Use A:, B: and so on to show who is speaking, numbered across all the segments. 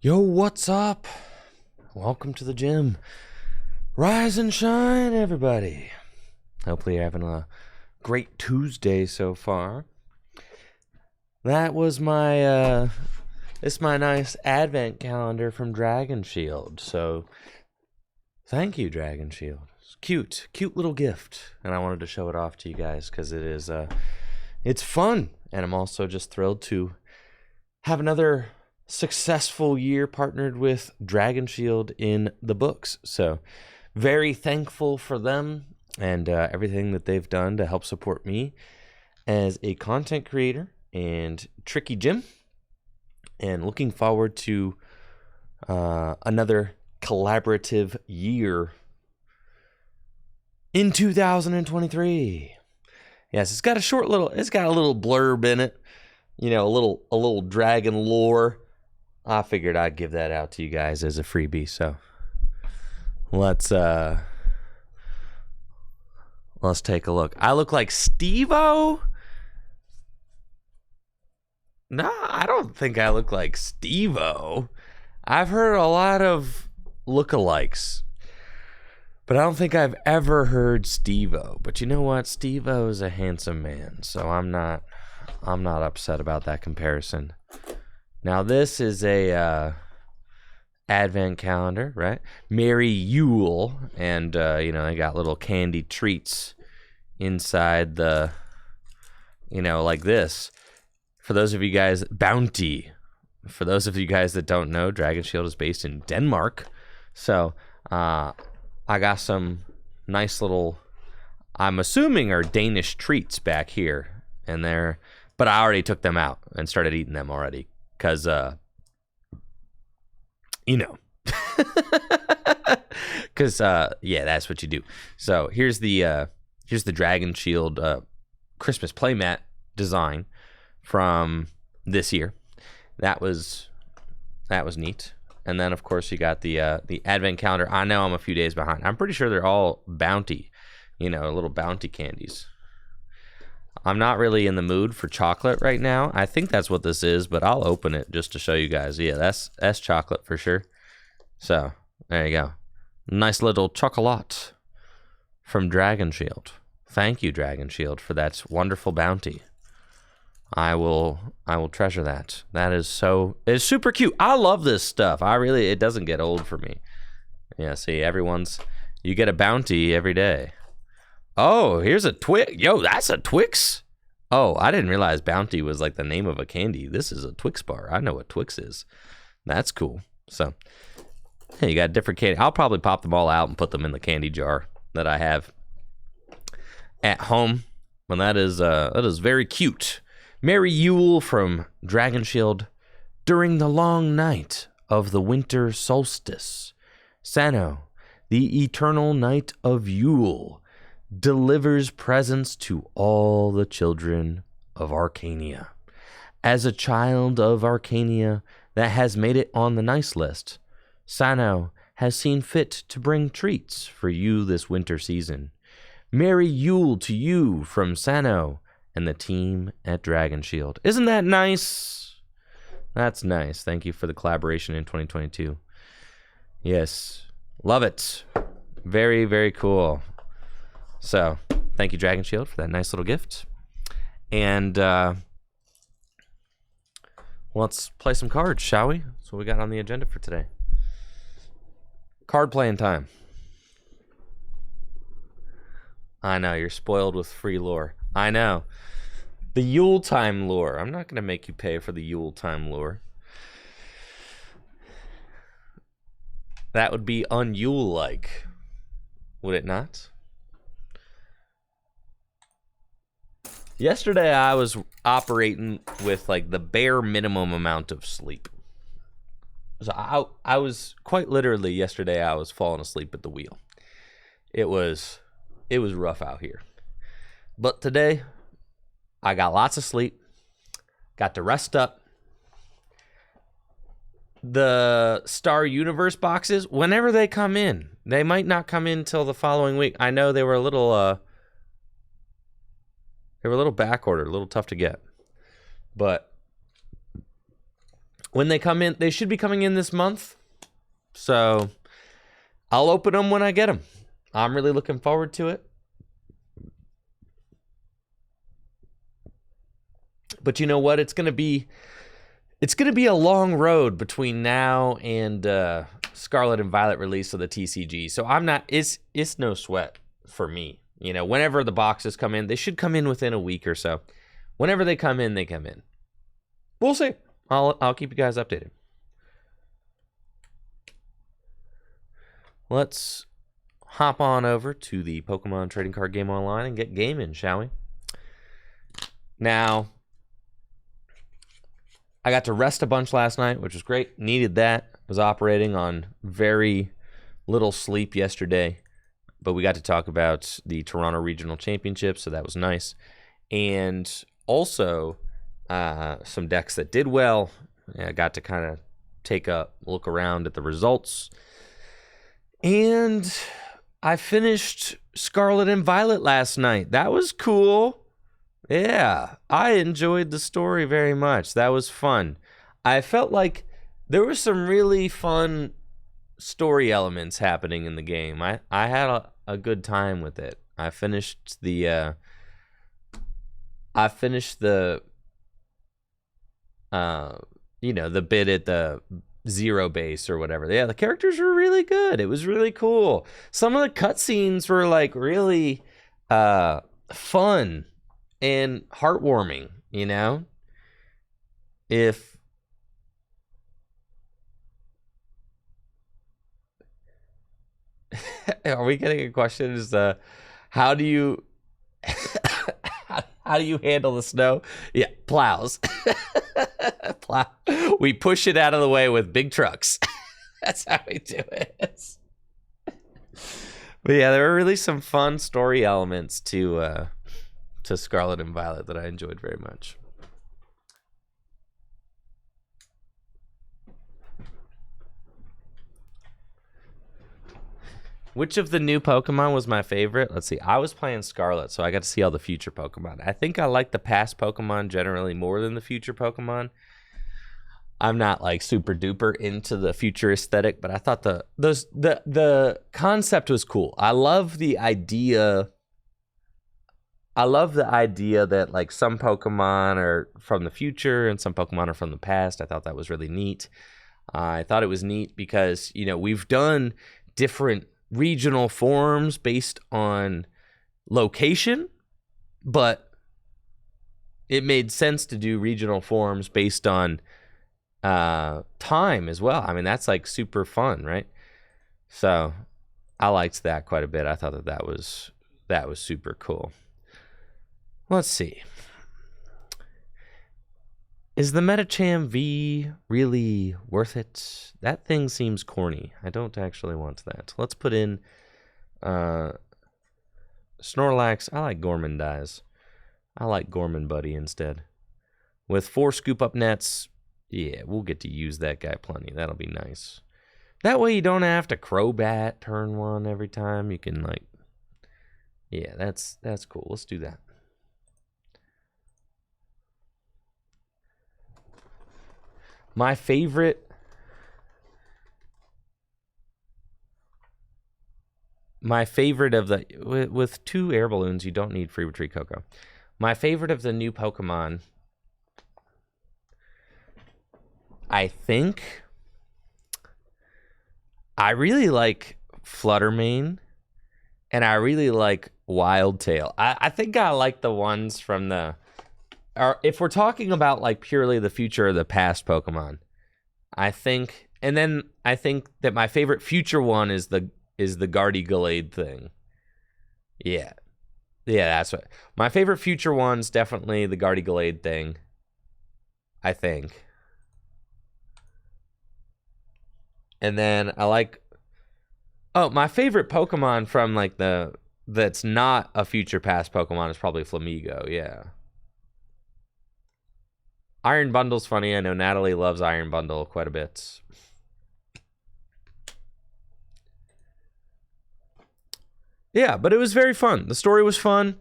A: Yo, what's up? Welcome to the gym. Rise and shine, everybody. Hopefully you're having a great Tuesday so far. That was my nice advent calendar from Dragon Shield. So thank you, Dragon Shield. It's cute little gift. And I wanted to show it off to you guys because it's fun. And I'm also just thrilled to have another successful year partnered with Dragon Shield in the books. So very thankful for them and everything that they've done to help support me as a content creator and Tricky Gym, and looking forward to another collaborative year in 2023. Yes, it's got a little blurb in it, a little dragon lore. I figured I'd give that out to you guys as a freebie. So let's take a look. I look like Steve-O? No, I don't think I look like Steve-O. I've heard a lot of lookalikes, but I don't think I've ever heard Steve-O. But you know what? Steve-O is a handsome man, so I'm not upset about that comparison. Now this is a advent calendar, right? Merry Yule, and they got little candy treats inside the, like this. For those of you guys, Bounty. For those of you guys that don't know, Dragon Shield is based in Denmark. So I got some nice little, I'm assuming are Danish treats back here and there, but I already took them out and started eating them already because, because that's what you do. So here's the Dragon Shield Christmas playmat design from this year. That was neat. And then of course you got the advent calendar. I know I'm a few days behind. I'm pretty sure they're all Bounty, little Bounty candies. I'm not really in the mood for chocolate right now. I think that's what this is, but I'll open it just to show you guys. Yeah, that's chocolate for sure. So there you go. Nice little chocolate from Dragon Shield. Thank you, Dragon Shield, for that wonderful bounty. I will treasure that. It's super cute. I love this stuff. It doesn't get old for me. Yeah, see, you get a bounty every day. Oh, here's a Twix. Yo, that's a Twix. Oh, I didn't realize Bounty was like the name of a candy. This is a Twix bar. I know what Twix is. That's cool. So, hey, you got different candy. I'll probably pop them all out and put them in the candy jar that I have at home. And that is very cute. Merry Yule from Dragon Shield. During the long night of the winter solstice, Sano, the eternal night of Yule, delivers presents to all the children of Arcania. As a child of Arcania that has made it on the nice list, Sano has seen fit to bring treats for you this winter season. Merry Yule to you from Sano and the team at Dragon Shield. Isn't that nice? That's nice. Thank you for the collaboration in 2022. Yes, love it. Very, very cool. So, thank you, Dragon Shield, for that nice little gift. And let's play some cards, shall we? That's what we got on the agenda for today. Card playing time. I know, you're spoiled with free lore. I know. The Yule time lore. I'm not going to make you pay for the Yule time lore. That would be un-Yule-like, would it not? Yesterday I was operating with like the bare minimum amount of sleep. So I was quite literally yesterday I was falling asleep at the wheel. It was rough out here. But today I got lots of sleep. Got to rest up. The Star Universe boxes, whenever they come in, they might not come in till the following week. I know they were a little back ordered, a little tough to get. But when they come in, they should be coming in this month. So I'll open them when I get them. I'm really looking forward to it. But you know what? It's gonna be a long road between now and Scarlet and Violet release of the TCG. So I'm not. It's no sweat for me. You know, whenever the boxes come in, they should come in within a week or so. Whenever they come in, they come in. We'll see. I'll keep you guys updated. Let's hop on over to the Pokemon Trading Card Game Online and get gaming, shall we? Now, I got to rest a bunch last night, which was great. Needed that. Was operating on very little sleep yesterday, but we got to talk about the Toronto Regional Championship, so that was nice. And also some decks that did well. I got to kind of take a look around at the results. And I finished Scarlet and Violet last night. That was cool. Yeah, I enjoyed the story very much. That was fun. I felt like there were some really fun story elements happening in the game. I had a good time with it. I finished the the bit at the zero base or whatever. Yeah, the characters were really good. It was really cool. Some of the cutscenes were like really fun and heartwarming, you know? Are we getting a question? Is how do you how do you handle the snow? Yeah, plows. Plow. We push it out of the way with big trucks. That's how we do it. But yeah, there were really some fun story elements to Scarlet and Violet that I enjoyed very much. Which of the new Pokemon was my favorite? Let's see. I was playing Scarlet, so I got to see all the future Pokemon. I think I like the past Pokemon generally more than the future Pokemon. I'm not like super duper into the future aesthetic, but I thought the concept was cool. I love the idea that like some Pokemon are from the future and some Pokemon are from the past. I thought that was really neat. I thought it was neat because, you know, we've done different regional forms based on location, but it made sense to do regional forms based on time as well. I mean, that's like super fun, right? So I liked that quite a bit. I thought that was super cool. Let's see. Is the Medicham V really worth it? That thing seems corny. I don't actually want that. Let's put in Snorlax. I like Gormandize. I like Gorman Buddy instead. With 4 scoop up nets, yeah, we'll get to use that guy plenty. That'll be nice. That way you don't have to Crobat turn 1 every time. You can like, yeah, that's cool. Let's do that. My favorite of the with 2 air balloons, you don't need free retreat Coco. My favorite of the new Pokemon, I think I really like Fluttermane and I really like Wildtail. I think I like the ones from the, or if we're talking about like purely the future or the past Pokemon, I think, and then I think that my favorite future one is the Gardeglade thing. Yeah, that's what my favorite future one's definitely the Gardeglade thing. I think, and then I like. Oh, my favorite Pokemon from like that's not a future past Pokemon is probably Flamigo. Yeah. Iron Bundle's funny. I know Natalie loves Iron Bundle quite a bit. Yeah, but it was very fun. The story was fun.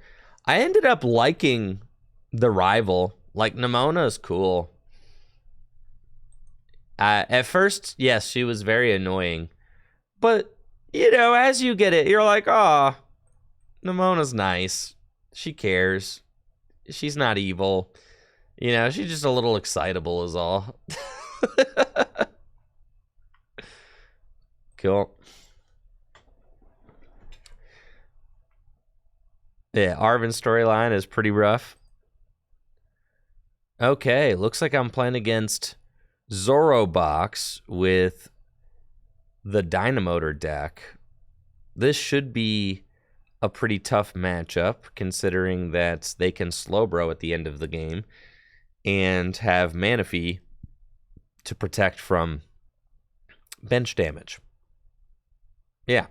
A: I ended up liking the rival. Like, Nemona's cool. At first, yes, she was very annoying. But, you know, as you get it, you're like, oh, Nimona's nice. She cares. She's not evil. You know, she's just a little excitable is all. Cool. Yeah, Arvin's storyline is pretty rough. Okay, looks like I'm playing against Zorobox with the Dynamotor deck. This should be a pretty tough matchup, considering that they can Slowbro at the end of the game and have Manaphy to protect from bench damage. Yeah.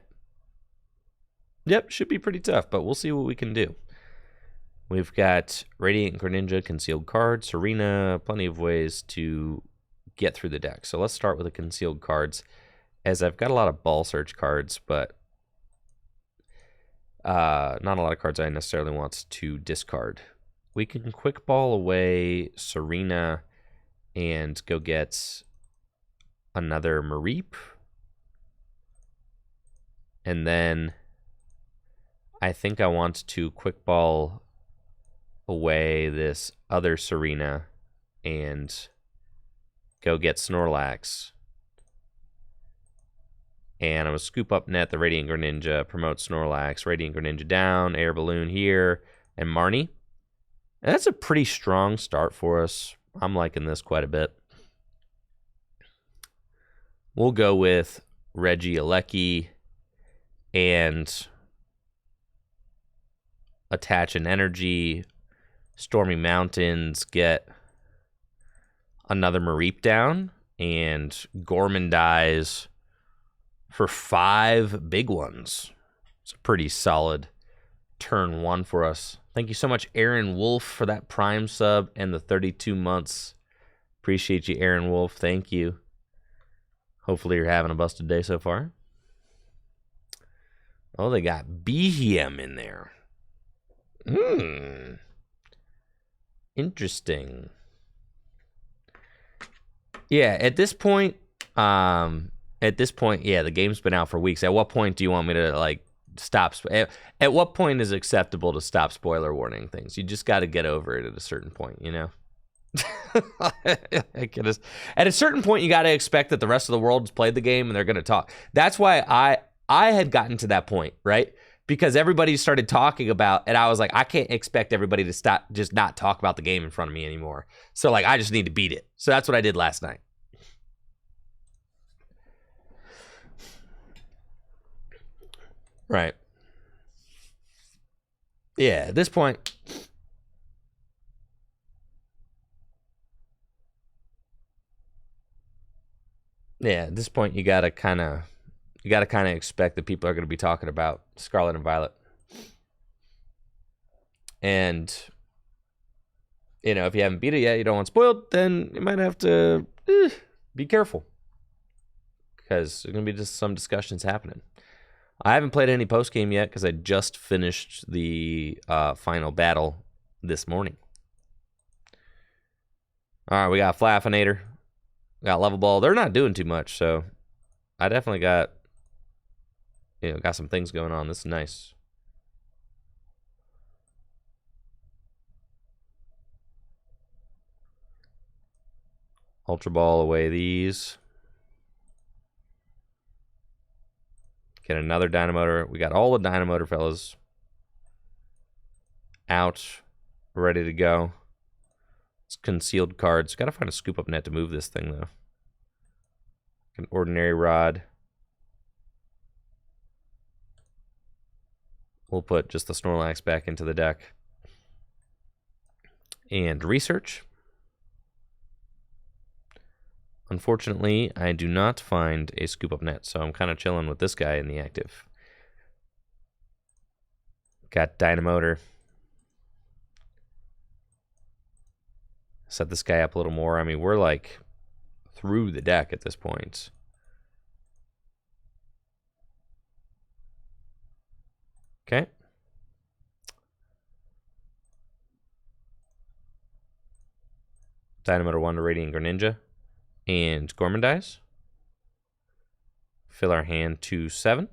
A: Yep, should be pretty tough, but we'll see what we can do. We've got Radiant Greninja, Concealed Card, Serena, plenty of ways to get through the deck. So let's start with the Concealed Cards, as I've got a lot of Ball Search cards, but not a lot of cards I necessarily want to discard. We can Quick Ball away Serena and go get another Mareep. And then I think I want to Quick Ball away this other Serena and go get Snorlax. And I'm going to scoop up net the Radiant Greninja, promote Snorlax, Radiant Greninja down, Air Balloon here, and Marnie. And that's a pretty strong start for us. I'm liking this quite a bit. We'll go with Regieleki and attach an energy, Stormy Mountains, get another Mareep down, and Gormandize for 5 big ones. It's a pretty solid turn 1 for us. Thank you so much, Aaron Wolf, for that Prime sub and the 32 months. Appreciate you, Aaron Wolf. Thank you. Hopefully you're having a busted day so far. Oh, they got Behem in there. Interesting. Yeah, at this point, yeah, the game's been out for weeks. At what point do you want me to, like, stop? At what point is it acceptable to stop spoiler warning things? You just got to get over it at a certain point, you know? At a certain point, you got to expect that the rest of the world has played the game and they're going to talk. That's why I had gotten to that point, right? Because everybody started talking about, and I was like, I can't expect everybody to stop, just not talk about the game in front of me anymore. So, like, I just need to beat it. So that's what I did last night. Right. Yeah, at this point. Yeah, at this point, you gotta kind of expect that people are going to be talking about Scarlet and Violet. And, you know, if you haven't beat it yet, you don't want spoiled, then you might have to be careful. Because there's going to be just some discussions happening. I haven't played any post-game yet because I just finished the final battle this morning. All right, we got Flaaffinator. We got Level Ball. They're not doing too much, so I definitely got, you know, got some things going on. This is nice. Ultra Ball away these. Get another Dynamotor. We got all the Dynamotor fellas out, ready to go. It's concealed cards. Got to find a scoop up net to move this thing, though. An ordinary rod. We'll put just the Snorlax back into the deck. And research. Unfortunately, I do not find a scoop up net, so I'm kind of chilling with this guy in the active. Got Dynamotor. Set this guy up a little more. I mean, we're like through the deck at this point. Okay. Dynamotor 1 to Radiant Greninja. and Gormandize. Fill our hand to 7.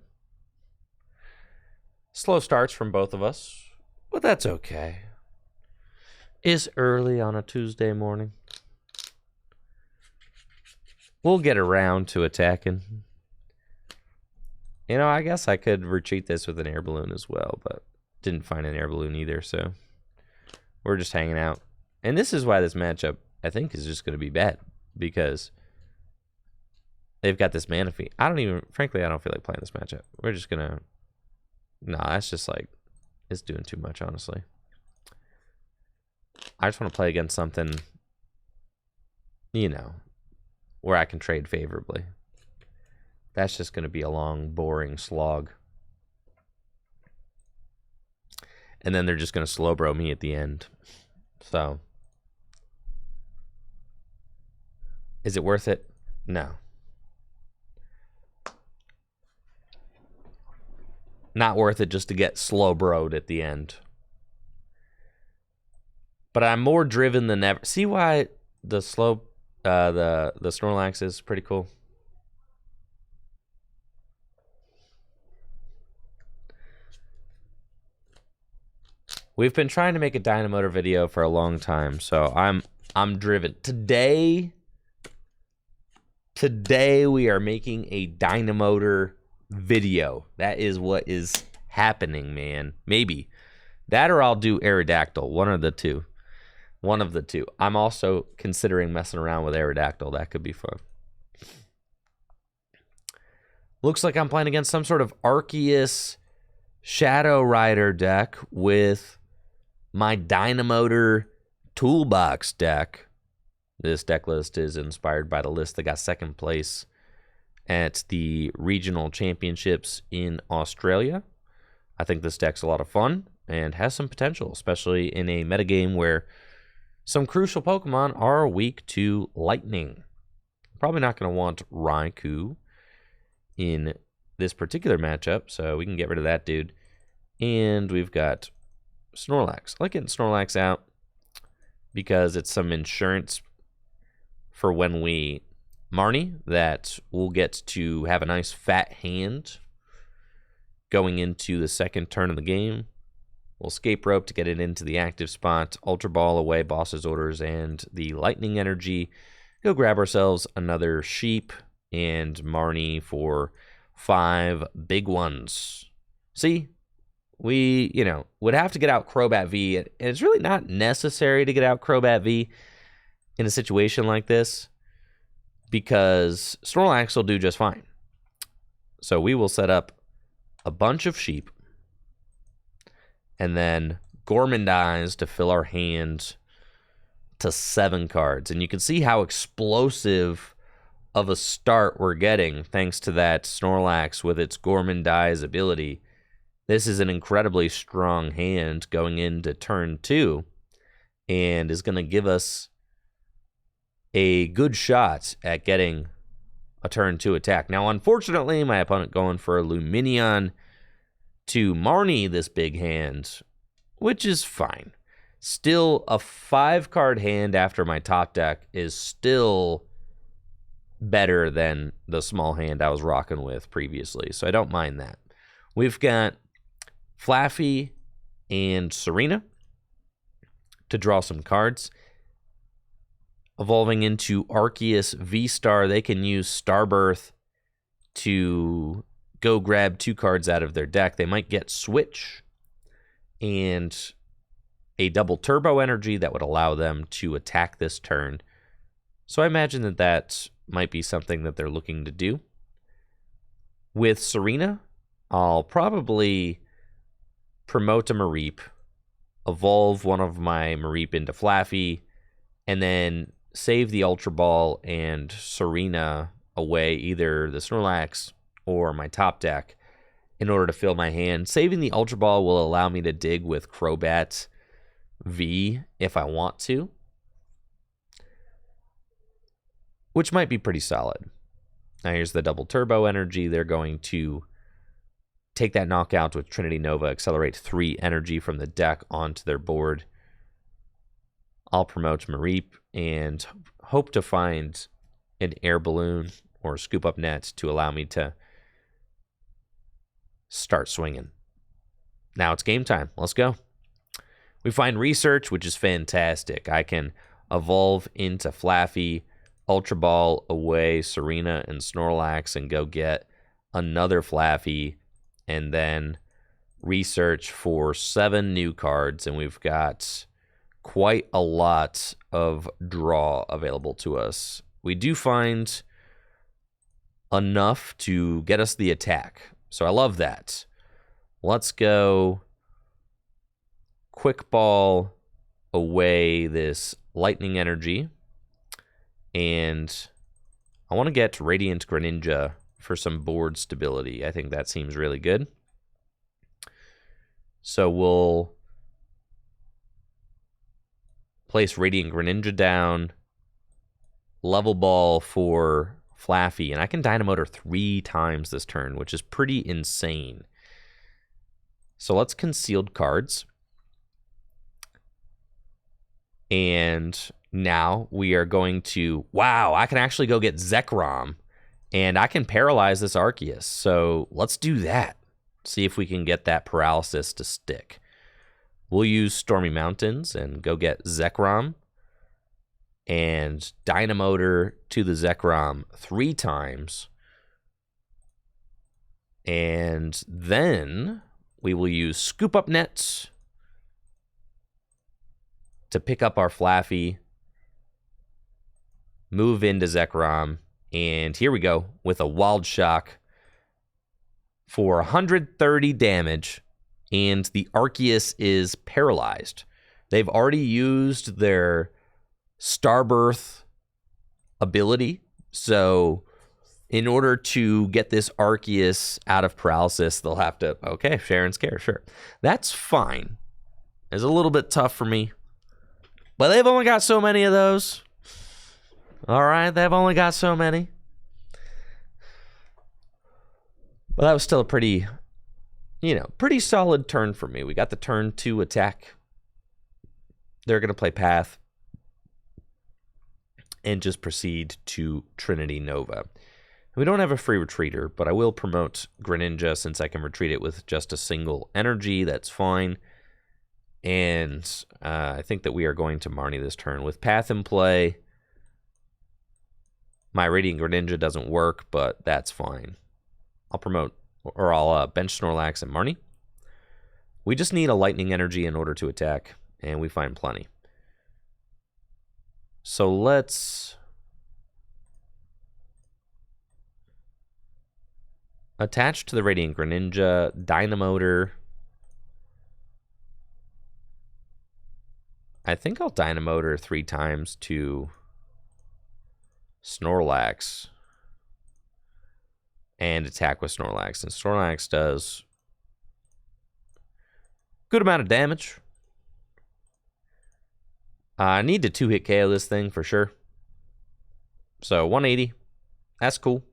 A: Slow starts from both of us, but that's okay. It's early on a Tuesday morning. We'll get around to attacking. You know, I guess I could retreat this with an air balloon as well, but didn't find an air balloon either, so we're just hanging out. And this is why this matchup, I think, is just going to be bad, because they've got this mana fee. Frankly, I don't feel like playing this matchup. We're just going to, that's just like, it's doing too much, honestly. I just want to play against something, you know, where I can trade favorably. That's just going to be a long, boring slog. And then they're just going to slow bro me at the end. So, is it worth it? No. Not worth it just to get slow broed at the end. But I'm more driven than ever. See why the the Snorlax is pretty cool? We've been trying to make a Dynamotor video for a long time, so I'm driven. Today we are making a Dynamotor video. That is what is happening, man. Maybe that, or I'll do Aerodactyl. One of the two. One of the two. I'm also considering messing around with Aerodactyl. That could be fun. Looks like I'm playing against some sort of Arceus Shadow Rider deck with my Dynamotor Toolbox deck. This deck list is inspired by the list that got second place at the regional championships in Australia. I think this deck's a lot of fun and has some potential, especially in a metagame where some crucial Pokemon are weak to lightning. Probably not going to want Raikou in this particular matchup, so we can get rid of that dude. And we've got Snorlax. I like getting Snorlax out because it's some insurance for when we Marnie that we'll get to have a nice fat hand going into the second turn of the game. We'll escape rope to get it into the active spot, Ultra Ball away, boss's orders, and the lightning energy. Go grab ourselves another sheep and Marnie for 5 big ones. See? We, would have to get out Crobat V, and it's really not necessary to get out Crobat V in a situation like this because Snorlax will do just fine. So we will set up a bunch of sheep and then Gormandize to fill our hand to 7 cards. And you can see how explosive of a start we're getting thanks to that Snorlax with its Gormandize ability. This is an incredibly strong hand going into turn 2 and is going to give us a good shot at getting a turn 2 attack. Now, unfortunately, my opponent going for a Lumineon to Marnie this big hand, which is fine. Still, a 5-card hand after my top deck is still better than the small hand I was rocking with previously, so I don't mind that. We've got Flaaffy and Serena to draw some cards. Evolving into Arceus V-Star, they can use Starbirth to go grab 2 cards out of their deck. They might get Switch and a double Turbo Energy that would allow them to attack this turn. So I imagine that might be something that they're looking to do. With Serena, I'll probably promote a Mareep, evolve one of my Mareep into Flaaffy, and then save the Ultra Ball and Serena away, either the Snorlax or my top deck, in order to fill my hand. Saving the Ultra Ball will allow me to dig with Crobat V if I want to, which might be pretty solid. Now here's the double Turbo Energy. They're going to take that knockout with Trinity Nova, accelerate 3 energy from the deck onto their board. I'll promote Mareep and hope to find an air balloon or scoop up net to allow me to start swinging. Now it's game time. Let's go. We find research, which is fantastic. I can evolve into Flaaffy, Ultra Ball away Serena and Snorlax and go get another Flaaffy, and then research for 7 new cards, and we've got quite a lot of draw available to us. We do find enough to get us the attack, so I love that. Let's go Quick Ball away this Lightning Energy, and I want to get Radiant Greninja for some board stability. I think that seems really good. So we'll place Radiant Greninja down, Level Ball for Flaaffy, and I can Dynamotor 3 times this turn, which is pretty insane. So let's Concealed Cards. And now we are going to, wow, I can actually go get Zekrom, and I can paralyze this Arceus. So let's do that. See if we can get that paralysis to stick. We'll use Stormy Mountains and go get Zekrom and Dynamotor to the Zekrom 3 times. And then we will use Scoop Up Nets to pick up our Flaaffy, move into Zekrom, and here we go with a Wild Shock for 130 damage, and the Arceus is paralyzed. They've already used their Starbirth ability, so in order to get this Arceus out of paralysis, they'll have to, okay, Sharon's Care, sure. That's fine. It's a little bit tough for me, but they've only got so many of those. All right, they've only got so many. Well, that was still a pretty, pretty solid turn for me. We got the turn 2 attack. They're going to play Path and just proceed to Trinity Nova. We don't have a free retreater, but I will promote Greninja since I can retreat it with just a single energy. That's fine. And I think that we are going to Marnie this turn. With Path in play, my Radiant Greninja doesn't work, but that's fine. I'll promote, or I'll bench Snorlax and Marnie. We just need a Lightning Energy in order to attack, and we find plenty. So let's attach to the Radiant Greninja, Dynamotor. I think I'll Dynamotor 3 times to Snorlax and attack with Snorlax. And Snorlax does good amount of damage. I need to 2-hit KO this thing for sure. So 180. That's cool.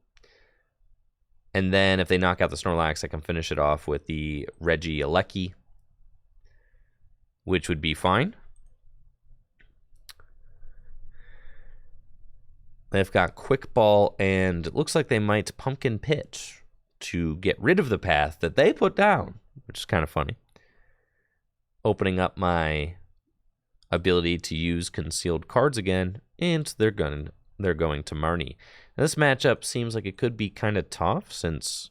A: And then if they knock out the Snorlax, I can finish it off with the Regieleki, which would be fine. They've got Quick Ball, and it looks like they might Pumpkin Pitch to get rid of the Path that they put down, which is kind of funny. Opening up my ability to use Concealed Cards again, and they're going to Marnie. Now, this matchup seems like it could be kind of tough since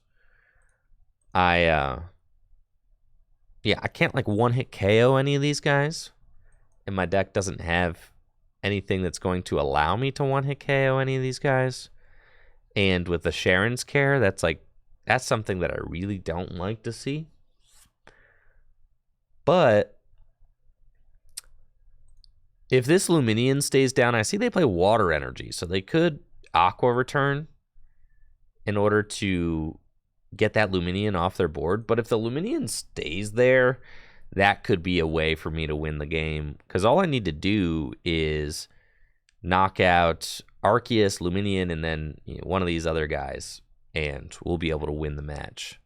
A: I can't like 1-hit KO any of these guys, and my deck doesn't have anything that's going to allow me to 1-hit KO any of these guys. And with the Sharon's Care, that's something that I really don't like to see. But if this Luminion stays down, I see they play Water Energy, so they could Aqua Return in order to get that Luminion off their board. But if the Luminion stays there, that could be a way for me to win the game, because all I need to do is knock out Arceus, Luminion, and then one of these other guys, and we'll be able to win the match.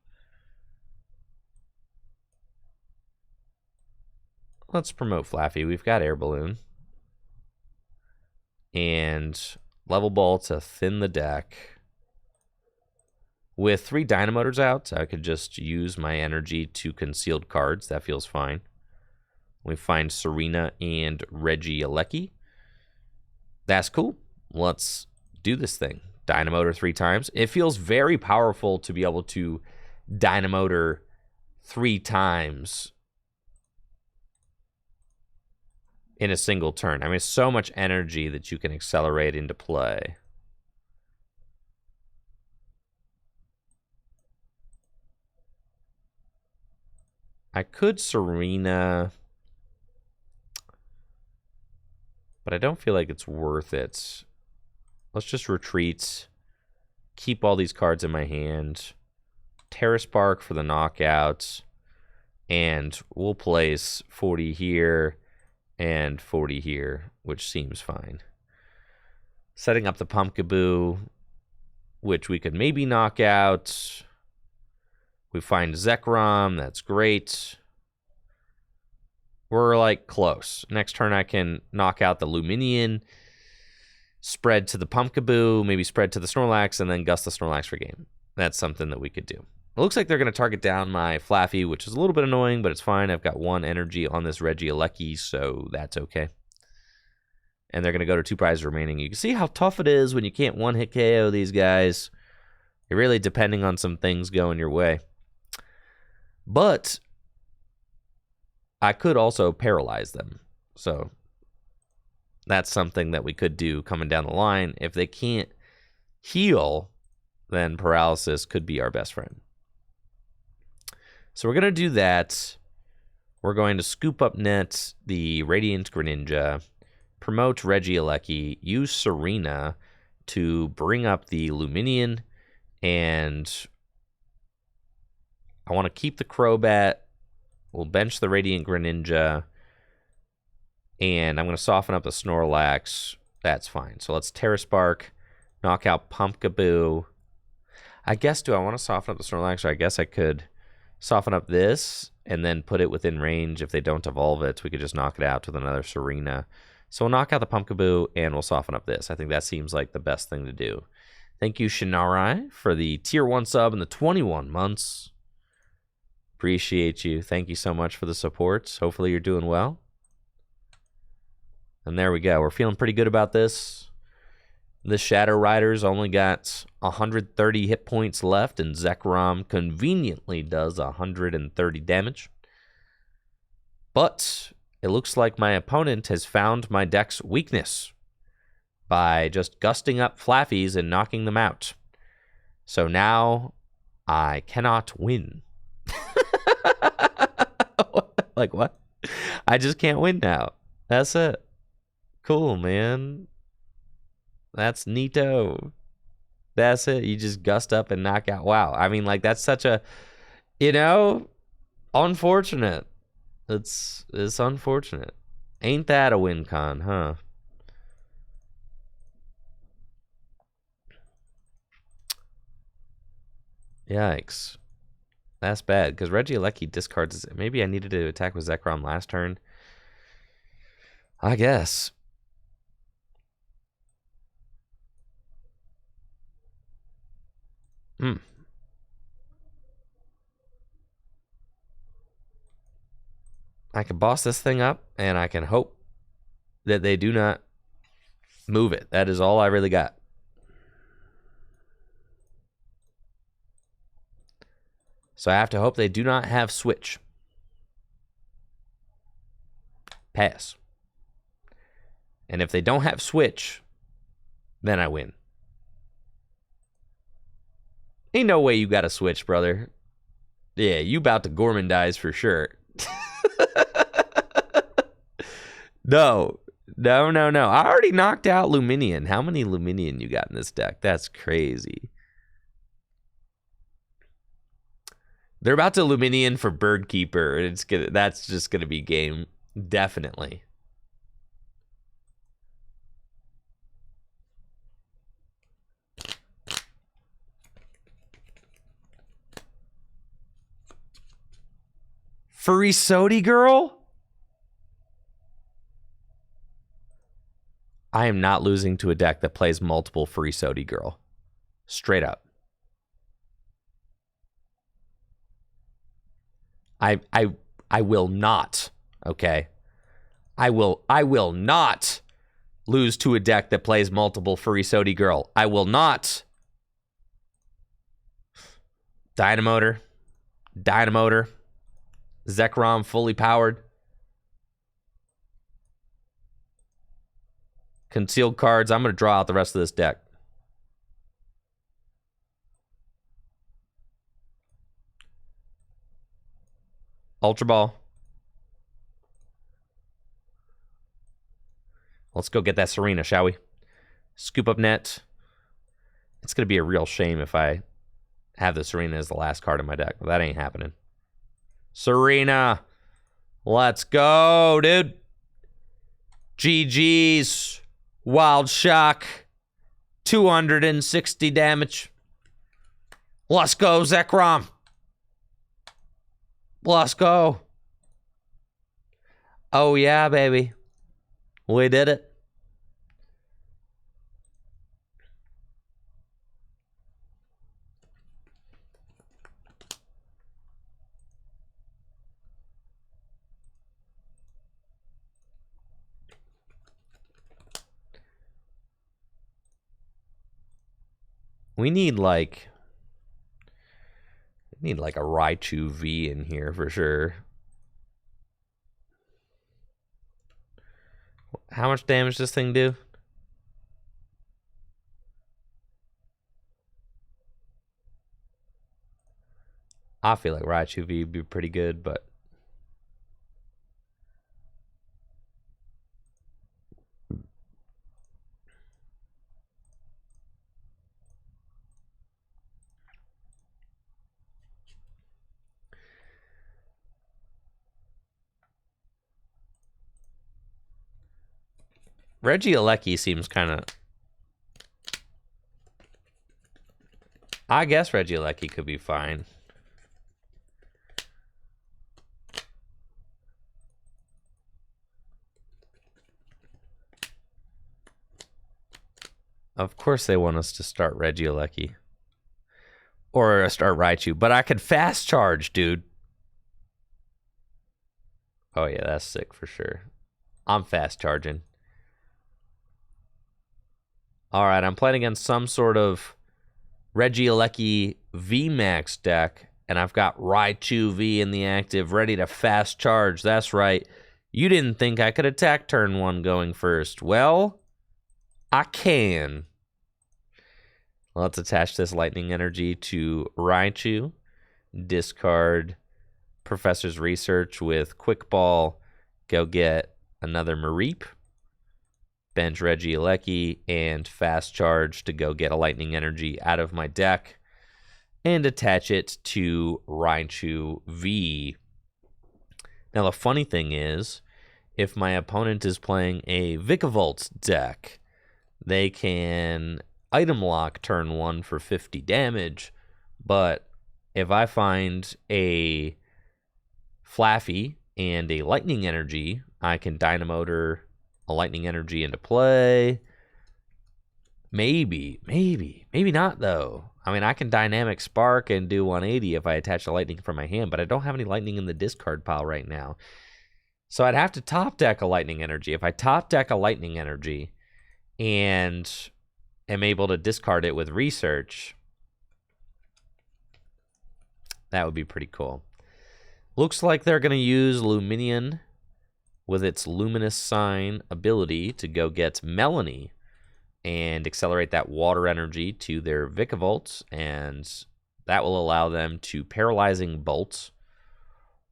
A: Let's promote Flaaffy. We've got Air Balloon. And Level ball to thin the deck. With 3 Dynamotors out, I could just use my energy to concealed cards. That feels fine. We find Serena and Regieleki. That's cool. Let's do this thing. Dynamotor 3 times. It feels very powerful to be able to Dynamotor 3 times in a single turn. I mean, so much energy that you can accelerate into play. I could Serena, but I don't feel like it's worth it. Let's just retreat, keep all these cards in my hand, Terra Spark for the knockout, and we'll place 40 here and 40 here, which seems fine. Setting up the Pumpkaboo, which we could maybe knock out. We find Zekrom, that's great. We're like close. Next turn I can knock out the Luminion, spread to the Pumpkaboo, maybe spread to the Snorlax, and then gust the Snorlax for game. That's something that we could do. It looks like they're going to target down my Flaaffy, which is a little bit annoying, but it's fine. I've got 1 energy on this Regieleki, so that's okay. And they're going to go to 2 prizes remaining. You can see how tough it is when you can't one-hit KO these guys. You're really depending on some things going your way. But I could also paralyze them. So that's something that we could do coming down the line. If they can't heal, then paralysis could be our best friend. So we're going to do that. We're going to scoop up net the Radiant Greninja, promote Regieleki, use Serena to bring up the Luminion, and I want to keep the Crobat. We'll bench the Radiant Greninja, and I'm going to soften up the Snorlax. That's fine. So let's Terra Spark, knock out Pumpkaboo. I guess, do I want to soften up the Snorlax, or I guess I could soften up this and then put it within range. If they don't evolve it, we could just knock it out with another Serena. So we'll knock out the Pumpkaboo, and we'll soften up this. I think that seems like the best thing to do. Thank you, Shinarai, for the Tier 1 sub and the 21 months. Appreciate you. Thank you so much for the support. Hopefully you're doing well. And there we go. We're feeling pretty good about this. The Shadow Rider's only got 130 hit points left, and Zekrom conveniently does 130 damage. But it looks like my opponent has found my deck's weakness by just gusting up Flaffys and knocking them out. So now I cannot win. Like what? I just can't win now. That's it. Cool, man. That's neato. That's it. You just gust up and knock out. Wow. I mean, like, that's such a, unfortunate. It's unfortunate. Ain't that a win con, huh? Yikes. That's bad, because Regieleki discards. Maybe I needed to attack with Zekrom last turn. I guess. I can boss this thing up, and I can hope that they do not move it. That is all I really got. So I have to hope they do not have switch. Pass. And if they don't have switch, then I win. Ain't no way you got a switch, brother. Yeah, you about to Gormandize for sure. No. I already knocked out Luminion. How many Luminion you got in this deck? That's crazy. They're about to Luminion for Birdkeeper. That's just gonna be game, definitely. Furry Sody girl? I am not losing to a deck that plays multiple free Sodi Girl. Straight up. I will not, okay? I will not lose to a deck that plays multiple free Sodi Girl. I will not. Dynamotor. Zekrom fully powered. Concealed cards. I'm going to draw out the rest of this deck. Ultra Ball. Let's go get that Serena, shall we? Scoop Up Net. It's going to be a real shame if I have the Serena as the last card in my deck. But that ain't happening. Serena. Let's go, dude. GG's. Wild Shock. 260 damage. Let's go, Zekrom. Let's go. Oh, yeah, baby. We did it. We need like a Raichu V in here for sure. How much damage does this thing do? I feel like Raichu V would be pretty good, but Regieleki seems kind of... I guess Regieleki could be fine. Of course they want us to start Regieleki. Or start Raichu. But I could fast charge, dude. Oh yeah, that's sick for sure. I'm fast charging. Alright, I'm playing against some sort of Regieleki VMAX deck. And I've got Raichu V in the active, ready to fast charge. That's right. You didn't think I could attack turn 1 going first. Well, I can. Let's attach this lightning energy to Raichu. Discard Professor's Research with Quick Ball. Go get another Mareep. Bench Regieleki and Fast Charge to go get a lightning energy out of my deck. And attach it to Raichu V. Now the funny thing is, if my opponent is playing a Vikavolt deck, they can item lock turn 1 for 50 damage, but if I find a Flaaffy and a lightning energy, I can Dynamotor a lightning energy into play. Maybe not though. I mean, I can Dynamic Spark and do 180 if I attach a lightning from my hand, but I don't have any lightning in the discard pile right now. So I'd have to top deck a lightning energy. If I top deck a lightning energy and am able to discard it with research, that would be pretty cool. Looks like they're going to use Luminion with its Luminous Sign ability to go get Melanie and accelerate that water energy to their Vikavolt, and that will allow them to Paralyzing Bolt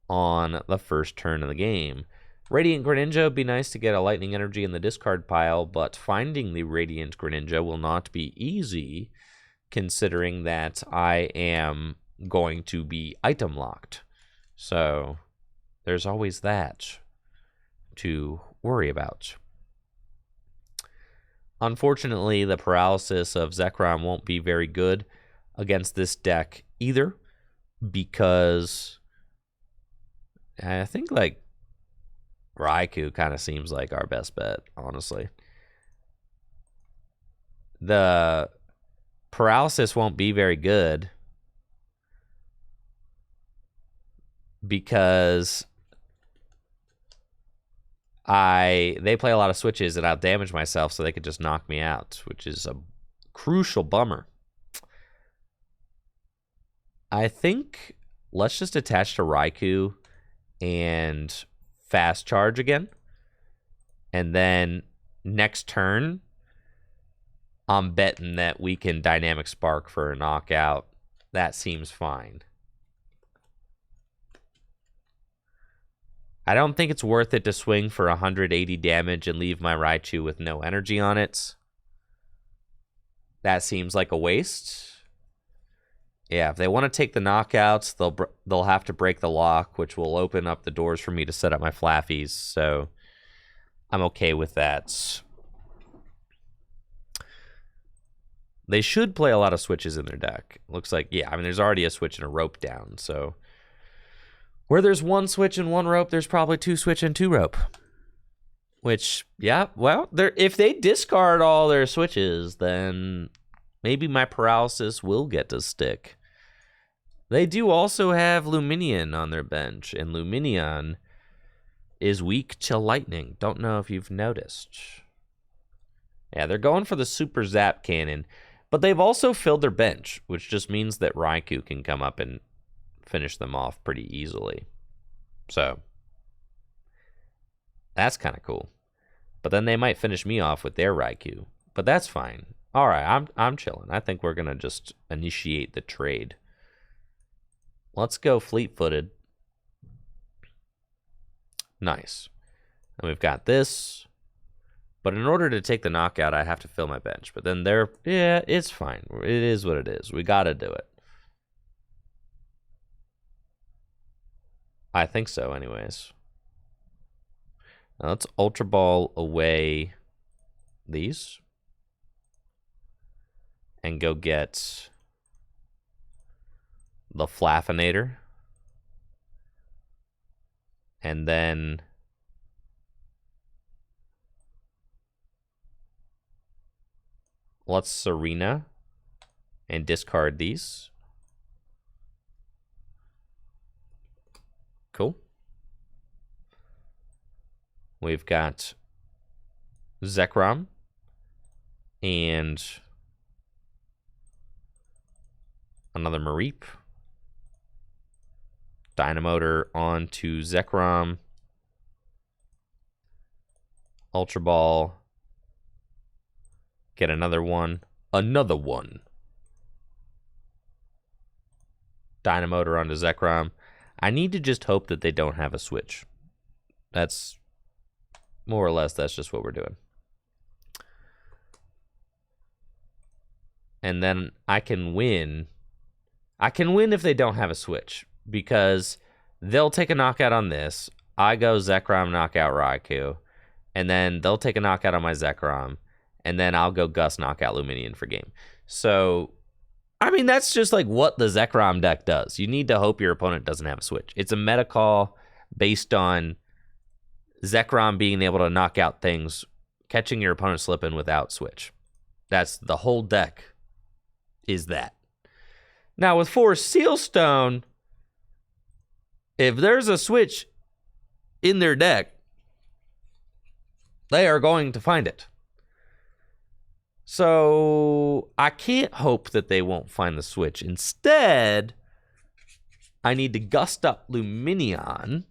A: on the first turn of the game. Radiant Greninja would be nice to get a lightning energy in the discard pile, but finding the Radiant Greninja will not be easy, considering that I am going to be item locked. So there's always that to worry about. Unfortunately, the paralysis of Zekrom won't be very good against this deck either, because I think like Raikou kind of seems like our best bet, honestly. the paralysis won't be very good because they play a lot of switches and I'll damage myself so they could just knock me out, which is a crucial bummer. I think let's just attach to Raikou and fast charge again. And then next turn, I'm betting that we can Dynamic Spark for a knockout. That seems fine. I don't think it's worth it to swing for 180 damage and leave my Raichu with no energy on it. That seems like a waste. Yeah, if they want to take the knockouts, they'll have to break the lock, which will open up the doors for me to set up my Flaaffies. So I'm okay with that. They should play a lot of switches in their deck. Looks like, yeah, I mean, there's already a switch and a rope down, so where there's one switch and one rope, there's probably two switch and two rope. Which, yeah, well, if they discard all their switches, then maybe my paralysis will get to stick. They do also have Luminion on their bench, and Luminion is weak to lightning. Don't know if you've noticed. Yeah, they're going for the Super Zap Cannon, but they've also filled their bench, which just means that Raikou can come up and finish them off pretty easily. So that's kind of cool. But then they might finish me off with their Raikou. But that's fine. All right, I'm chilling. I think we're going to just initiate the trade. Let's go fleet-footed. Nice. And we've got this. But in order to take the knockout, I have to fill my bench. But then yeah, it's fine. It is what it is. We got to do it. I think so, anyways. Now let's Ultra Ball away these. And go get the Flaaffinator. And then let's Serena and discard these. Cool. We've got Zekrom and another Mareep. Dynamotor onto Zekrom. Ultra Ball. Get another one. Another one. Dynamotor onto Zekrom. I need to just hope that they don't have a switch. That's more or less, that's just what we're doing. And then I can win. I can win if they don't have a switch, because they'll take a knockout on this. I go Zekrom, knockout Raikou, and then they'll take a knockout on my Zekrom, and then I'll go Gus, knockout Luminion for game. So, I mean, that's just like what the Zekrom deck does. You need to hope your opponent doesn't have a switch. It's a meta call based on Zekrom being able to knock out things, catching your opponent slipping without switch. That's the whole deck is that. Now, with Forest Sealstone, if there's a switch in their deck, they are going to find it. So I can't hope that they won't find the switch. Instead, I need to gust up Luminion,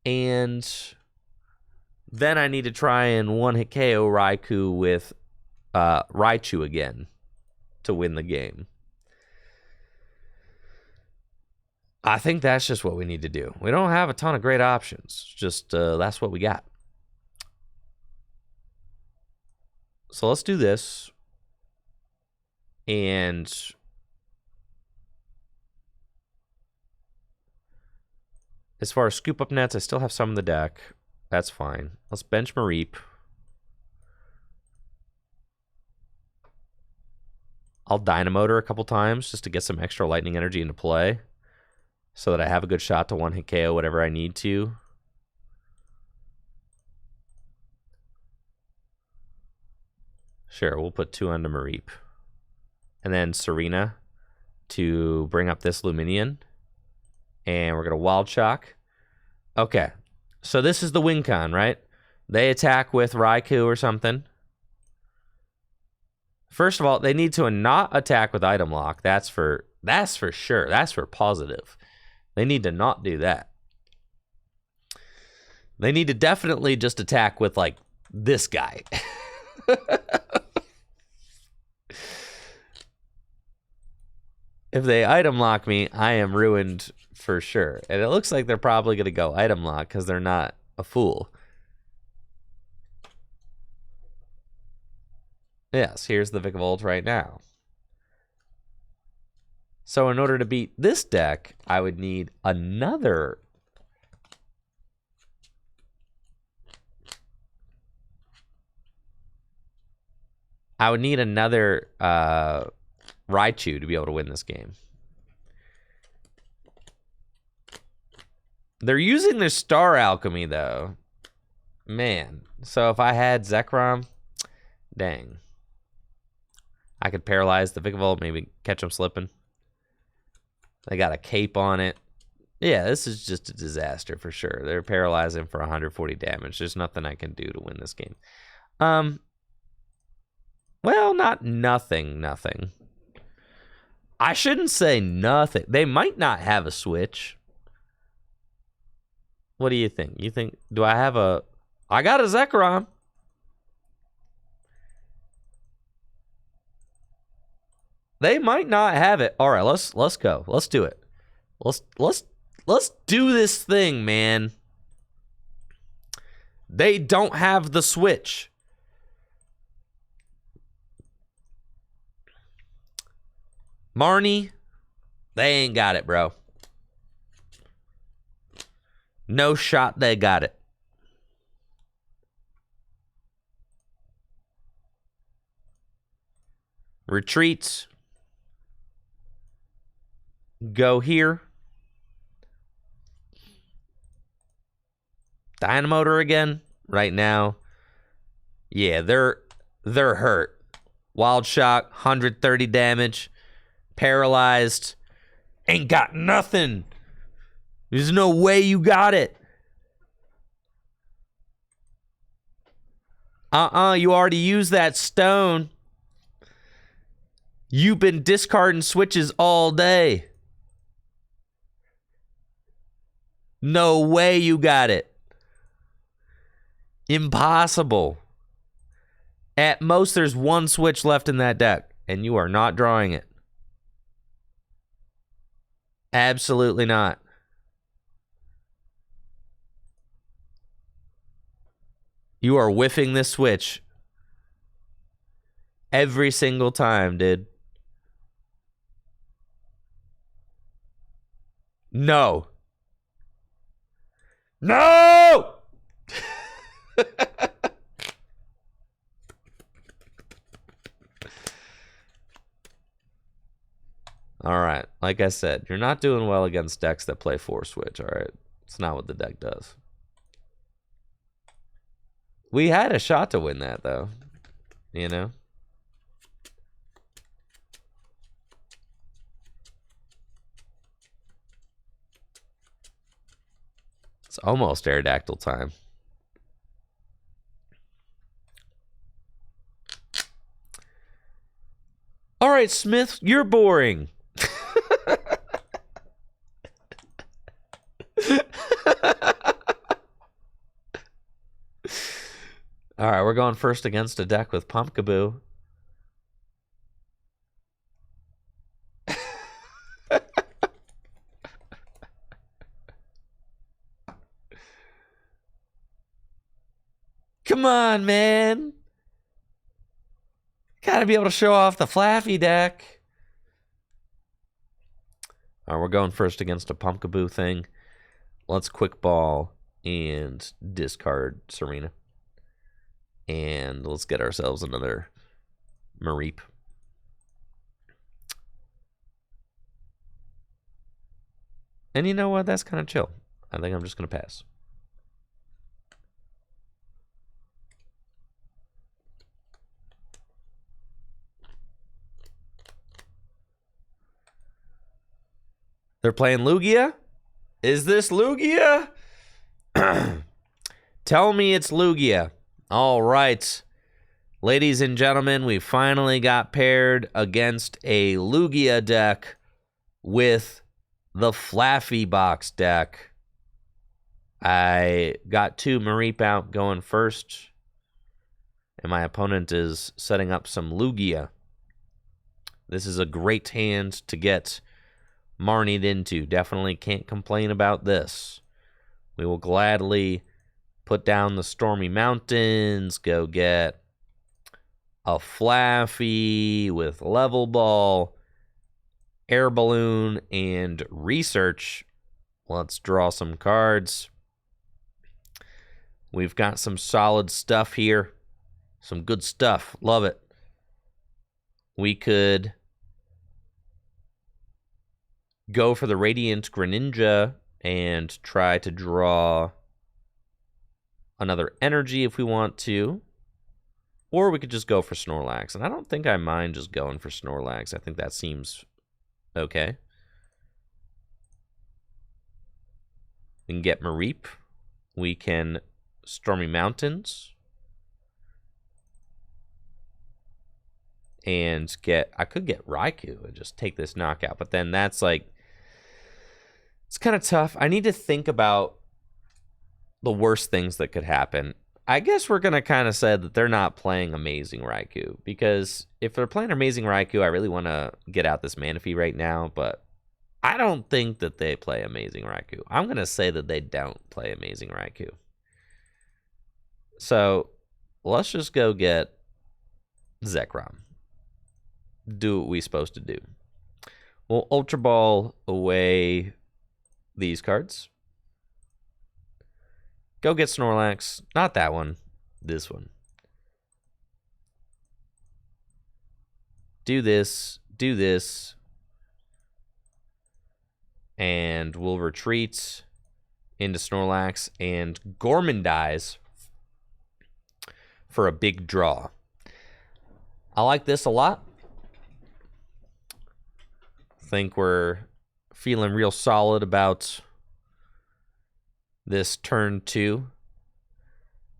A: and then I need to try and one-hit KO Raikou with Raichu again to win the game. I think that's just what we need to do. We don't have a ton of great options. Just that's what we got. So let's do this. And as far as scoop up nets, I still have some in the deck. That's fine. Let's bench Mareep. I'll Dynamotor a couple times just to get some extra lightning energy into play, so that I have a good shot to one-hit KO whatever I need to. Sure, we'll put 2 on the Mareep. And then Serena to bring up this Luminion. And we're going to Wild Shock. Okay, so this is the win con, right? They attack with Raikou or something. First of all, they need to not attack with Item Lock. That's for sure. That's for positive. They need to not do that. They need to definitely just attack with, like, this guy. If they Item Lock me, I am ruined for sure. And it looks like they're probably going to go Item Lock because they're not a fool. Yes, here's the Vikavolt right now. So in order to beat this deck, I would need another... Raichu to be able to win this game. They're using their Star Alchemy, though. Man. So if I had Zekrom, dang. I could paralyze the Vikavolt, maybe catch him slipping. They got a cape on it. Yeah, this is just a disaster for sure. They're paralyzing for 140 damage. There's nothing I can do to win this game. Well, not nothing. I shouldn't say nothing. They might not have a switch. What do you think? You think, do I have a... I got a Zekrom. They might not have it. All right, let's go. Let's do it. Let's do this thing, man. They don't have the switch. Marnie, they ain't got it, bro. No shot they got it. Retreats. Go here. Dynamotor again. Right now. Yeah, they're hurt. Wild Shock, 130 damage. Paralyzed. Ain't got nothing. There's no way you got it. You already used that stone. You've been discarding switches all day. No way you got it. Impossible. At most, there's one switch left in that deck, and you are not drawing it. Absolutely not. You are whiffing this switch every single time, dude. No. No! All right. Like I said, you're not doing well against decks that play 4-switch, all right? It's not what the deck does. We had a shot to win that, though. You know? It's almost Aerodactyl time. All right, Smith, you're boring. All right, we're going first against a deck with Pumpkaboo. Come on, man. Gotta be able to show off the Flaaffy deck. All right, we're going first against a Pumpkaboo thing. Let's quick ball and discard Serena. And let's get ourselves another Mareep. And you know what? That's kind of chill. I think I'm just going to pass. They're playing Lugia? Is this Lugia? Tell me it's Lugia. All right. Ladies and gentlemen, we finally got paired against a Lugia deck with the Flaaffy box deck. I got 2 Mareep out going first, and my opponent is setting up some Lugia. This is a great hand to get Marnied into. Definitely can't complain about this. We will gladly put down the Stormy Mountains, go get a Flaaffy with Level Ball, Air Balloon, and Research. Let's draw some cards. We've got some solid stuff here. Some good stuff. Love it. We could go for the Radiant Greninja and try to draw another energy if we want to. Or we could just go for Snorlax. And I don't think I mind just going for Snorlax. I think that seems okay. We can get Mareep. We can Stormy Mountains. And I could get Raikou and just take this knockout. But then that's like, it's kind of tough. I need to think about the worst things that could happen. I guess we're going to kind of say that they're not playing Amazing Raikou. Because if they're playing Amazing Raikou, I really want to get out this Manaphy right now. But I don't think that they play Amazing Raikou. I'm going to say that they don't play Amazing Raikou. So let's just go get Zekrom. Do what we're supposed to do. We'll Ultra Ball away these cards. Go get Snorlax. Not that one. This one. Do this. Do this. And we'll retreat into Snorlax and Gormandize for a big draw. I like this a lot. Think we're feeling real solid about this turn 2.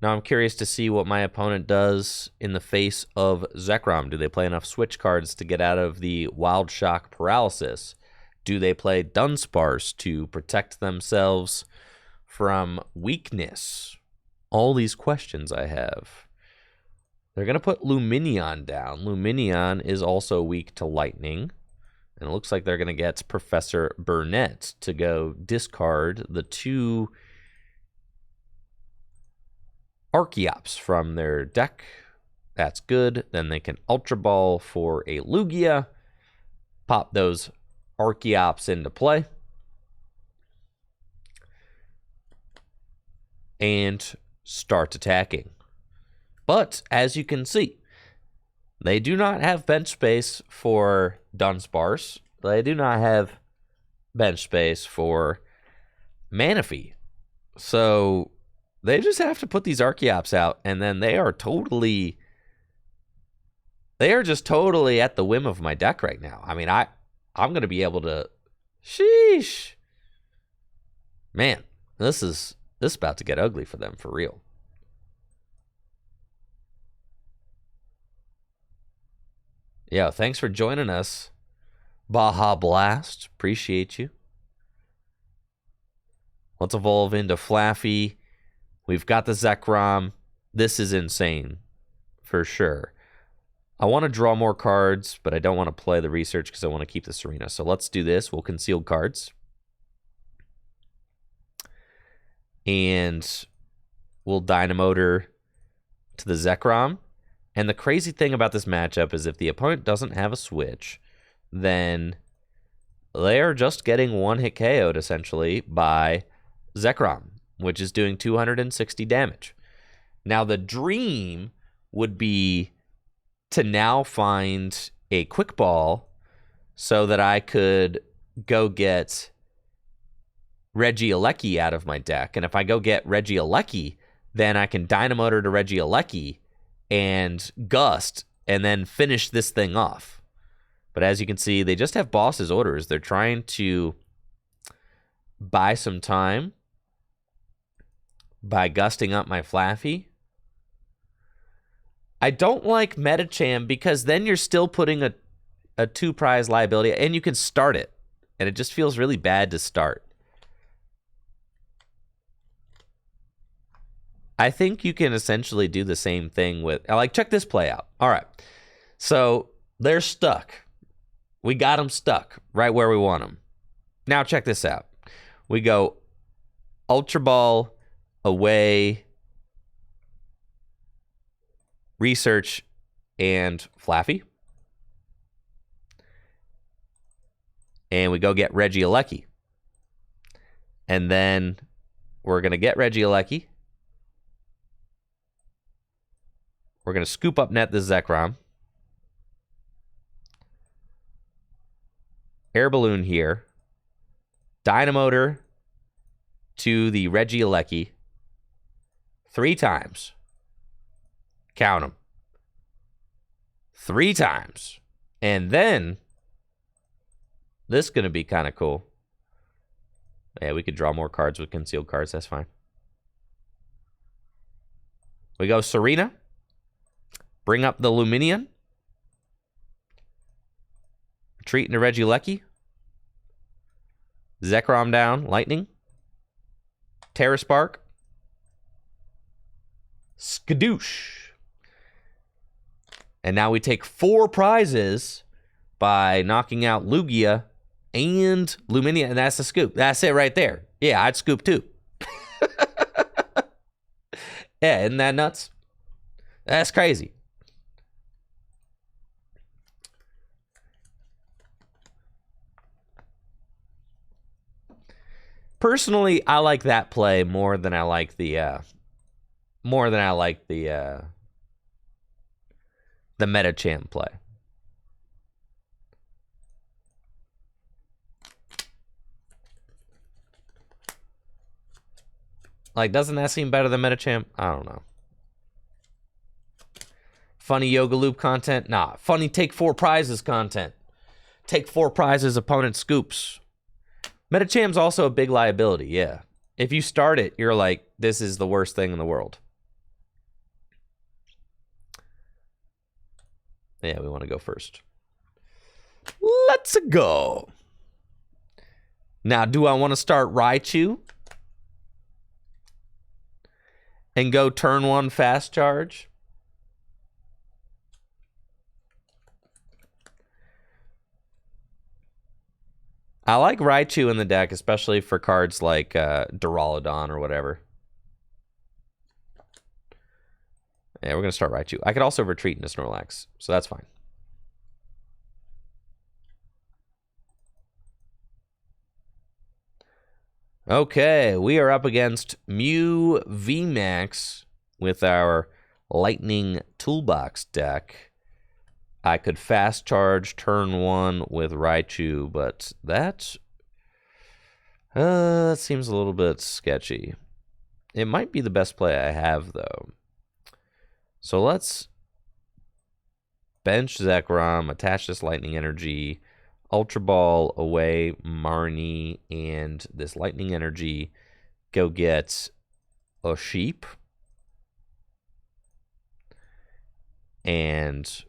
A: Now I'm curious to see what my opponent does in the face of Zekrom. Do they play enough switch cards to get out of the Wild Shock Paralysis? Do they play Dunsparce to protect themselves from weakness? All these questions I have. They're going to put Lumineon down. Lumineon is also weak to lightning. And it looks like they're going to get Professor Burnett to go discard the 2 Archeops from their deck. That's good. Then they can Ultra Ball for a Lugia. Pop those Archeops into play. And start attacking. But, as you can see, they do not have bench space for Dunsparce. They do not have bench space for Manaphy. So they just have to put these Archeops out, and then they are just totally at the whim of my deck right now. I mean, I'm going to be able to... Sheesh. Man, this is about to get ugly for them, for real. Yeah, thanks for joining us, Baja Blast. Appreciate you. Let's evolve into Flaaffy. We've got the Zekrom. This is insane, for sure. I want to draw more cards, but I don't want to play the research because I want to keep the Serena. So let's do this. We'll conceal cards. And we'll Dynamotor to the Zekrom. And the crazy thing about this matchup is if the opponent doesn't have a switch, then they are just getting one-hit KO'd, essentially, by Zekrom, which is doing 260 damage. Now, the dream would be to now find a Quick Ball so that I could go get Regieleki out of my deck. And if I go get Regieleki, then I can Dynamotor to Regieleki and Gust, and then finish this thing off. But as you can see, they just have boss's orders. They're trying to buy some time by gusting up my Flaaffy. I don't like Metacham because then you're still putting a 2-prize liability, and you can start it, and it just feels really bad to start. I think you can essentially do the same thing with, like, check this play out. All right, so they're stuck. We got them stuck right where we want them. Now check this out. We go Ultra Ball, away, research, and Flaaffy. And we go get Regieleki. And then we're going to get Regieleki. We're going to scoop up net the Zekrom. Air Balloon here. Dynamotor to the Regieleki 3 times. Count them. 3 times. And then, this is going to be kind of cool. Yeah, we could draw more cards with concealed cards. That's fine. We go Serena. Bring up the Luminion. Retreat into Regieleki. Zekrom down. Lightning. Terra Spark. Skadoosh. And now we take 4 prizes by knocking out Lugia and Luminia, and that's the scoop. That's it right there. Yeah, I'd scoop too. Yeah, isn't that nuts? That's crazy. Personally, I like that play more than I like the Metacham play. Like, doesn't that seem better than Metacham? I don't know. Funny Yoga Loop content? Nah. Funny take 4 prizes content. Take 4 prizes, opponent scoops. Metacham's also a big liability, yeah. If you start it, you're like, this is the worst thing in the world. Yeah, we want to go first. Let's go. Now, do I want to start Raichu? And go turn 1 fast charge? I like Raichu in the deck, especially for cards like Duraludon or whatever. Yeah, we're going to start Raichu. I could also retreat into Snorlax, so that's fine. Okay, we are up against Mew VMAX with our Lightning Toolbox deck. I could fast charge turn 1 with Raichu, but that seems a little bit sketchy. It might be the best play I have, though. So let's bench Zekrom, attach this Lightning Energy, Ultra Ball away Marnie, and this Lightning Energy. Go get a sheep. And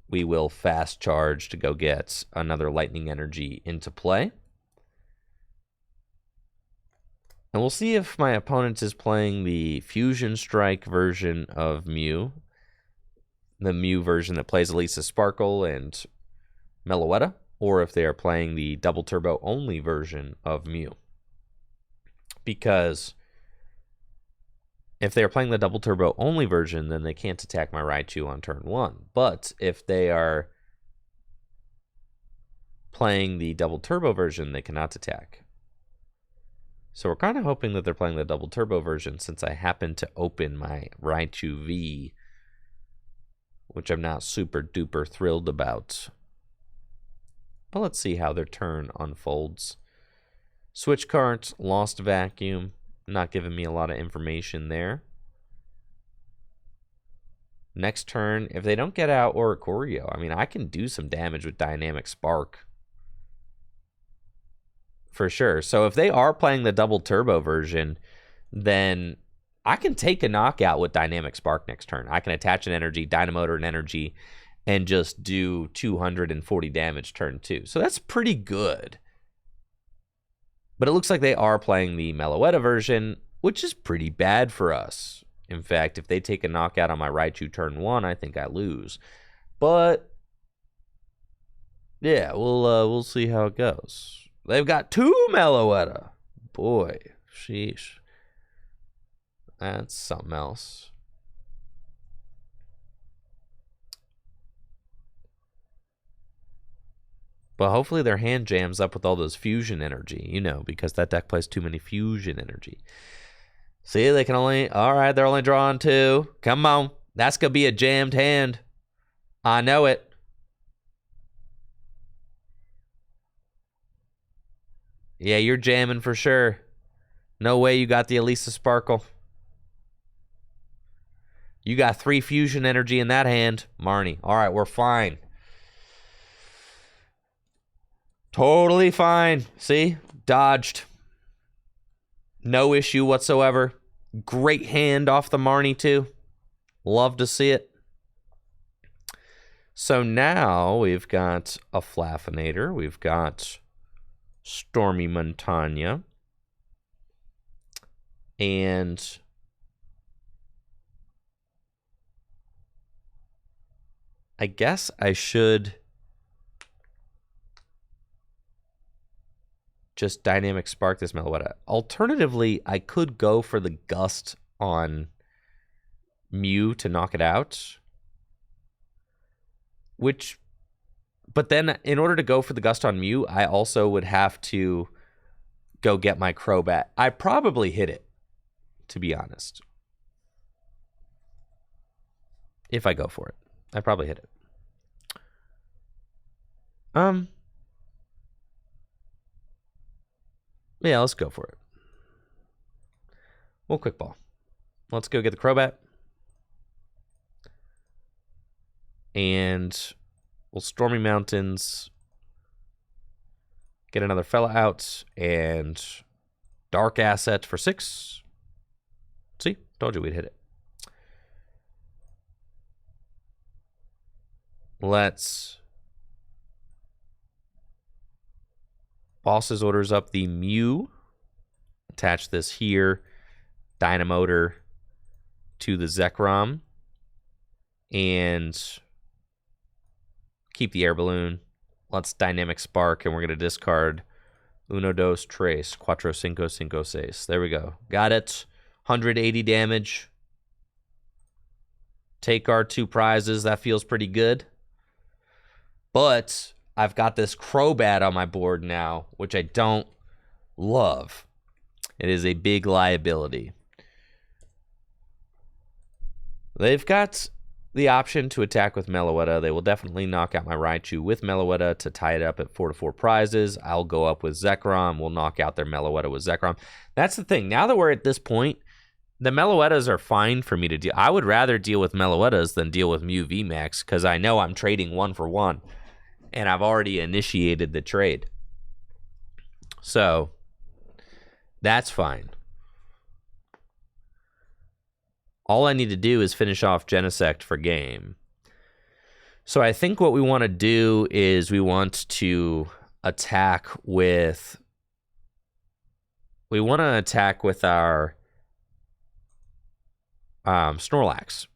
A: we will fast charge to go get another Lightning Energy into play. And we'll see if my opponent is playing the Fusion Strike version of Mew. The Mew version that plays Elisa Sparkle and Meloetta. Or if they are playing the Double Turbo only version of Mew. Because if they are playing the Double Turbo only version, then they can't attack my Raichu on turn 1. But if they are playing the Double Turbo version, they cannot attack. So we're kind of hoping that they're playing the Double Turbo version, since I happen to open my Raichu V, which I'm not super duper thrilled about. But let's see how their turn unfolds. Switch cards, Lost Vacuum. Not giving me a lot of information there. Next turn, if they don't get out Oricorio, I mean, I can do some damage with Dynamic Spark. for sure. So if they are playing the double turbo version, then I can take a knockout with Dynamic Spark next turn. I can attach an energy, Dynamotor an energy, and just do 240 damage turn 2. So that's pretty good. But it looks like they are playing the Meloetta version, which is pretty bad for us. In fact, if they take a knockout on my Raichu turn 1, I think I lose. But yeah, we'll see how it goes. They've got 2 Meloetta. Boy, sheesh. That's something else. But hopefully their hand jams up with all those fusion energy, you know, because that deck plays too many fusion energy. See, they can only... All right, they're only drawing 2. Come on. That's going to be a jammed hand. I know it. Yeah, you're jamming for sure. No way you got the Elisa Sparkle. You got 3 fusion energy in that hand, Marnie. All right, we're fine. Totally fine. See? Dodged. No issue whatsoever. Great hand off the Marnie, too. Love to see it. So now we've got a Flaffinator. We've got Stormy Montagna. And I guess I should just Dynamic Spark this Meloetta. Alternatively, I could go for the Gust on Mew to knock it out. But then in order to go for the Gust on Mew, I also would have to go get my Crobat. I probably hit it, to be honest. If I go for it. I probably hit it. Yeah, let's go for it. We'll quick ball. Let's go get the Crobat. And we'll Stormy Mountains. Get another fella out. And Dark Asset for 6. See? Told you we'd hit it. Let's... Boss's orders up the Mew. Attach this here. Dynamotor to the Zekrom. And keep the air balloon. Let's Dynamic Spark, and we're going to discard Uno, Dos, Tres, Cuatro, Cinco, Cinco, Seis. There we go. Got it. 180 damage. Take our 2 prizes. That feels pretty good. But I've got this Crobat on my board now, which I don't love. It is a big liability. They've got the option to attack with Meloetta. They will definitely knock out my Raichu with Meloetta to tie it up at 4-4 prizes. I'll go up with Zekrom. We'll knock out their Meloetta with Zekrom. That's the thing. Now that we're at this point, the Meloettas are fine for me to deal. I would rather deal with Meloettas than deal with Mew VMAX because I know I'm trading 1 for 1. And I've already initiated the trade. So, that's fine. All I need to do is finish off Genesect for game. So I think what we want to do is we want to attack with... We want to attack with our Snorlax.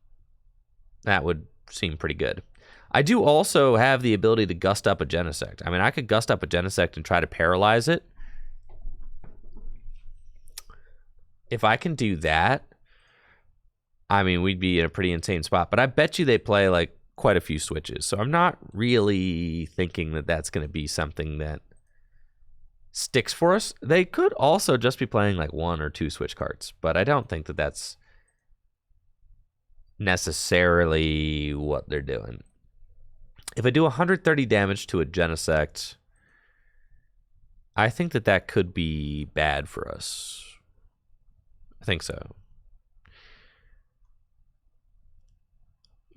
A: That would seem pretty good. I do also have the ability to gust up a Genesect. I mean, I could gust up a Genesect and try to paralyze it. If I can do that, I mean, we'd be in a pretty insane spot. But I bet you they play, like, quite a few switches. So I'm not really thinking that that's going to be something that sticks for us. They could also just be playing, like, 1 or 2 switch cards. But I don't think that that's necessarily what they're doing. If I do 130 damage to a Genesect, I think that that could be bad for us. I think so.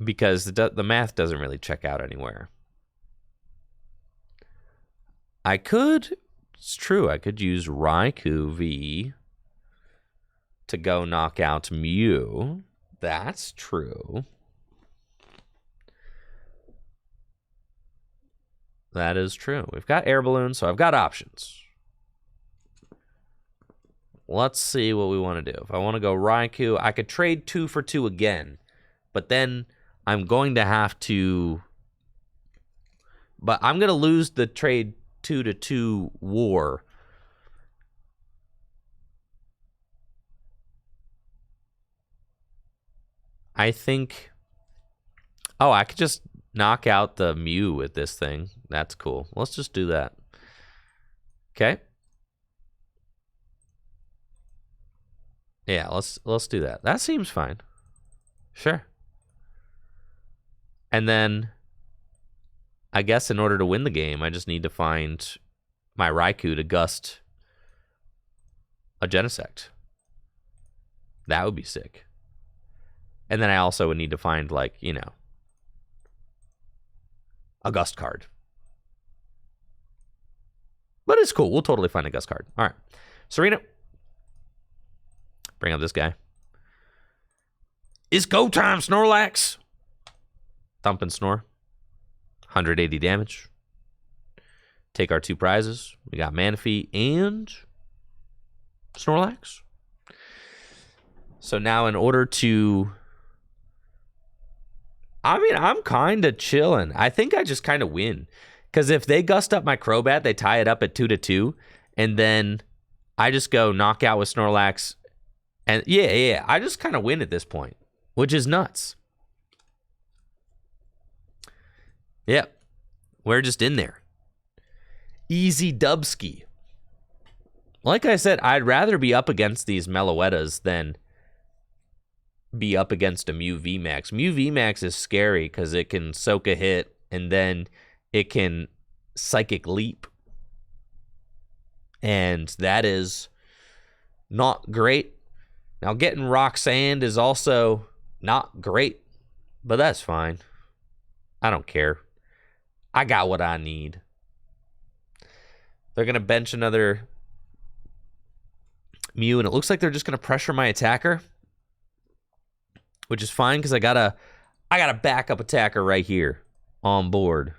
A: Because the math doesn't really check out anywhere. I could It's true. I could use Raikou V to go knock out Mew. That's true. That is true. We've got Air Balloon, so I've got options. Let's see what we want to do. If I want to go Raikou, I could trade 2 for 2 again. But then I'm going to have to... But I'm going to lose the trade 2-2 war. I think... Oh, I could just knock out the Mew with this thing. That's cool. Let's just do that. Okay. Yeah, let's do that. That seems fine. Sure. And then I guess in order to win the game, I just need to find my Raikou to gust a Genesect. That would be sick. And then I also would need to find, like, you know, a Gust card. But it's cool. We'll totally find a Gust card. All right. Serena. Bring up this guy. It's go time, Snorlax. Thump and Snore. 180 damage. Take our 2 prizes. We got Manaphy and Snorlax. So now in order to... I mean, I'm kind of chilling. I think I just kind of win. Because if they gust up my Crobat, they tie it up at 2-2. And then I just go knockout with Snorlax. And yeah, I just kind of win at this point. Which is nuts. Yep. We're just in there. Easy dubski. Like I said, I'd rather be up against these Meloettas than be up against a Mew VMAX. Mew VMAX is scary because it can soak a hit and then it can Psychic Leap. And that is not great. Now getting Rock Sand is also not great, but that's fine. I don't care. I got what I need. They're going to bench another Mew, and it looks like they're just going to pressure my attacker, which is fine because I got a backup attacker right here on board.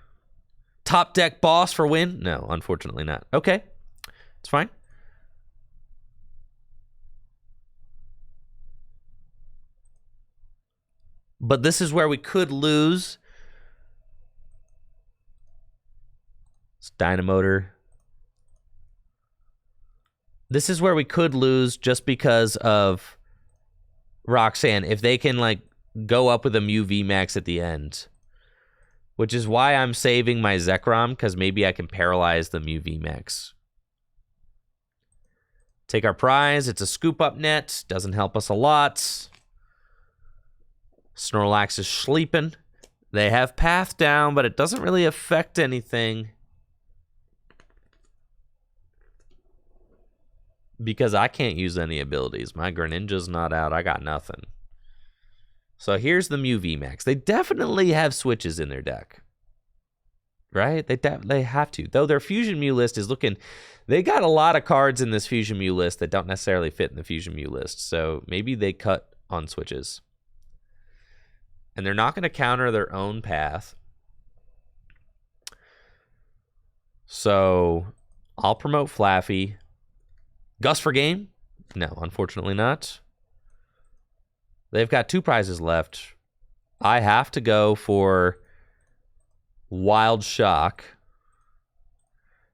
A: Top deck boss for win? No, unfortunately not. Okay, it's fine. But this is where we could lose. It's Dynamotor. This is where we could lose just because of Roxanne. If they can, like, go up with a Mew VMAX at the end. Which is why I'm saving my Zekrom, because maybe I can paralyze the Mew VMAX. Take our prize. It's a scoop up net. Doesn't help us a lot. Snorlax is sleeping. They have Path down, but it doesn't really affect anything. Because I can't use any abilities. My Greninja's not out. I got nothing. So here's the Mew VMAX. They definitely have switches in their deck. Right? They have to. Though their Fusion Mew list is looking... They got a lot of cards in this Fusion Mew list that don't necessarily fit in the Fusion Mew list. So maybe they cut on switches. And they're not going to counter their own path. So I'll promote Flaaffy. Gust for game? No, unfortunately not. They've got 2 prizes left. I have to go for Wild Shock.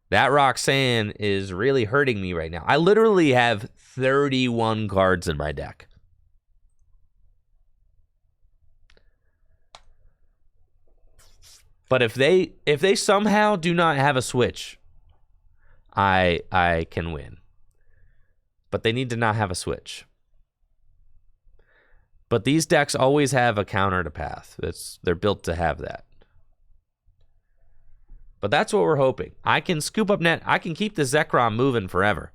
A: That Roxanne is really hurting me right now. I literally have 31 cards in my deck. But if they somehow do not have a switch, I can win. But they need to not have a switch. But these decks always have a counter to path. They're built to have that. But that's what we're hoping. I can scoop up net. I can keep the Zekrom moving forever.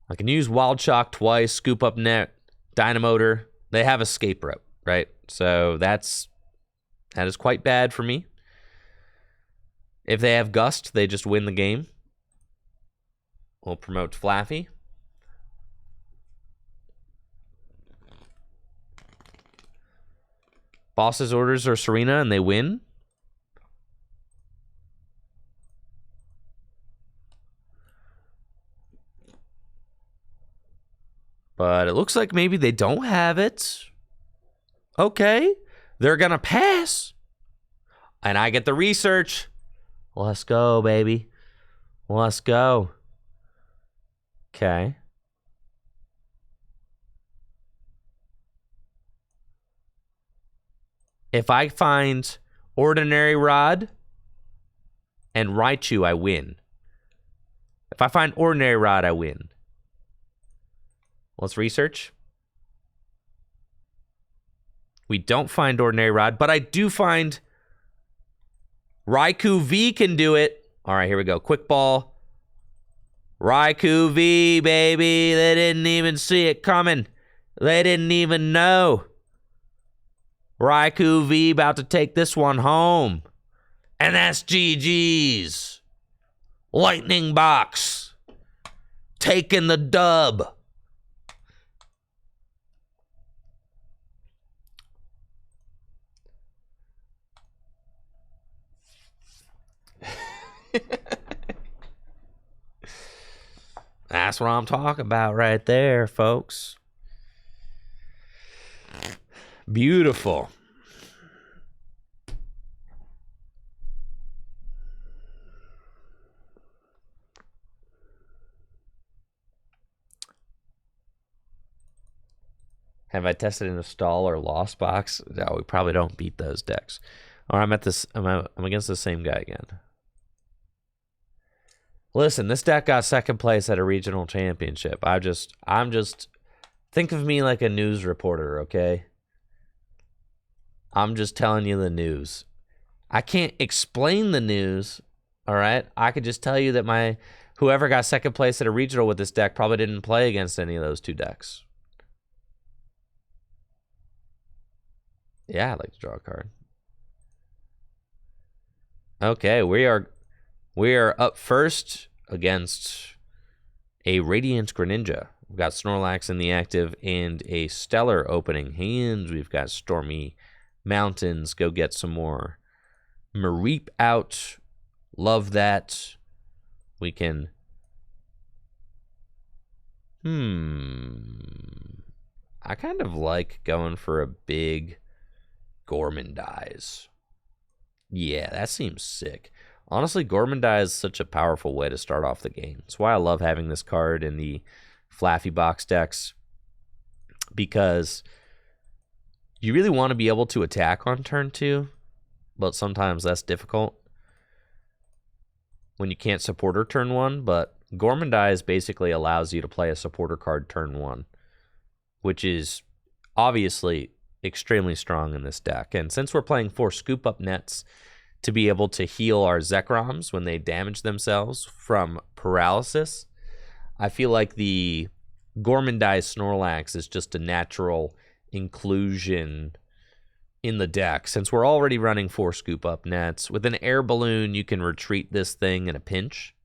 A: I can use Wild Shock twice, scoop up net, Dynamotor. They have escape rope, right? So that is quite bad for me. If they have Gust, they just win the game. We'll promote Flaaffy. Boss's orders are Serena, and they win. But it looks like maybe they don't have it. Okay. They're going to pass. And I get the research. Let's go, baby. Let's go. Okay. If I find Ordinary Rod and Raichu, I win. If I find Ordinary Rod, I win. Let's research. We don't find Ordinary Rod, but I do find Raikou V can do it. All right, here we go. Quick ball. Raikou V, baby. They didn't even see it coming. They didn't even know. Raikou V about to take this one home. And that's GG's. Lightning Box. Taking the dub. That's what I'm talking about right there, folks. Beautiful. Have I tested in a stall or lost box? No, we probably don't beat those decks. Or I'm against the same guy again. Listen, this deck got second place at a regional championship. I'm just think of me like a news reporter, okay? I'm just telling you the news. I can't explain the news, all right? I could just tell you that whoever got second place at a regional with this deck probably didn't play against any of those two decks. Yeah, I'd like to draw a card. Okay, we are up first against a Radiant Greninja. We've got Snorlax in the active and a Stellar opening hands. We've got Stormy Mountains. Go get some more Mareep out. Love that. We can... I kind of like going for a big Gormandize. Yeah, that seems sick. Honestly, Gormandize is such a powerful way to start off the game. That's why I love having this card in the Flaaffy box decks, because you really want to be able to attack on turn 2, but sometimes that's difficult when you can't supporter turn 1. But Gormandize basically allows you to play a supporter card turn 1, which is obviously extremely strong in this deck. And since we're playing 4 scoop up nets to be able to heal our Zekroms when they damage themselves from paralysis, I feel like the Gormandize Snorlax is just a natural inclusion in the deck. Since we're already running 4 scoop up nets, with an air balloon, you can retreat this thing in a pinch.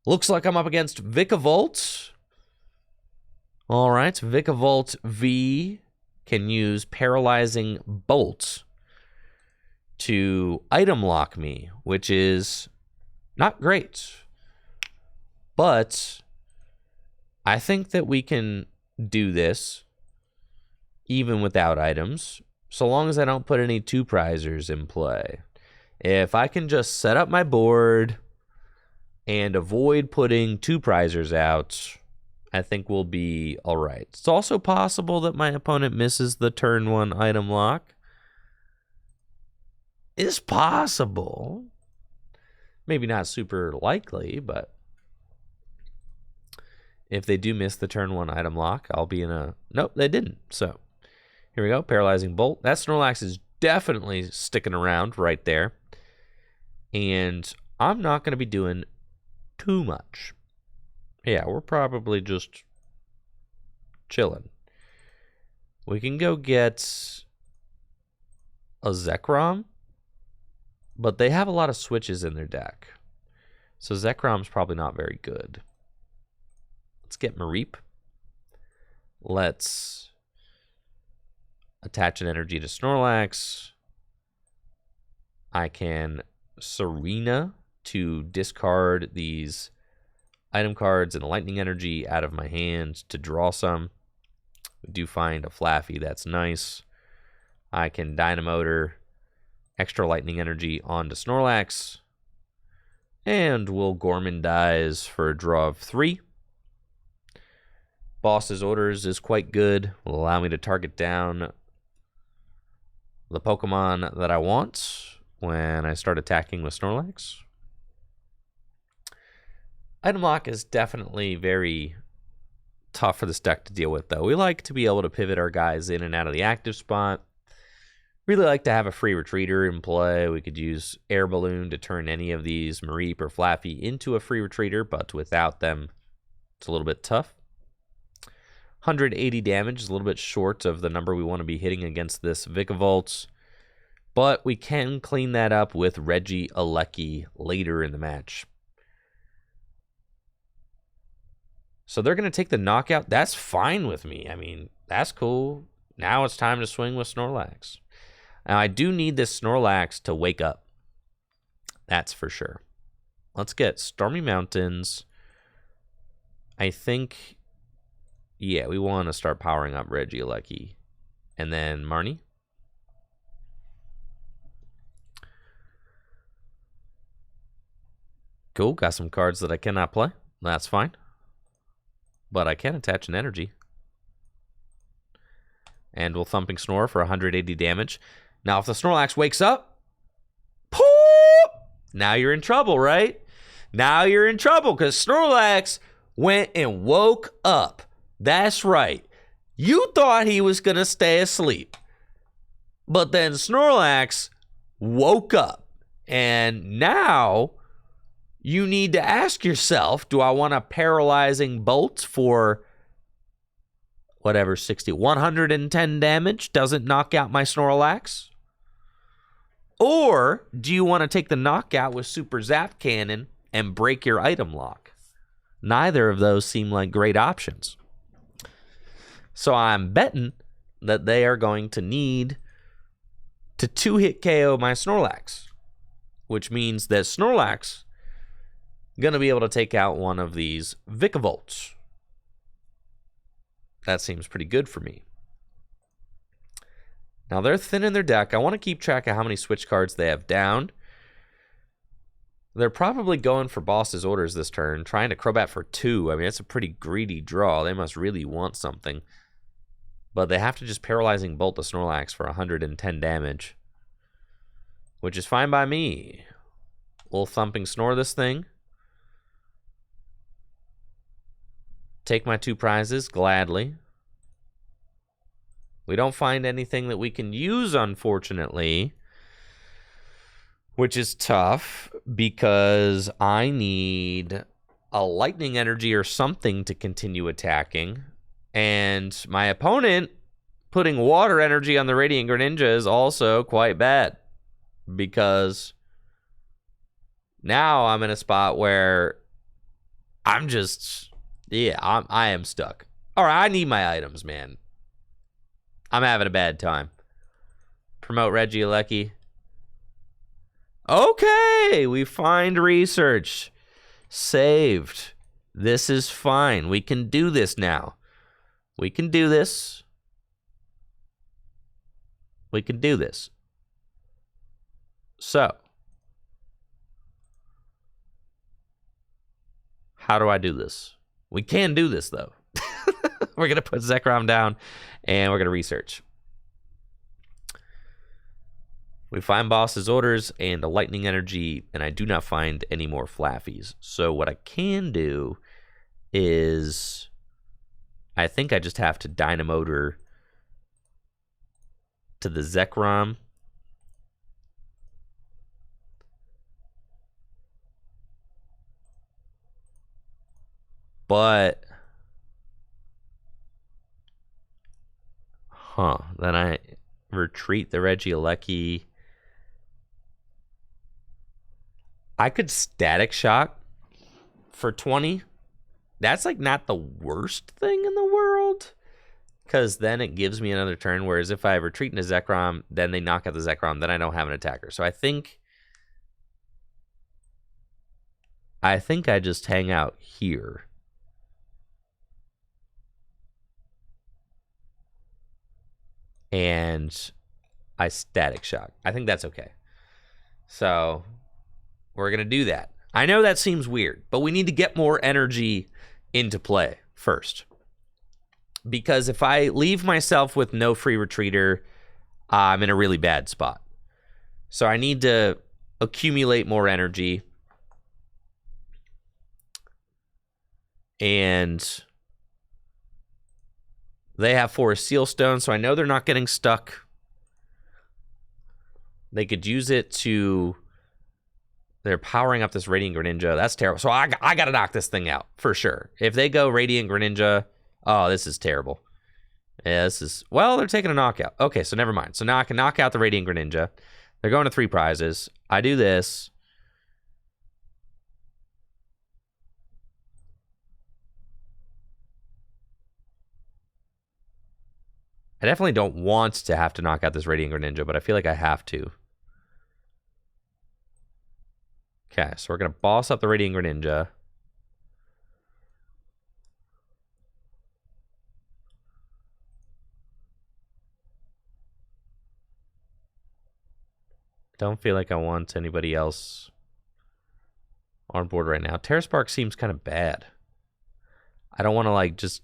A: Looks like I'm up against Vikavolt. All right, Vikavolt V can use Paralyzing Bolt to item lock me, which is not great. But I think that we can do this even without items, so long as I don't put any 2-prizers in play. If I can just set up my board and avoid putting 2-prizers out, I think we'll be all right. It's also possible that my opponent misses the turn 1 item lock. It's possible. Maybe not super likely, but if they do miss the turn 1 item lock, I'll be in a... Nope, they didn't. So here we go. Paralyzing Bolt. That Snorlax is definitely sticking around right there. And I'm not going to be doing too much. Yeah, we're probably just chilling. We can go get a Zekrom. but they have a lot of switches in their deck. So Zekrom's probably not very good. Let's get Mareep. Let's attach an energy to Snorlax. I can Serena to discard these item cards and lightning energy out of my hand to draw some. We do find a Flaaffy, that's nice. I can Dynamotor extra lightning energy onto Snorlax. And we'll Gormandize for a draw of 3. Boss's Orders is quite good. Will allow me to target down the Pokemon that I want when I start attacking with Snorlax. Item lock is definitely very tough for this deck to deal with, though. We like to be able to pivot our guys in and out of the active spot. Really like to have a free retreater in play. We could use Air Balloon to turn any of these Mareep or Flaaffy into a free retreater, but without them, it's a little bit tough. 180 damage is a little bit short of the number we want to be hitting against this Vikavolt, but we can clean that up with Regieleki later in the match. So they're going to take the knockout. That's fine with me. I mean, that's cool. Now it's time to swing with Snorlax. Now, I do need this Snorlax to wake up. That's for sure. Let's get Stormy Mountains. I think, yeah, we want to start powering up Regieleki. And then Marnie. Cool, got some cards that I cannot play. That's fine. But I can attach an energy. And we'll Thumping Snore for 180 damage. Now, if the Snorlax wakes up, poof, now you're in trouble, right? Now you're in trouble because Snorlax went and woke up. That's right. You thought he was going to stay asleep. But then Snorlax woke up. And now you need to ask yourself, do I want a paralyzing bolt for whatever, 110 damage? Doesn't knock out my Snorlax? Or do you want to take the knockout with Super Zap Cannon and break your item lock? Neither of those seem like great options. So I'm betting that they are going to need to 2-hit KO my Snorlax, which means that Snorlax going to be able to take out one of these Vikavolts. That seems pretty good for me. Now, they're thin in their deck. I want to keep track of how many switch cards they have down. They're probably going for Boss's Orders this turn, trying to Crobat for 2. I mean, that's a pretty greedy draw. They must really want something. But they have to just Paralyzing Bolt the Snorlax for 110 damage, which is fine by me. We'll Thumping Snore this thing. Take my 2 prizes, gladly. We don't find anything that we can use, unfortunately, which is tough because I need a lightning energy or something to continue attacking. And my opponent putting water energy on the Radiant Greninja is also quite bad because now I'm in a spot where I'm just, I am stuck. All right, I need my items, man. I'm having a bad time. Promote Regieleki. Okay, we find research. Saved. This is fine. We can do this now. We can do this. We can do this. So, how do I do this? We can do this, though. We're going to put Zekrom down, and we're going to research. We find Boss's Orders and a Lightning Energy, and I do not find any more Flaaffys. So what I can do is, I think I just have to Dynamotor to the Zekrom. But then I retreat the Regieleki. I could static shock for 20. That's like not the worst thing in the world, because then it gives me another turn. Whereas if I retreat into Zekrom, then they knock out the Zekrom, then I don't have an attacker. So I think I just hang out here. And I static shock. I think that's okay. So we're going to do that. I know that seems weird, but we need to get more energy into play first. Because if I leave myself with no free retreater, I'm in a really bad spot. So I need to accumulate more energy. And they have Forest Sealstone, so I know they're not getting stuck. They could use it to... They're powering up this Radiant Greninja. That's terrible. So I got to knock this thing out, for sure. If they go Radiant Greninja... Oh, this is terrible. Yeah, this is... Well, they're taking a knockout. Okay, so never mind. So now I can knock out the Radiant Greninja. They're going to 3 prizes. I do this. I definitely don't want to have to knock out this Radiant Greninja, but I feel like I have to. Okay, so we're going to boss up the Radiant Greninja. Don't feel like I want anybody else on board right now. Terra Spark seems kind of bad. I don't want to, like, just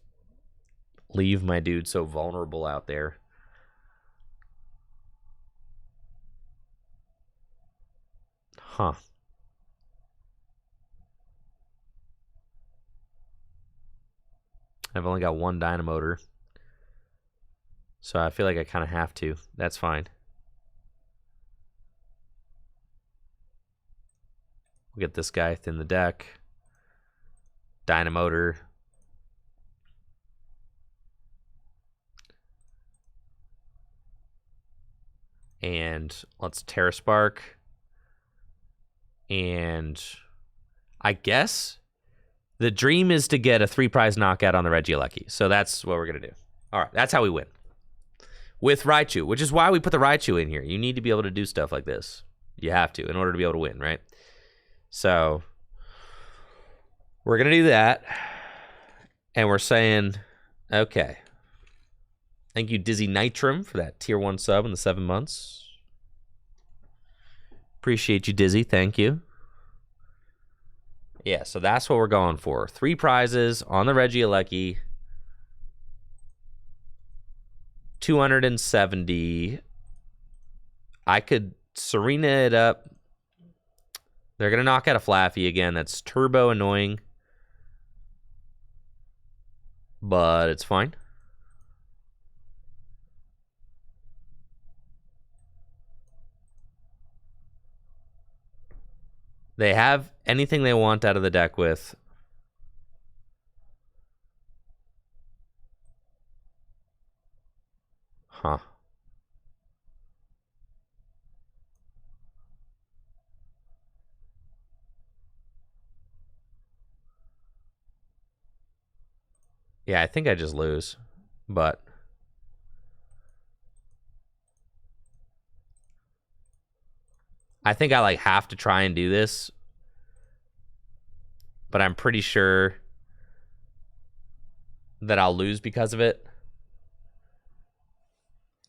A: leave my dude so vulnerable out there. Huh. I've only got 1 Dynamotor. So I feel like I kind of have to. That's fine. We'll get this guy in the deck. Dynamotor. And let's Terra Spark. And I guess the dream is to get a 3-prize knockout on the Regieleki. So that's what we're going to do. All right, that's how we win. With Raichu, which is why we put the Raichu in here. You need to be able to do stuff like this. You have to in order to be able to win, right? So we're going to do that. And we're saying, okay. Thank you, Dizzy Nitrum, for that tier 1 sub in the 7 months. Appreciate you, Dizzy. Thank you. Yeah, so that's what we're going for. 3 prizes on the Regieleki. 270. I could Serena it up. They're going to knock out a Flaaffy again. That's turbo annoying. But it's fine. They have anything they want out of the deck with. Huh. Yeah, I think I just lose. But I think I like have to try and do this. But I'm pretty sure that I'll lose because of it.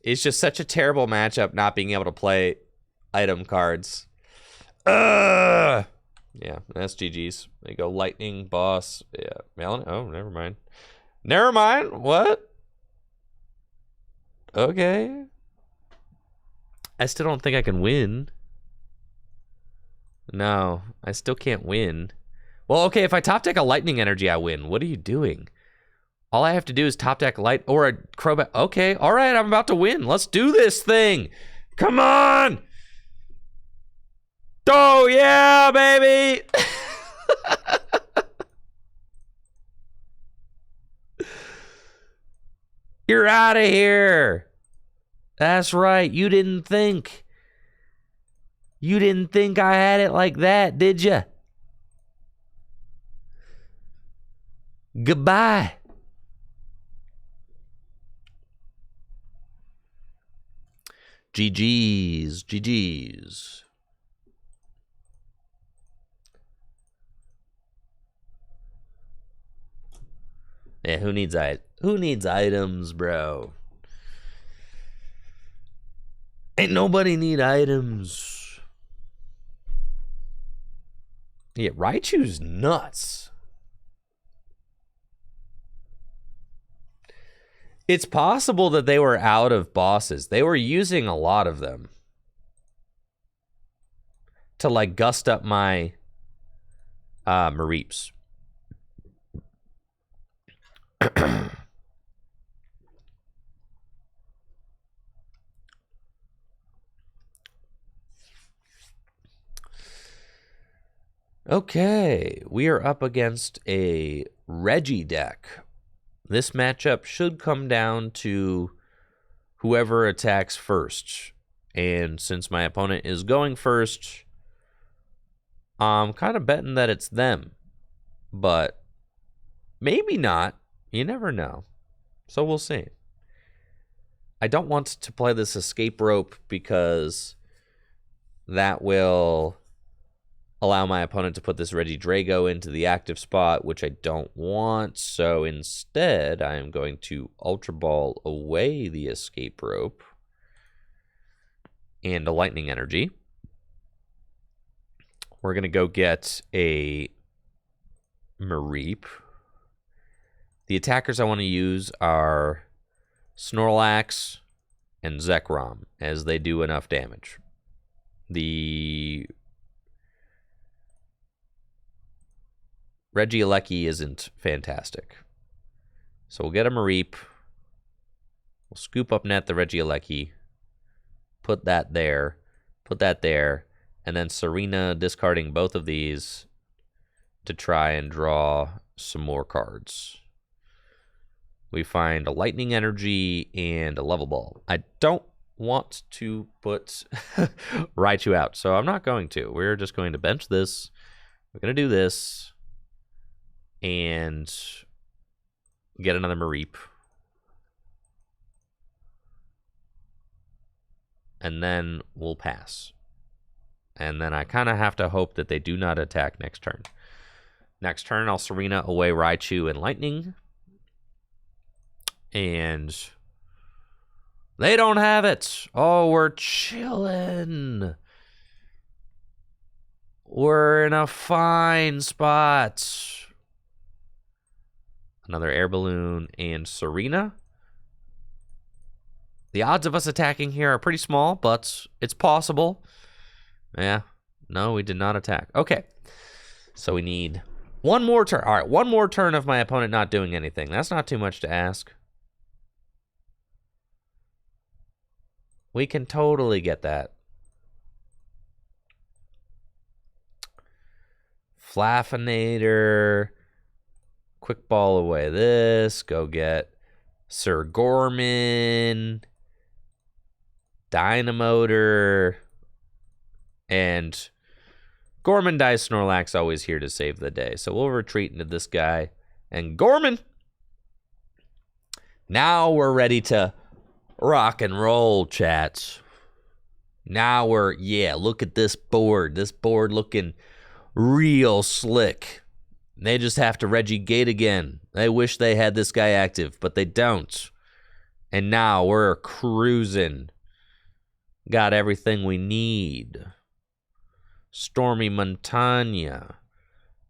A: It's just such a terrible matchup not being able to play item cards. Yeah, that's GG's. There you go. Lightning, Boss. Yeah, Melon. Oh, never mind. Never mind. What? Okay. I still don't think I can win. No, I still can't win. Well, okay, if I top deck a Lightning Energy, I win. What are you doing? All I have to do is top deck light or a Crobat. Okay, all right, I'm about to win. Let's do this thing. Come on. Oh, yeah, baby. You're out of here. That's right. You didn't think. You didn't think I had it like that, did you? Goodbye. GG's. GG's. Yeah, who needs items, bro? Ain't nobody need items. Yeah, Raichu's nuts. It's possible that they were out of bosses. They were using a lot of them to like gust up my Mareeps. Okay, we are up against a Reggie deck. This matchup should come down to whoever attacks first. And since my opponent is going first, I'm kind of betting that it's them. But maybe not. You never know. So we'll see. I don't want to play this escape rope because that will allow my opponent to put this Regidrago into the active spot, which I don't want. So instead, I am going to Ultra Ball away the escape rope and a Lightning Energy. We're going to go get a Mareep. The attackers I want to use are Snorlax and Zekrom, as they do enough damage. The Regieleki isn't fantastic. So we'll get a Mareep. We'll scoop up net the Regieleki. Put that there. Put that there. And then Serena discarding both of these to try and draw some more cards. We find a Lightning Energy and a Level Ball. I don't want to put Raichu out, so I'm not going to. We're just going to bench this. We're going to do this. And get another Mareep. And then we'll pass. And then I kind of have to hope that they do not attack next turn. Next turn, I'll Serena away Raichu and Lightning. And they don't have it. Oh, we're chilling. We're in a fine spot. Another Air Balloon and Serena. The odds of us attacking here are pretty small, but it's possible. Yeah. No, we did not attack. Okay. So we need one more turn. All right, one more turn of my opponent not doing anything. That's not too much to ask. We can totally get that. Flaffinator. Quick ball away this. Go get Sir Gorman. Dynamotor. And Gorman dies. Snorlax always here to save the day. So we'll retreat into this guy. And Gorman. Now we're ready to rock and roll, chats. Now look at this board. This board looking real slick. They just have to Regigate again. They wish they had this guy active, but they don't. And now we're cruising. Got everything we need. Stormy Montagna.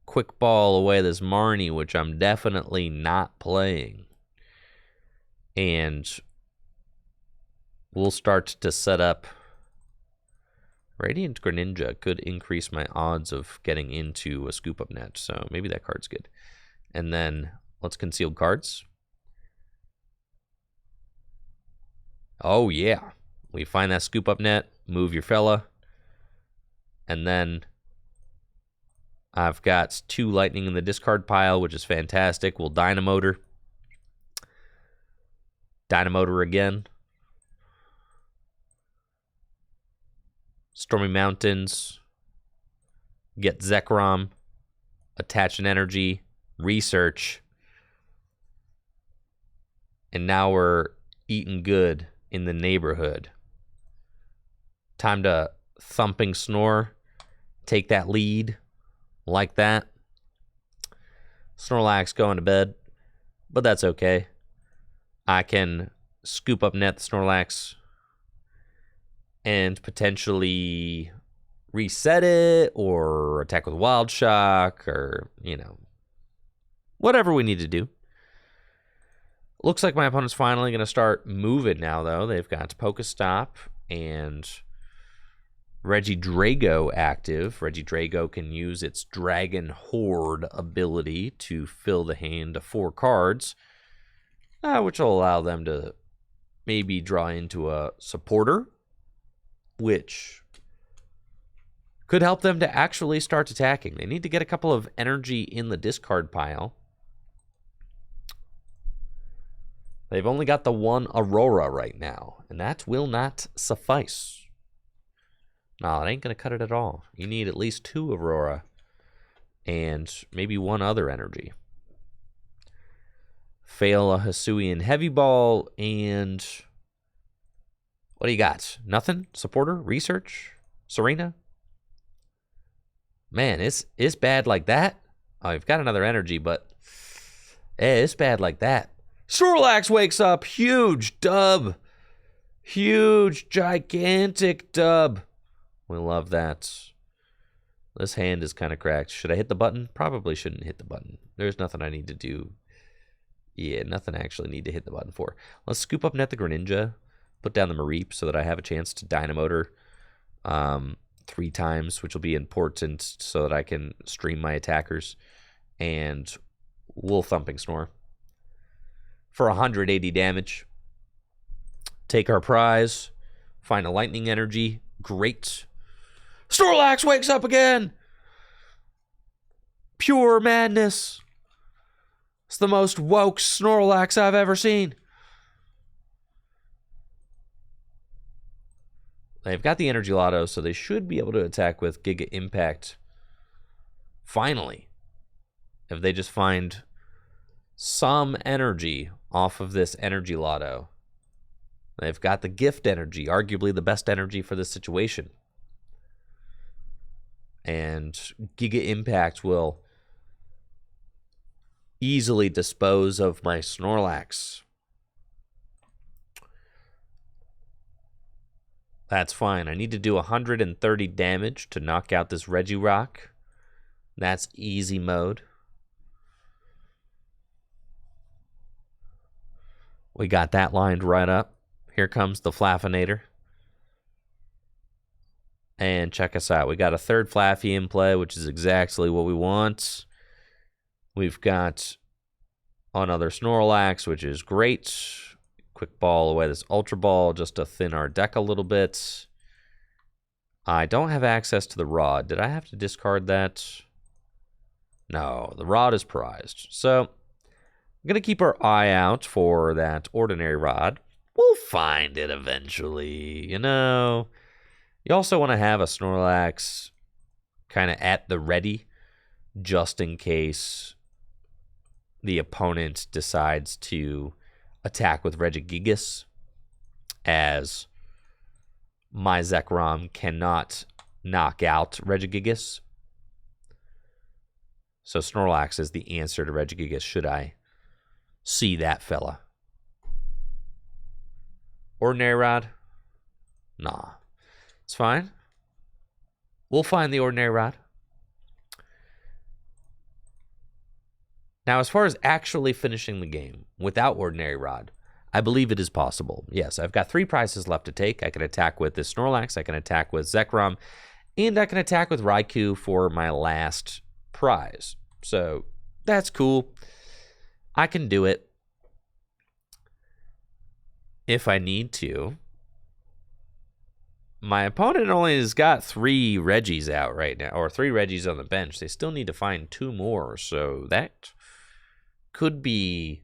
A: Quick ball away this Marnie, which I'm definitely not playing. And we'll start to set up. Radiant Greninja could increase my odds of getting into a scoop up net, so maybe that card's good. And then let's concealed cards. Oh yeah, we find that scoop up net, move your fella, and then I've got 2 Lightning in the discard pile, which is fantastic. We'll Dynamotor. Dynamotor again. Stormy Mountains, get Zekrom, attach an energy, research, and now we're eating good in the neighborhood. Time to Thumping Snore, take that lead like that. Snorlax going to bed, but that's okay. I can scoop up net the Snorlax and potentially reset it or attack with Wild Shock or, whatever we need to do. Looks like my opponent's finally going to start moving now, though. They've got Pokestop and Regidrago active. Regidrago can use its Dragon Horde ability to fill the hand to 4 cards, which will allow them to maybe draw into a supporter, which could help them to actually start attacking. They need to get a couple of energy in the discard pile. They've only got the 1 Aurora right now, and that will not suffice. No, it ain't going to cut it at all. You need at least 2 Aurora and maybe 1 other energy. Fail a Hisuian Heavy Ball, and what do you got? Nothing? Supporter? Research? Serena? Man, it's bad like that. Oh, you've got another energy, but it's bad like that. Snorlax wakes up. Huge dub. Huge, gigantic dub. We love that. This hand is kind of cracked. Should I hit the button? Probably shouldn't hit the button. There's nothing I need to do. Yeah, nothing I actually need to hit the button for. Let's scoop up net the Greninja. Put down the Mareep so that I have a chance to Dynamotor 3 times, which will be important so that I can stream my attackers. And we'll Thumping Snore for 180 damage. Take our prize. Find a Lightning Energy. Great. Snorlax wakes up again. Pure madness. It's the most woke Snorlax I've ever seen. They've got the Energy Lotto, so they should be able to attack with Giga Impact. Finally. If they just find some energy off of this Energy Lotto. They've got the Gift Energy, arguably the best energy for this situation. And Giga Impact will easily dispose of my Snorlax. That's fine. I need to do 130 damage to knock out this Regirock. That's easy mode. We got that lined right up. Here comes the Flaffinator. And check us out. We got a 3rd Flaaffy in play, which is exactly what we want. We've got another Snorlax, which is great. Quick Ball away this Ultra Ball just to thin our deck a little bit. I don't have access to the Rod. Did I have to discard that? No, the Rod is prized. So I'm going to keep our eye out for that Ordinary Rod. We'll find it eventually, You also want to have a Snorlax kind of at the ready just in case the opponent decides to attack with Regigigas, as my Zekrom cannot knock out Regigigas. So Snorlax is the answer to Regigigas should I see that fella. Ordinary Rod? Nah. It's fine. We'll find the Ordinary Rod. Now, as far as actually finishing the game without Ordinary Rod, I believe it is possible. Yes, I've got 3 prizes left to take. I can attack with this Snorlax, I can attack with Zekrom, and I can attack with Raikou for my last prize. So, that's cool. I can do it if I need to. My opponent only has got 3 Regis out right now, or 3 Regis on the bench. They still need to find 2 more, so that could be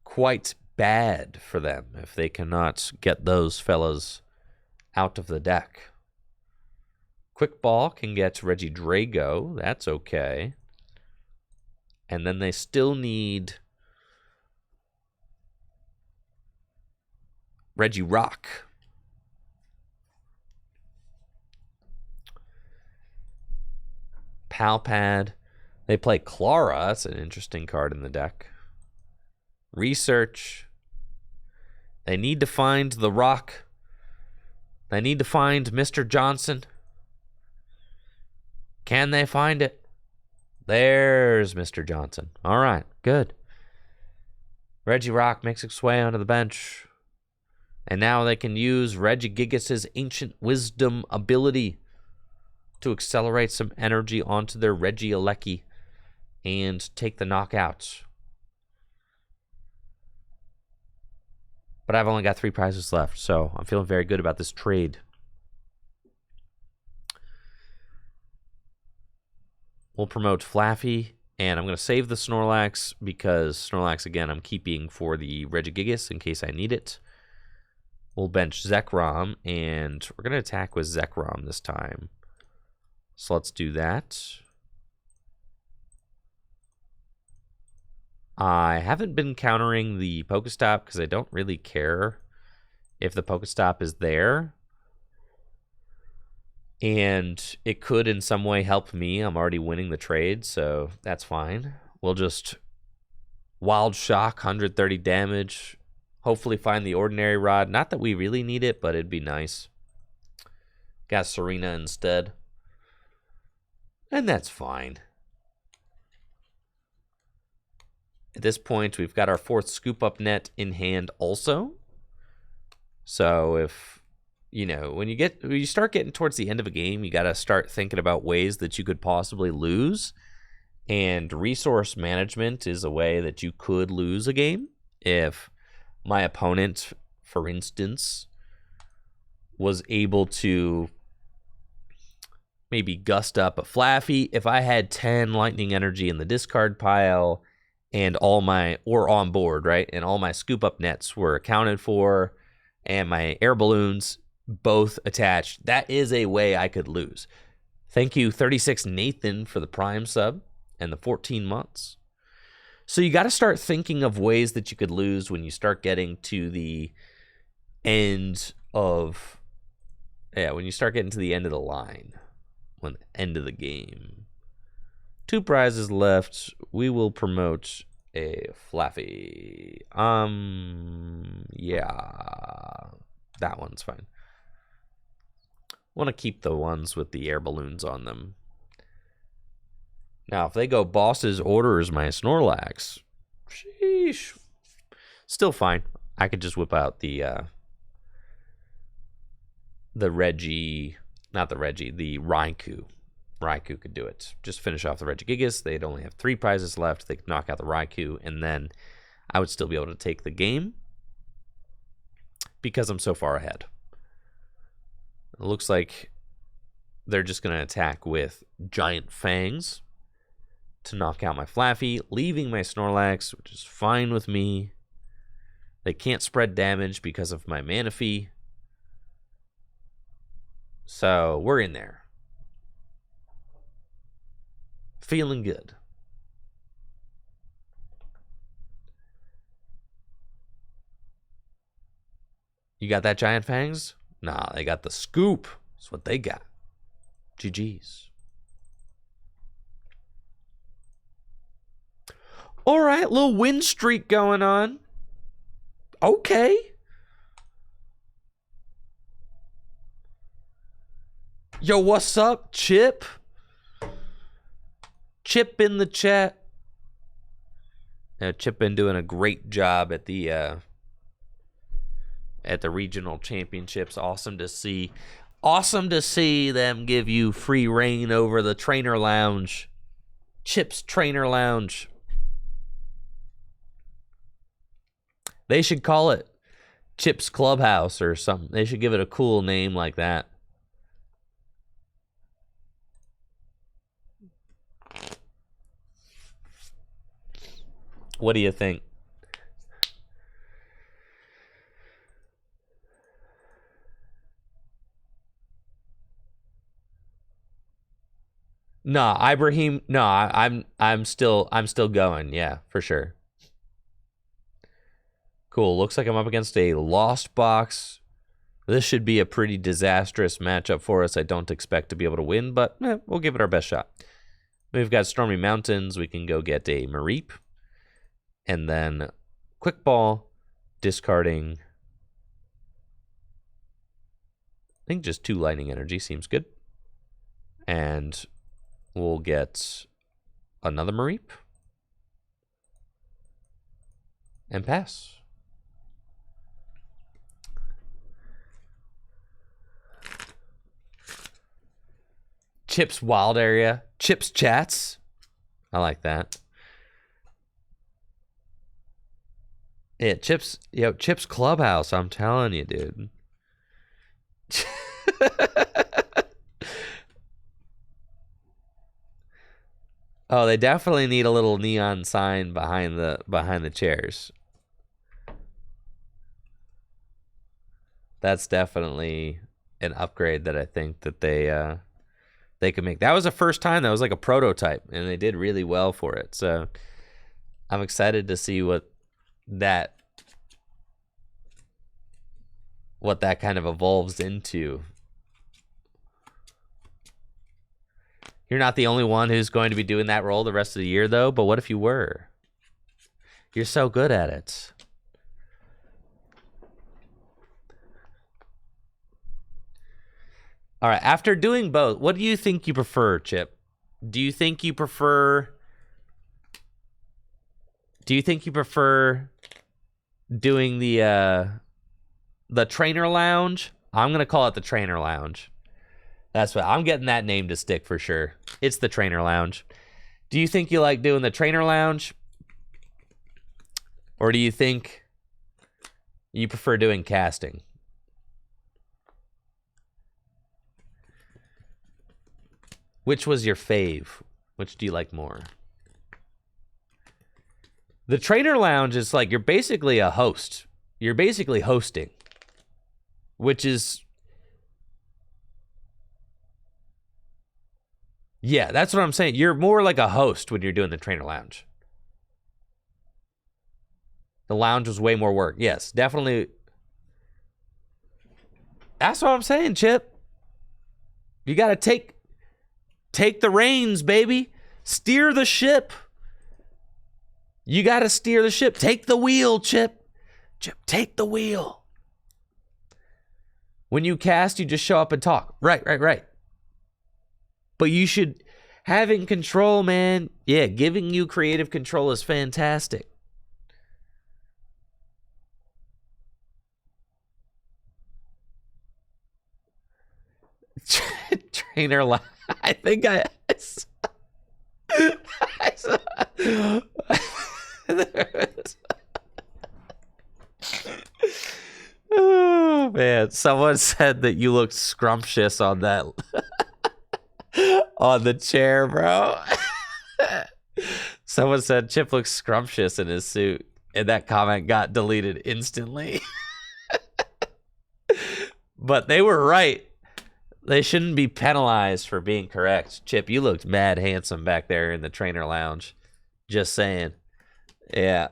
A: quite bad for them if they cannot get those fellas out of the deck. Quick Ball can get Reggie Drago. That's okay. And then they still need Reggie Rock. Palpad. They play Clara. That's an interesting card in the deck. Research. They need to find the Rock. They need to find Mr. Johnson. Can they find it? There's Mr. Johnson. All right, good. Reggie Rock makes its way onto the bench. And now they can use Reggie Gigas' Ancient Wisdom ability to accelerate some energy onto their Reggie Alecki and take the knockouts. But I've only got 3 prizes left, so I'm feeling very good about this trade. We'll promote Flaaffy, and I'm going to save the Snorlax because Snorlax, again, I'm keeping for the Regigigas in case I need it. We'll bench Zekrom, and we're going to attack with Zekrom this time. So let's do that. I haven't been countering the Pokestop because I don't really care if the Pokestop is there. And it could in some way help me. I'm already winning the trade, so that's fine. We'll just Wild Shock, 130 damage. Hopefully find the Ordinary Rod. Not that we really need it, but it'd be nice. Got Serena instead. And that's fine. At this point, we've got our 4th Scoop Up Net in hand also. So if, you know, when you start getting towards the end of a game, you got to start thinking about ways that you could possibly lose. And resource management is a way that you could lose a game. If my opponent, for instance, was able to maybe gust up a Flaaffy, if I had 10 lightning energy in the discard pile and all my, or on board, right? And all my Scoop Up Nets were accounted for and my air balloons both attached, that is a way I could lose. Thank you, 36 Nathan, for the Prime sub and the 14 months. So you got to start thinking of ways that you could lose when you start getting to the end of, when you start getting to the end of the line, when the end of the game. 2 prizes left. We will promote a Flaaffy. Yeah, that one's fine. Want to keep the ones with the air balloons on them. Now, if they go Boss's Orders my Snorlax, sheesh, still fine. I could just whip out the Reggie, not the Reggie, the Raikou. Raikou could do it. Just finish off the Regigigas. They'd only have 3 prizes left. They could knock out the Raikou, and then I would still be able to take the game because I'm so far ahead. It looks like they're just going to attack with Giant Fangs to knock out my Flaaffy, leaving my Snorlax, which is fine with me. They can't spread damage because of my Manaphy. So we're in there. Feeling good. You got that Giant Fangs? Nah, they got the Scoop. That's what they got. GG's. All right, little win streak going on. Okay. Yo, what's up, Chip? Chip in the chat. Now, Chip been doing a great job at the regional championships. Awesome to see. Awesome to see them give you free reign over the trainer lounge. Chip's Trainer Lounge. They should call it Chip's Clubhouse or something. They should give it a cool name like that. What do you think? No, Ibrahim. No, I'm still going. Yeah, for sure. Cool. Looks like I'm up against a lost box. This should be a pretty disastrous matchup for us. I don't expect to be able to win, but we'll give it our best shot. We've got Stormy Mountains. We can go get a Mareep. And then Quick Ball, discarding. I think just 2 Lightning Energy seems good. And we'll get another Mareep. And pass. Chip's Wild Area. Chip's Chats. I like that. Yeah, Chip's Clubhouse. I'm telling you, dude. Oh, they definitely need a little neon sign behind the chairs. That's definitely an upgrade that I think that they could make. That was the first time that was like a prototype, and they did really well for it. So I'm excited to see what that kind of evolves into. You're not the only one who's going to be doing that role the rest of the year, though. But what if you were? You're so good at it. All right, after doing both, what do you think you prefer, Chip? Do you think you prefer doing the trainer lounge? I'm going to call it the trainer lounge. That's what I'm getting that name to stick for sure. It's the trainer lounge. Do you think you like doing the trainer lounge? Or do you think you prefer doing casting? Which was your fave? Which do you like more? The trainer lounge is like you're basically a host. You're basically hosting, which is... Yeah, that's what I'm saying. You're more like a host when you're doing the trainer lounge. The lounge was way more work. Yes, definitely. That's what I'm saying, Chip. You got to take the reins, baby. Steer the ship. You got to steer the ship. Take the wheel, Chip. Chip, take the wheel. When you cast, you just show up and talk. Right. But you should, having control, man. Yeah, giving you creative control is fantastic. Trainer, I think I saw. Oh man, someone said that you looked scrumptious on that. On the chair, bro. Someone said Chip looks scrumptious in his suit, and that comment got deleted instantly. But they were right. They shouldn't be penalized for being correct. Chip, you looked mad handsome back there in the trainer lounge. Just saying. Yeah.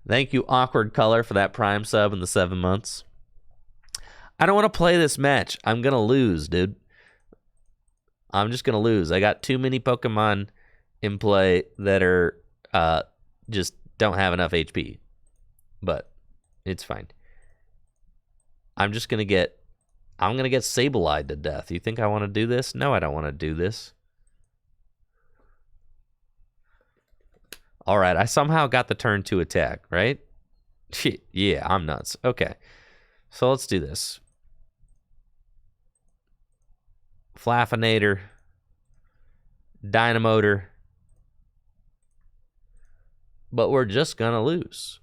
A: Thank you, Awkward Color, for that Prime sub in the 7 months. I don't want to play this match. I'm going to lose, dude. I'm just going to lose. I got too many Pokemon in play that are just don't have enough HP. But it's fine. I'm going to get Sableye to death. You think I want to do this? No, I don't want to do this. All right, I somehow got the turn 2 attack, right? Yeah, I'm nuts. Okay. So let's do this. Flaaffinator, Dynamotor, but we're just gonna lose.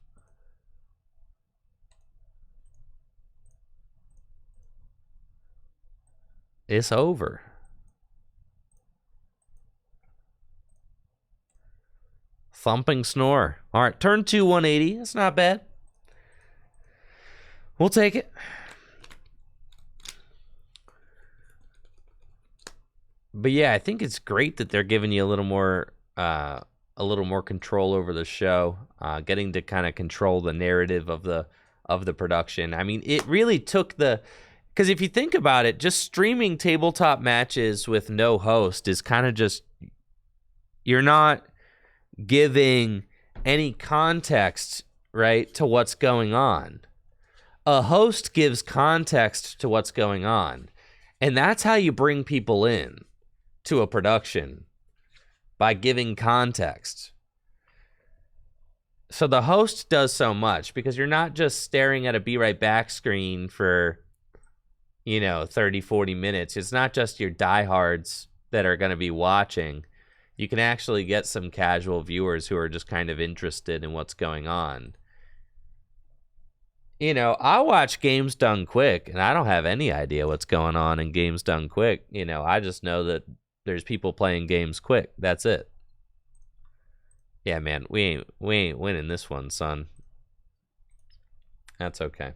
A: It's over. Thumping Snore. All right, turn 2, 180. That's not bad. We'll take it. But yeah, I think it's great that they're giving you a little more control over the show, getting to kind of control the narrative of the production. I mean, it really took because if you think about it, just streaming tabletop matches with no host is kind of just, you're not giving any context, right, to what's going on. A host gives context to what's going on, and that's how you bring people in to a production, by giving context. So the host does so much, because you're not just staring at a be right back screen for 30, 40 minutes. It's not just your diehards that are going to be watching. You can actually get some casual viewers who are just kind of interested in what's going on. I watch Games Done Quick, and I don't have any idea what's going on in Games Done Quick. I just know that there's people playing games quick. That's it. Yeah, man, we ain't winning this one, son. That's okay.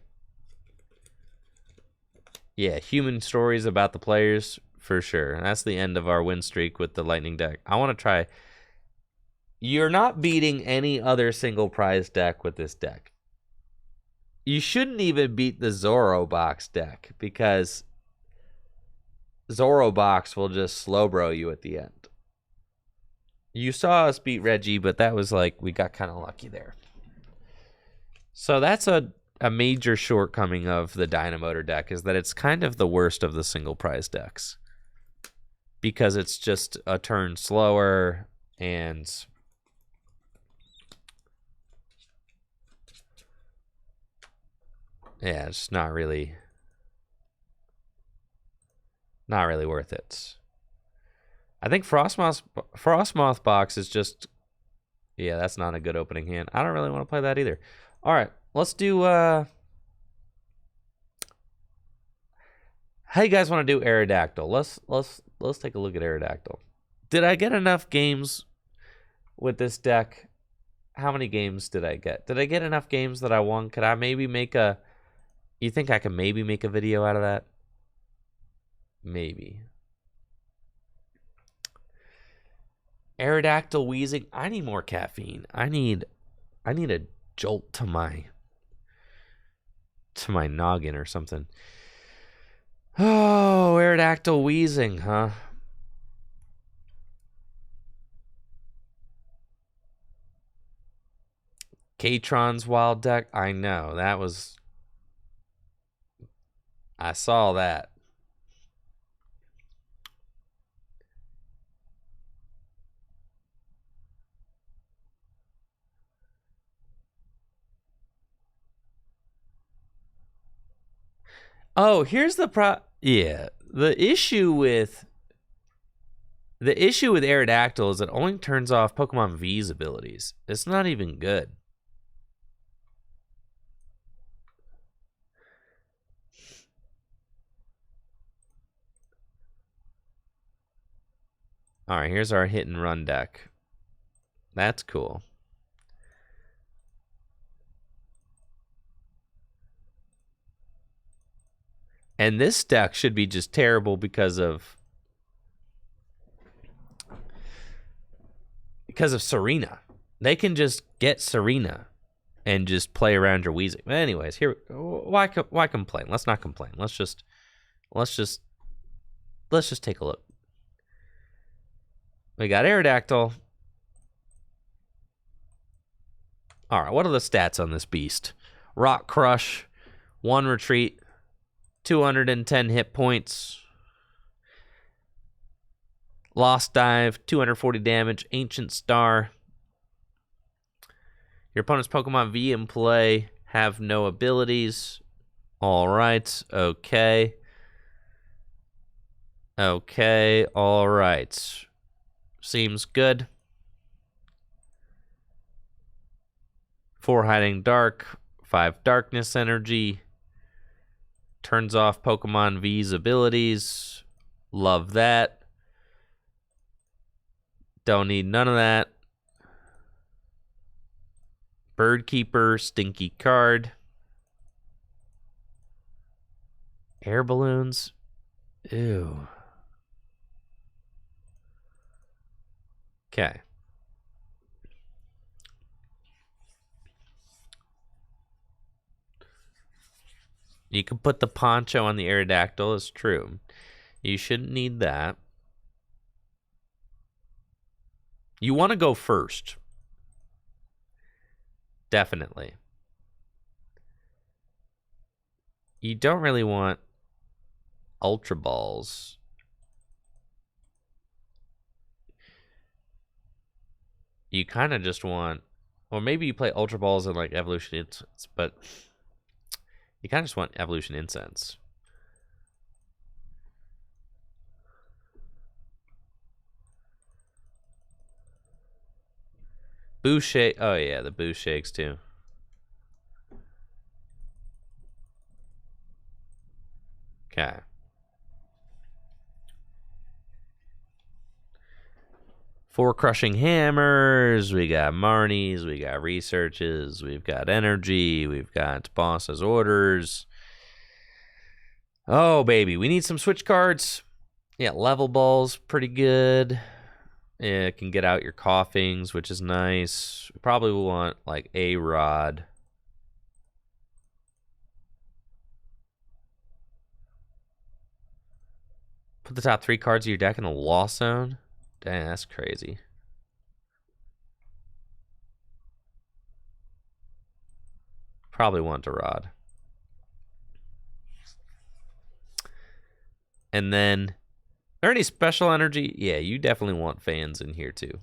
A: Yeah, human stories about the players, for sure. That's the end of our win streak with the Lightning deck. I want to try. You're not beating any other single prize deck with this deck. You shouldn't even beat the Zoro box deck, because Zoro box will just slow bro you at the end. You saw us beat Reggie, but that was like, we got kind of lucky there. So that's a major shortcoming of the Dynamotor deck, is that it's kind of the worst of the single prize decks, because it's just a turn slower, and yeah, it's not really worth it. I think Frostmoth box is just, yeah, that's not a good opening hand. I don't really want to play that either. All right, let's do how you guys want to do Aerodactyl? Let's take a look at Aerodactyl. Did I get enough games with this deck? How many games did I get? Did I get enough games that I won? Could I maybe make you think I can maybe make a video out of that? Maybe. Aerodactyl Weezing. I need more caffeine. I need a jolt to my noggin or something. Oh, Aerodactyl Weezing, huh? Katron's wild deck. I know. I saw that. Oh, here's the yeah. The issue with Aerodactyl is it only turns off Pokemon V's abilities. It's not even good. All right, here's our hit and run deck. That's cool. And this deck should be just terrible because of Serena. They can just get Serena and just play around your Weezing. But anyways, here, why complain? Let's not complain. Let's just take a look. We got Aerodactyl. All right, what are the stats on this beast? Rock Crush, 1 retreat, 210 hit points. Lost Dive, 240 damage. Ancient Star. Your opponent's Pokemon V in play have no abilities. All right. Okay. Okay. All right. Seems good. 4 Hiding Dark. 5 Darkness Energy. Turns off Pokemon V's abilities. Love that. Don't need none of that. Bird Keeper, stinky card. Air balloons. Ew. Okay. You can put the poncho on the Aerodactyl, it's true. You shouldn't need that. You want to go first. Definitely. You don't really want Ultra Balls. You kind of just want, or maybe you play Ultra Balls and like Evolution Incense, but you kind of just want Evolution Incense. Boo Shake. Oh, yeah, the Boo Shakes too. Okay. Four Crushing Hammers. We got Marnies. We got Researches. We've got Energy. We've got Boss's Orders. Oh, baby. We need some switch cards. Yeah, Level Ball's pretty good. Yeah, it can get out your coughings, which is nice. We probably want like a rod. Put the top 3 cards of your deck in a loss zone. Dang, that's crazy. Probably want a rod. And then, are there any special energy? Yeah, you definitely want fans in here too.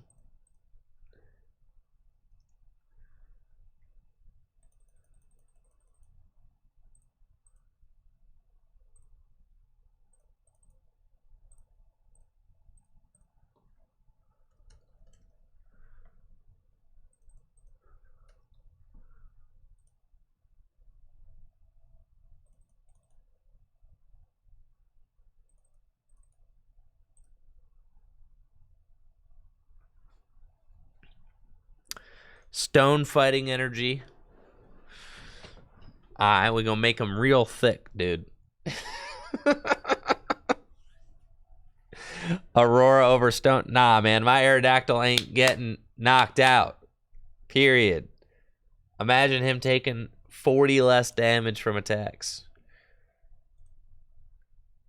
A: Stone fighting energy. Alright, we're gonna make them real thick, dude. Aurora over Stone. Nah, man, my Aerodactyl ain't getting knocked out. Period. Imagine him taking 40 less damage from attacks.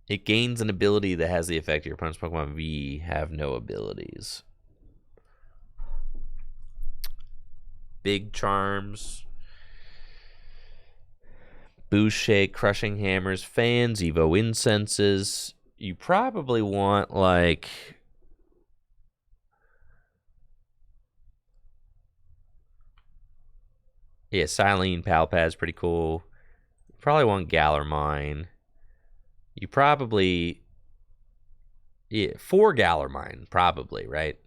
A: It gains an ability that has the effect of your opponent's Pokemon V have no abilities. Big Charms. Boost Shake, Crushing Hammers, Fans, Evo Incenses. You probably want like... Yeah, Silene Palpad's pretty cool. You probably want Galar Mine. You probably... Yeah, 4 Galar Mine, probably, right?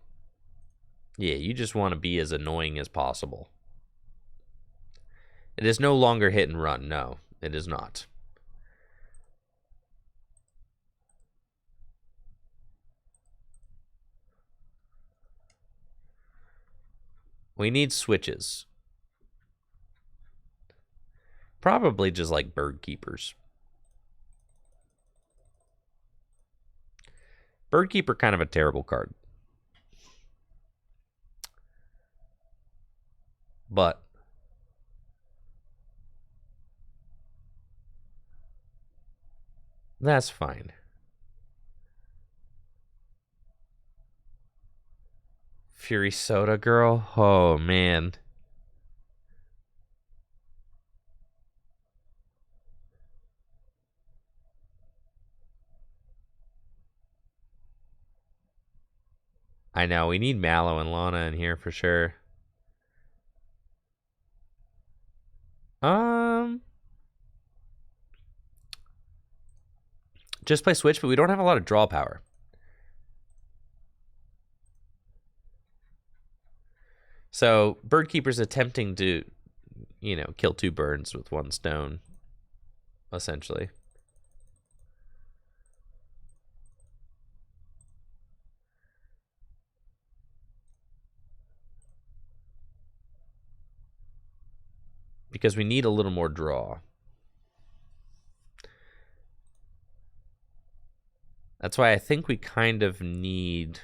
A: Yeah, you just want to be as annoying as possible. It is no longer hit and run. No, it is not. We need switches. Probably just like Bird Keepers. Bird Keeper, kind of a terrible card. But that's fine. Fury Soda Girl? Oh, man. I know, we need Mallow and Lana in here for sure. Just play Switch, but we don't have a lot of draw power. So, Bird Keeper's attempting to, you know, kill 2 birds with 1 stone, essentially. Because we need a little more draw. That's why I think we kind of need...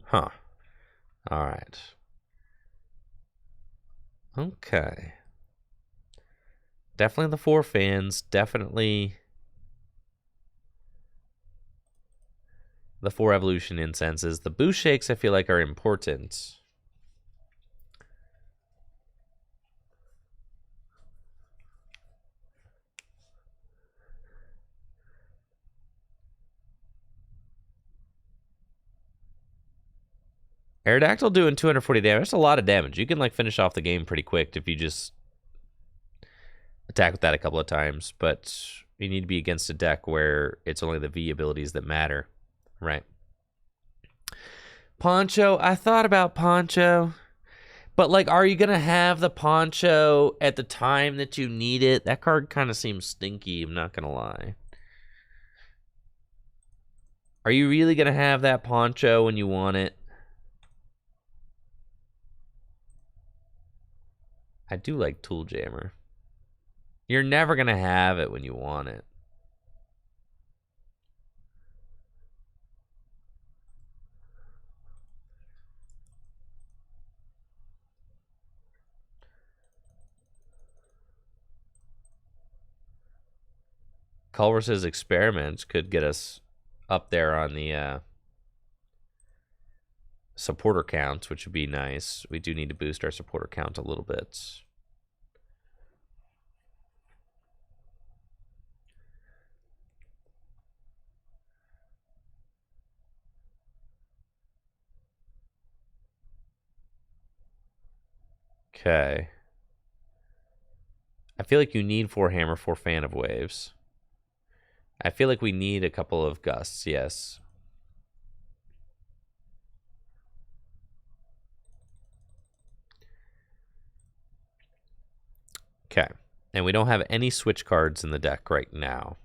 A: Huh. All right. Okay. Definitely the 4 fans. Definitely the 4 evolution incenses. The boost shakes I feel like are important. Aerodactyl doing 240 damage. That's a lot of damage. You can like finish off the game pretty quick if you just attack with that a couple of times. But you need to be against a deck where it's only the V abilities that matter. Right. Poncho. I thought about Poncho. But like, are you going to have the Poncho at the time that you need it? That card kind of seems stinky. I'm not going to lie. Are you really going to have that Poncho when you want it? I do like Tool Jammer. You're never going to have it when you want it. Culver's experiments could get us up there on the supporter counts, which would be nice. We do need to boost our supporter count a little bit. Okay. I feel like you need 4 hammer, 4 fan of waves. I feel like we need a couple of gusts, yes. Okay. And we don't have any switch cards in the deck right now.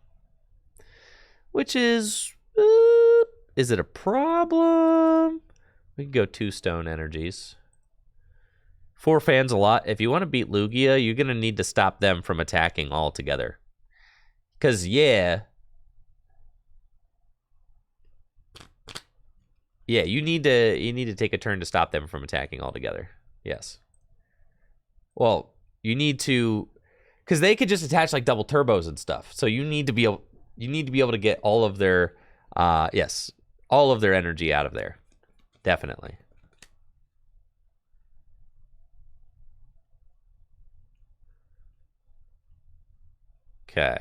A: Which is it a problem? We can go 2 stone energies. 4 fans a lot. If you want to beat Lugia, you're going to need to stop them from attacking altogether. Because, yeah, you need to take a turn to stop them from attacking altogether. Yes. Well, you need to, because they could just attach like double turbos and stuff. So you need to be able to get all of their all of their energy out of there. Definitely. Okay.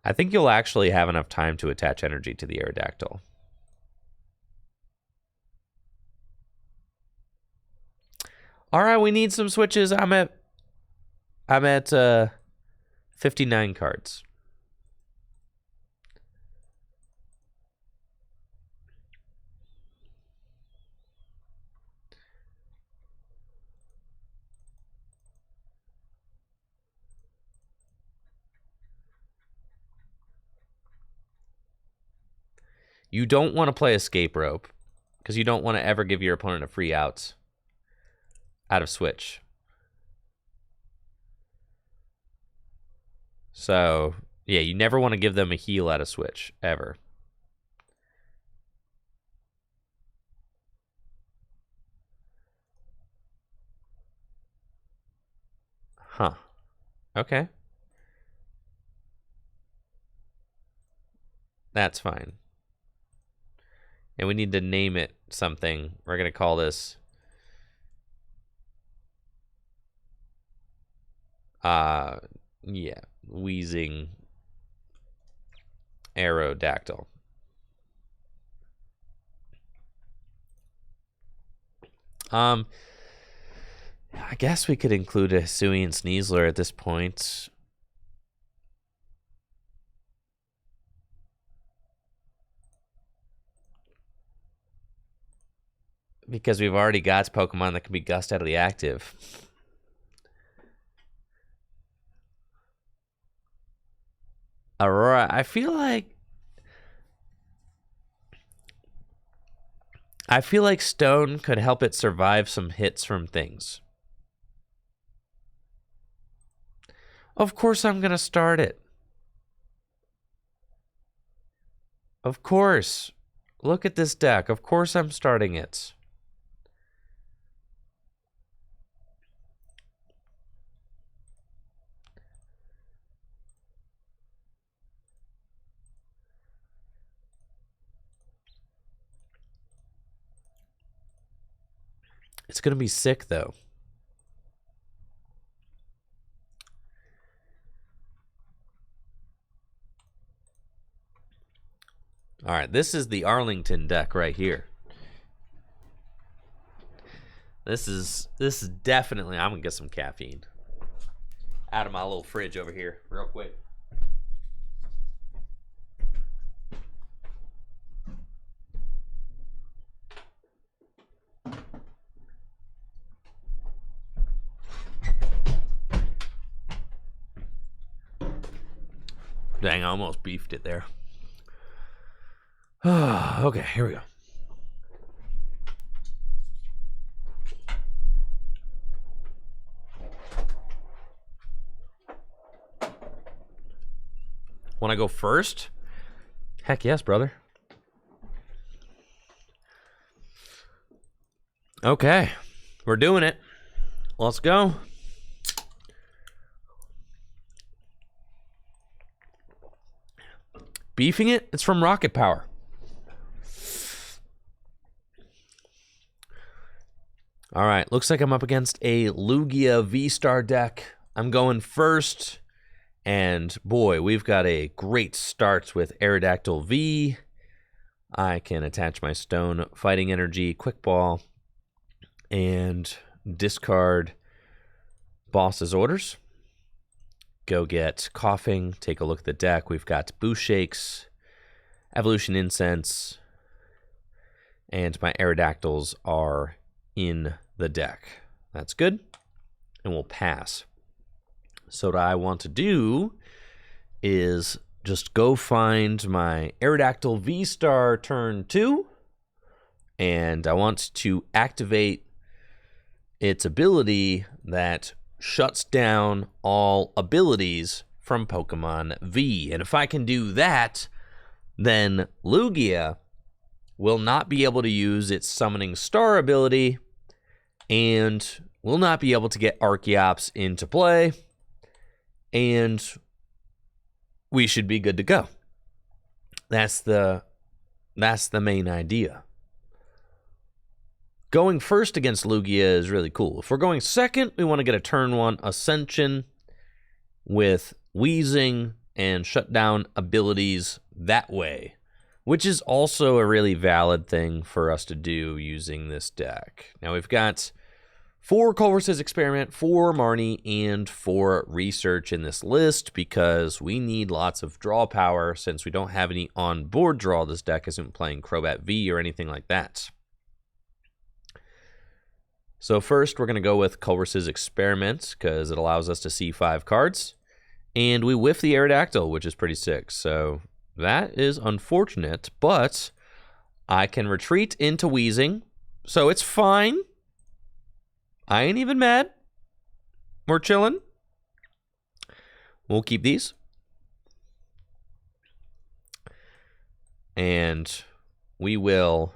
A: I think you'll actually have enough time to attach energy to the Aerodactyl. All right, we need some switches. I'm at 59 cards. You don't want to play escape rope because you don't want to ever give your opponent a free out of switch. So, yeah, you never want to give them a heal out of switch, ever. Huh. Okay. That's fine. And we need to name it something. We're going to call this Weezing Aerodactyl. I guess we could include a Hisuian Sneasler at this point. Because we've already got Pokemon that can be gust out of the active. Aurora, I feel like I feel like stone could help it survive some hits from things. Of course I'm going to start it. Of course. Look at this deck. Of course I'm starting it. It's going to be sick, though. All right, this is the Arlington deck right here. This is definitely, I'm going to get some caffeine out of my little fridge over here real quick. Dang, I almost beefed it there. Okay, here we go. Want to go first? Heck yes, brother. Okay, we're doing it. Let's go. Beefing it? It's from Rocket Power. All right, looks like I'm up against a Lugia V-Star deck. I'm going first, and boy, we've got a great start with Aerodactyl V. I can attach my Stone Fighting Energy, Quick Ball, and discard Boss's Orders. Go get Coughing, take a look at the deck. We've got Boost Shakes, Evolution Incense, and my Aerodactyls are in the deck. That's good, and we'll pass. So what I want to do is just go find my Aerodactyl V-Star turn 2, and I want to activate its ability that shuts down all abilities from Pokemon V. And if I can do that, then Lugia will not be able to use its Summoning Star ability and will not be able to get Archeops into play, and we should be good to go. That's the main idea. Going first against Lugia is really cool. If we're going second, we want to get a turn 1 Ascension with Weezing and shut down abilities that way, which is also a really valid thing for us to do using this deck. Now we've got 4 Culver's Experiment, 4 Marnie, and 4 Research in this list because we need lots of draw power since we don't have any on-board draw. This deck isn't playing Crobat V or anything like that. So first, we're going to go with Culver's Experiment because it allows us to see 5 cards. And we whiff the Aerodactyl, which is pretty sick. So that is unfortunate, but I can retreat into Weezing. So it's fine. I ain't even mad. We're chilling. We'll keep these. And we will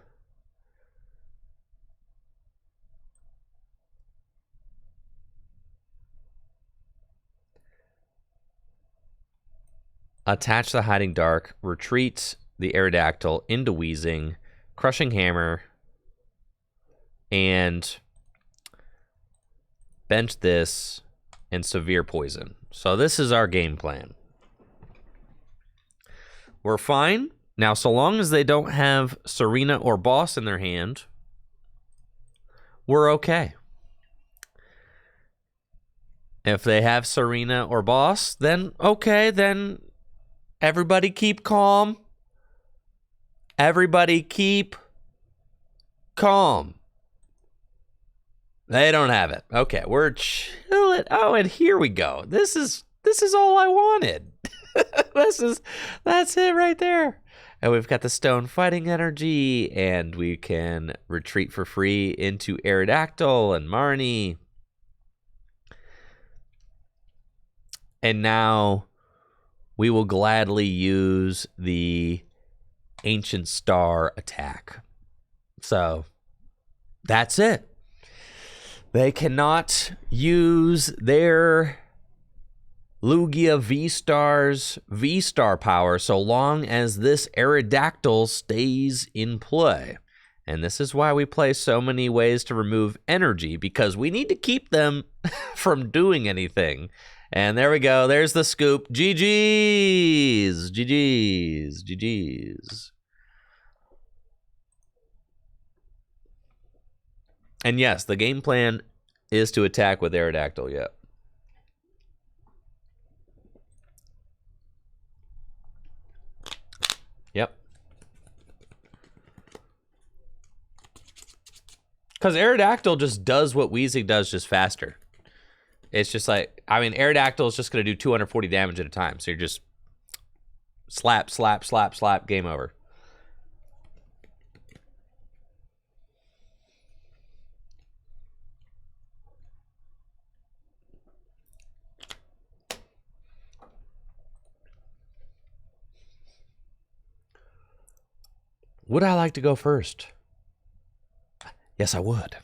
A: attach the Hiding Dark, retreat the Aerodactyl into Weezing, Crushing Hammer, and bench this and Severe Poison. So this is our game plan. We're fine. Now, so long as they don't have Serena or Boss in their hand, we're okay. If they have Serena or Boss, then okay, then everybody keep calm. Everybody keep calm. They don't have it. Okay, we're chilling. Oh, and here we go. This is all I wanted. That's it right there. And we've got the stone fighting energy, and we can retreat for free into Aerodactyl and Marnie. And now we will gladly use the Ancient Star attack. So that's it. They cannot use their Lugia V-Star's V-Star power so long as this Aerodactyl stays in play. And this is why we play so many ways to remove energy, because we need to keep them from doing anything. And there we go. There's the scoop. GG's. GG's. GG's. And yes, the game plan is to attack with Aerodactyl, yeah. Yep. Because Aerodactyl just does what Weezing does, just faster. It's just like, I mean, Aerodactyl is just going to do 240 damage at a time. So you're just slap, slap, slap, slap, game over. Would I like to go first? Yes, I would.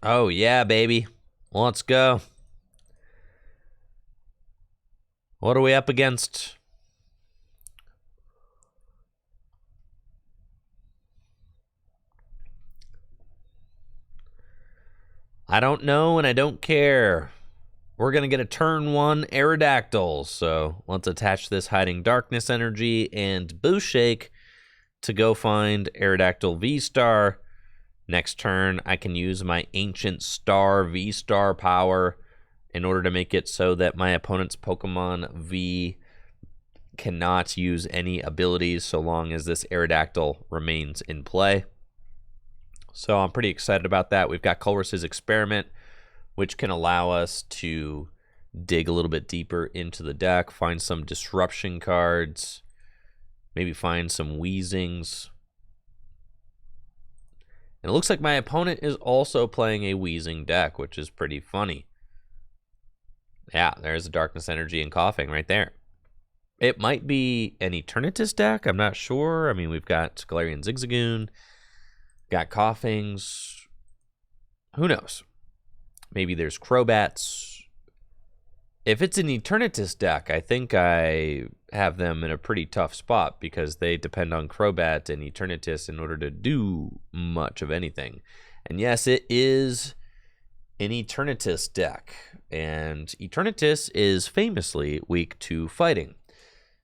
A: Oh, yeah, baby. Let's go. What are we up against? I don't know, and I don't care. We're going to get a turn 1 Aerodactyl, so let's attach this Hiding Darkness energy and Boost Shake to go find Aerodactyl V-Star. Next turn, I can use my Ancient Star V-Star power in order to make it so that my opponent's Pokemon V cannot use any abilities so long as this Aerodactyl remains in play. So I'm pretty excited about that. We've got Colress's Experiment, which can allow us to dig a little bit deeper into the deck, find some disruption cards, maybe find some Weezings. And it looks like my opponent is also playing a Weezing deck, which is pretty funny. Yeah, there's a Darkness Energy and Coughing right there. It might be an Eternatus deck. I'm not sure. I mean, we've got Galarian Zigzagoon, got Coughings. Who knows? Maybe there's Crobats. If it's an Eternatus deck, I think I have them in a pretty tough spot because they depend on Crobat and Eternatus in order to do much of anything. And yes, it is an Eternatus deck. And Eternatus is famously weak to fighting.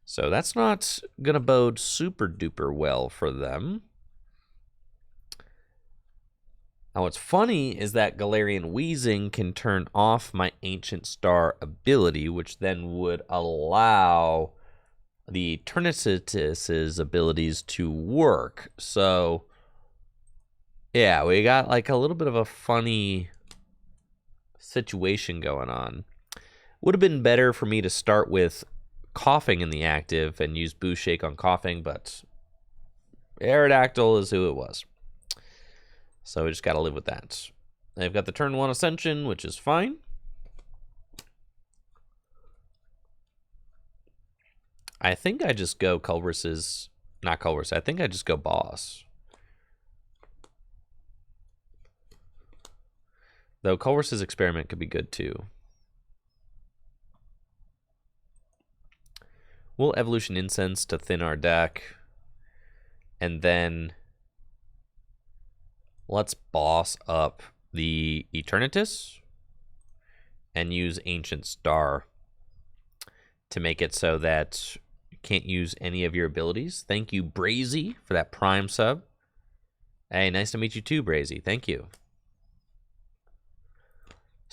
A: So that's not going to bode super duper well for them. Now, what's funny is that Galarian Weezing can turn off my Ancient Star ability, which then would allow the Eternatus's abilities to work. So, yeah, we got like a little bit of a funny situation going on. Would have been better for me to start with Coughing in the active and use Boost Shake on Coughing, but Aerodactyl is who it was. So we just got to live with that. They've got the turn 1 Ascension, which is fine. I think I just go Culver's, not Culver's, I think I just go Boss. Though Culver's Experiment could be good too. We'll Evolution Incense to thin our deck. And then let's boss up the Eternatus and use Ancient Star to make it so that you can't use any of your abilities. Thank you, Brazy, for that Prime sub. Hey, nice to meet you too, Brazy. Thank you.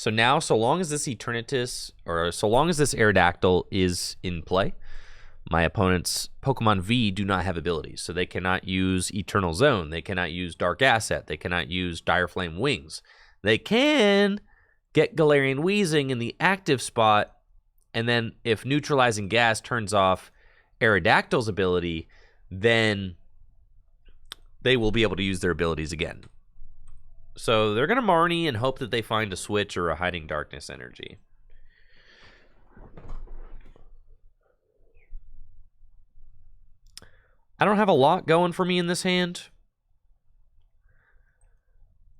A: So now, so long as this Eternatus, or so long as this Aerodactyl is in play, my opponent's Pokemon V do not have abilities. So they cannot use Eternal Zone. They cannot use Dark Asset. They cannot use Dire Flame Wings. They can get Galarian Weezing in the active spot, and then if Neutralizing Gas turns off Aerodactyl's ability, then they will be able to use their abilities again. So they're going to Marnie and hope that they find a switch or a Hiding Darkness energy. I don't have a lot going for me in this hand,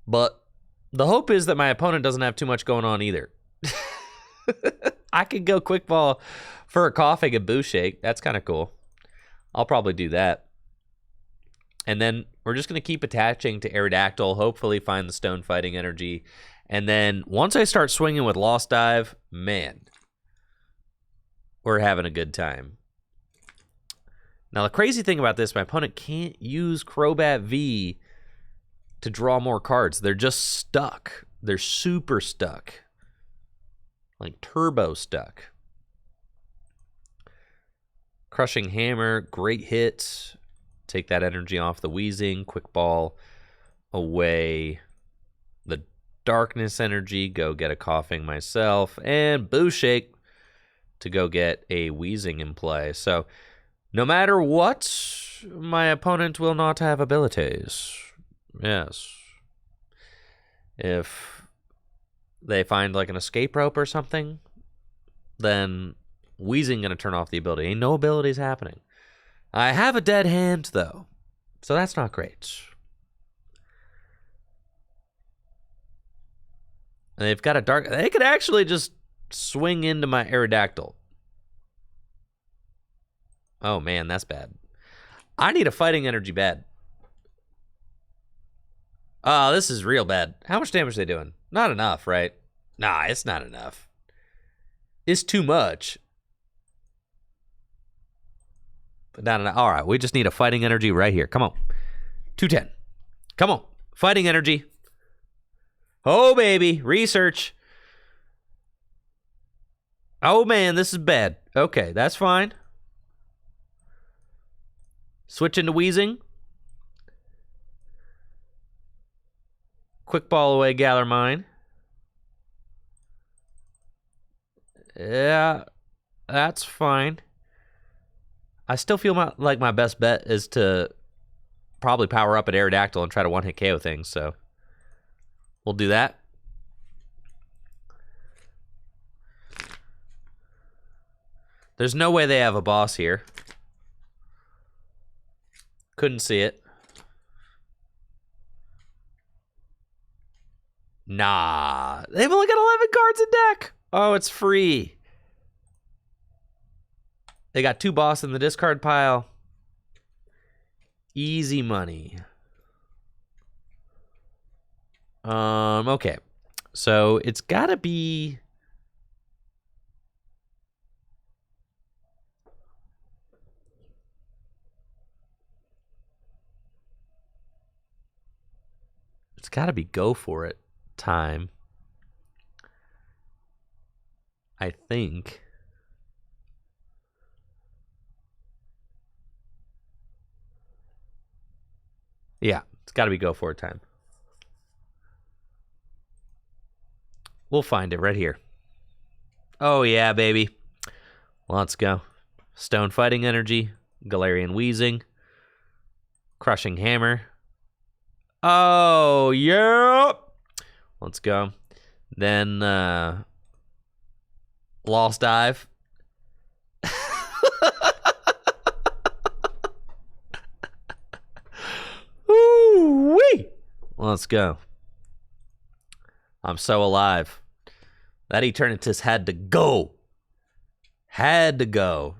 A: but the hope is that my opponent doesn't have too much going on either. I could go Quick Ball for a Coughing and Boo Shake. That's kind of cool. I'll probably do that. And then we're just going to keep attaching to Aerodactyl, hopefully find the Stone Fighting energy. And then once I start swinging with Lost Dive, man, we're having a good time. Now, the crazy thing about this, my opponent can't use Crobat V to draw more cards. They're just stuck. They're super stuck. Like turbo stuck. Crushing Hammer, great hit. Take that energy off the Weezing. Quick Ball away the Darkness energy. Go get a Coughing myself. And Boo Shake to go get a Weezing in play. So no matter what, my opponent will not have abilities. Yes. If they find like an escape rope or something, then Weezing gonna turn off the ability. Ain't no abilities happening. I have a dead hand though, so that's not great. And they've got a dark. They could actually just swing into my Aerodactyl. Oh man, that's bad. I need a fighting energy bad. Oh, this is real bad. How much damage are they doing? Not enough, right? Nah, it's not enough. It's too much. But not enough. All right, we just need a fighting energy right here. Come on. 210. Come on. Fighting energy. Oh, baby. Research. Oh, man, this is bad. Okay, that's fine. Switch into Weezing. Quick Ball away, Gather Mine. Yeah, that's fine. I still feel like my best bet is to probably power up at Aerodactyl and try to one-hit KO things, so we'll do that. There's no way they have a boss here. Couldn't see it. Nah. They've only got 11 cards in deck. Oh, it's free. They got 2 boss in the discard pile. Easy money. Okay. So it's gotta be... It's gotta be go for it time. I think. Yeah, it's got to be go for it time. We'll find it right here. Oh, yeah, baby. Let's go. Stone Fighting Energy. Galarian Weezing. Crushing Hammer. Oh, yeah. Let's go. Then, Lost Dive. Ooh-wee. Let's go. I'm so alive. That Eternatus had to go. Had to go.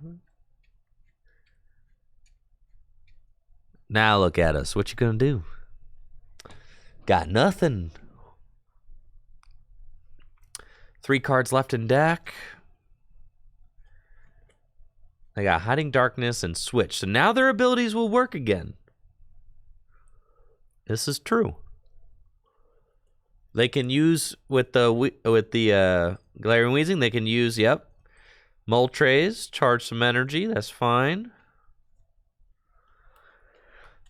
A: Now look at us. What you gonna do? Got nothing. 3 cards left in deck. They got Hiding Darkness and Switch. So now their abilities will work again. This is true. They can use with the Galarian Weezing. They can use Moltres, charge some energy. That's fine.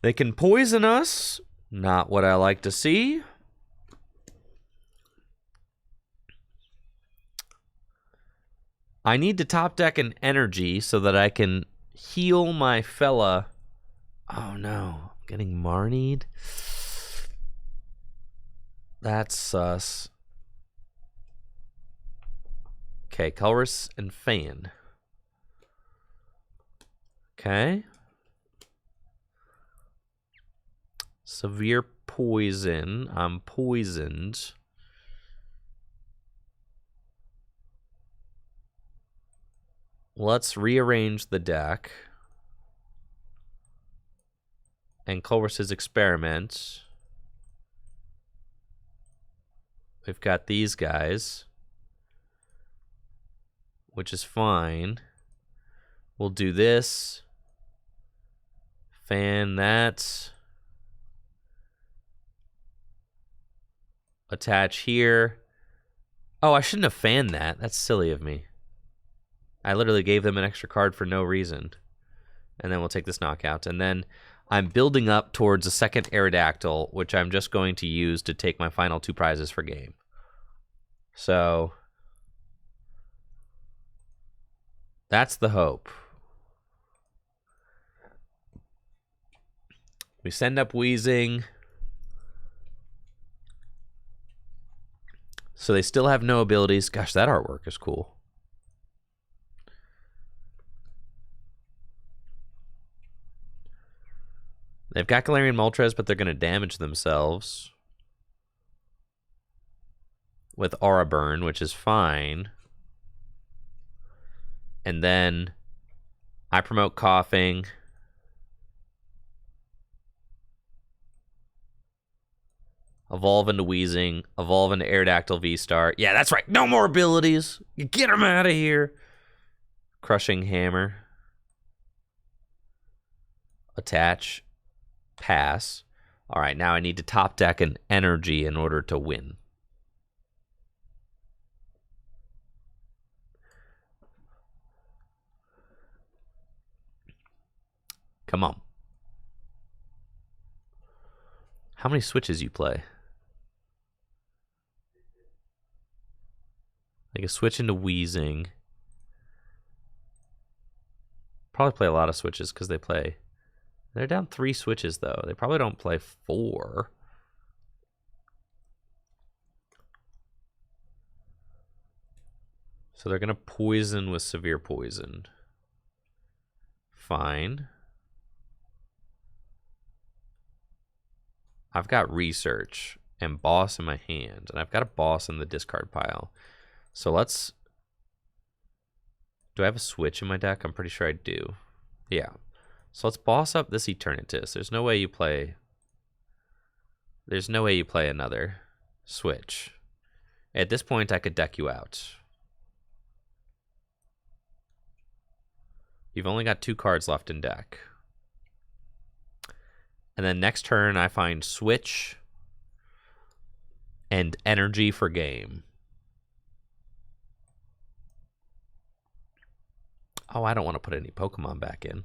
A: They can poison us. Not what I like to see. I need to top deck an energy so that I can heal my fella. Oh no, I'm getting Marnied. That's sus. Okay, Colress and Fan. Okay. Severe poison. I'm poisoned. Let's rearrange the deck. And Colress's experiment. We've got these guys, which is fine. We'll do this. Fan that. Attach here. Oh, I shouldn't have fanned that. That's silly of me. I literally gave them an extra card for no reason. And then we'll take this knockout. And then I'm building up towards a second Aerodactyl, which I'm just going to use to take my final 2 prizes for game. So that's the hope. We send up Weezing. So they still have no abilities. Gosh, that artwork is cool. They've got Galarian Moltres, but they're going to damage themselves with Aura Burn, which is fine. And then I promote Coughing. Evolve into Weezing. Evolve into Aerodactyl V-Star. Yeah, that's right. No more abilities. You get them out of here. Crushing Hammer. Attach. Pass. All right, now I need to top deck an energy in order to win. Come on. How many switches you play? I can switch into Weezing. Probably play a lot of switches because they play. They're down 3 switches, though. They probably don't play 4. So they're going to poison with Severe Poison. Fine. I've got Research and Boss in my hand. And I've got a Boss in the discard pile. So let's... Do I have a switch in my deck? I'm pretty sure I do. Yeah. So let's boss up this Eternatus. There's no way you play... There's no way you play another switch. At this point, I could deck you out. You've only got 2 cards left in deck. And then next turn, I find Switch and Energy for game. Oh, I don't want to put any Pokemon back in.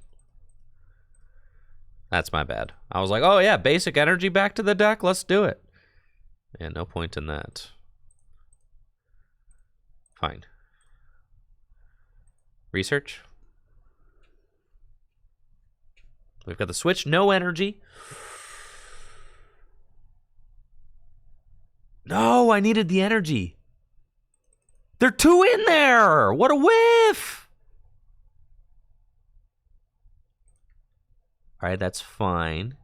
A: That's my bad. I was like, oh yeah, basic energy back to the deck. Let's do it. Yeah, no point in that. Fine. Research. We've got the switch. No energy. No, I needed the energy. There are 2 in there. What a whiff. All right, that's fine.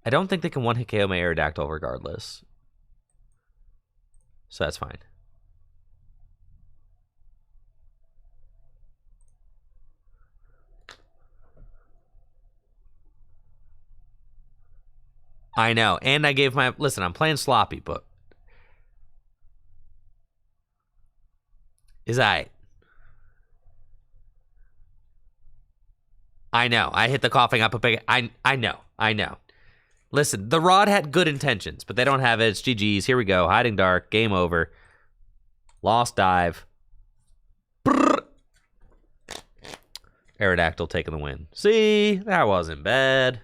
A: I don't think they can one-hit KO my Aerodactyl regardless. So that's fine. I know, and I gave my... Listen, I'm playing sloppy, but... Is I know. I hit the coughing up a big... I know. Listen, the rod had good intentions, but they don't have it. It's GG's. Here we go. Hiding dark. Game over. Lost dive. Brrr. Aerodactyl taking the win. See? That wasn't bad.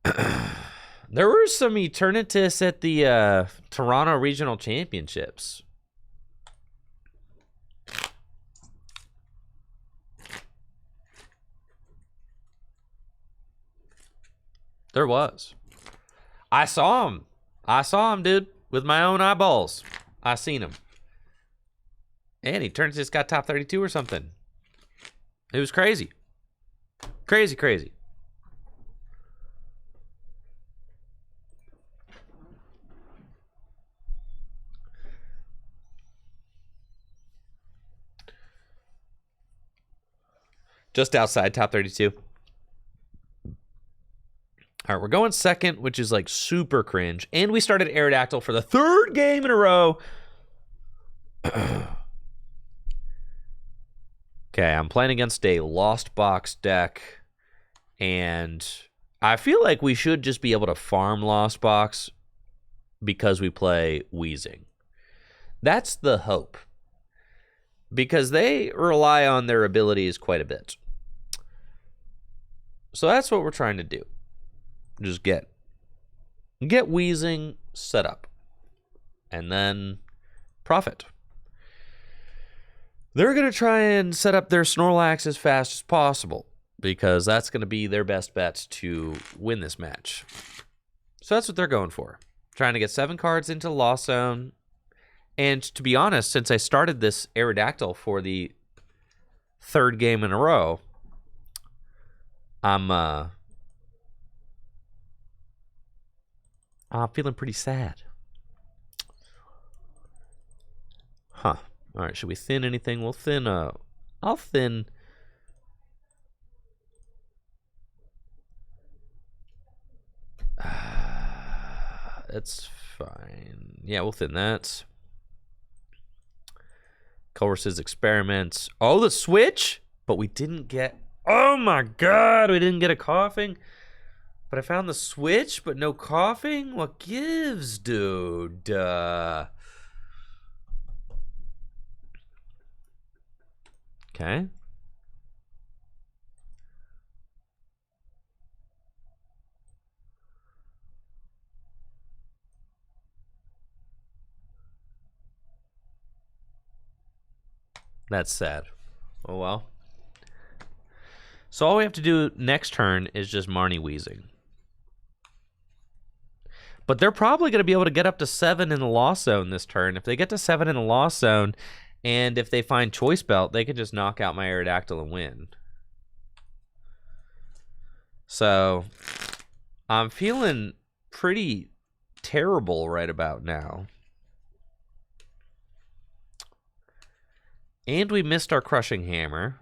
A: There were some Eternatus at the Toronto Regional Championships. There was. I saw him. I saw him, dude, with my own eyeballs. I seen him. And Eternatus got top 32 or something. It was crazy. Crazy, crazy. Just outside top 32. All right, we're going second, which is like super cringe. And we started Aerodactyl for the third game in a row. Okay, I'm playing against a Lost Box deck. And I feel like we should just be able to farm Lost Box because we play Weezing. That's the hope. Because they rely on their abilities quite a bit. So that's what we're trying to do. Just get Weezing set up. And then profit. They're going to try and set up their Snorlax as fast as possible. Because that's going to be their best bet to win this match. So that's what they're going for. Trying to get 7 cards into Lost Zone. And to be honest, since I started this Aerodactyl for the third game in a row, I'm feeling pretty sad. Huh. All right, should we thin anything? We'll thin, I'll thin. That's fine. Yeah, we'll thin that. Colress's experiments. Oh, the switch? But we didn't get... Oh my god, we didn't get a coughing. But I found the switch, but no coughing? What gives, dude? Okay. That's sad. Oh well. So all we have to do next turn is just Marnie Weezing. But they're probably going to be able to get up to 7 in the Lost Zone this turn. If they get to 7 in the Lost Zone, and if they find Choice Belt, they can just knock out my Aerodactyl and win. So I'm feeling pretty terrible right about now. And we missed our Crushing Hammer.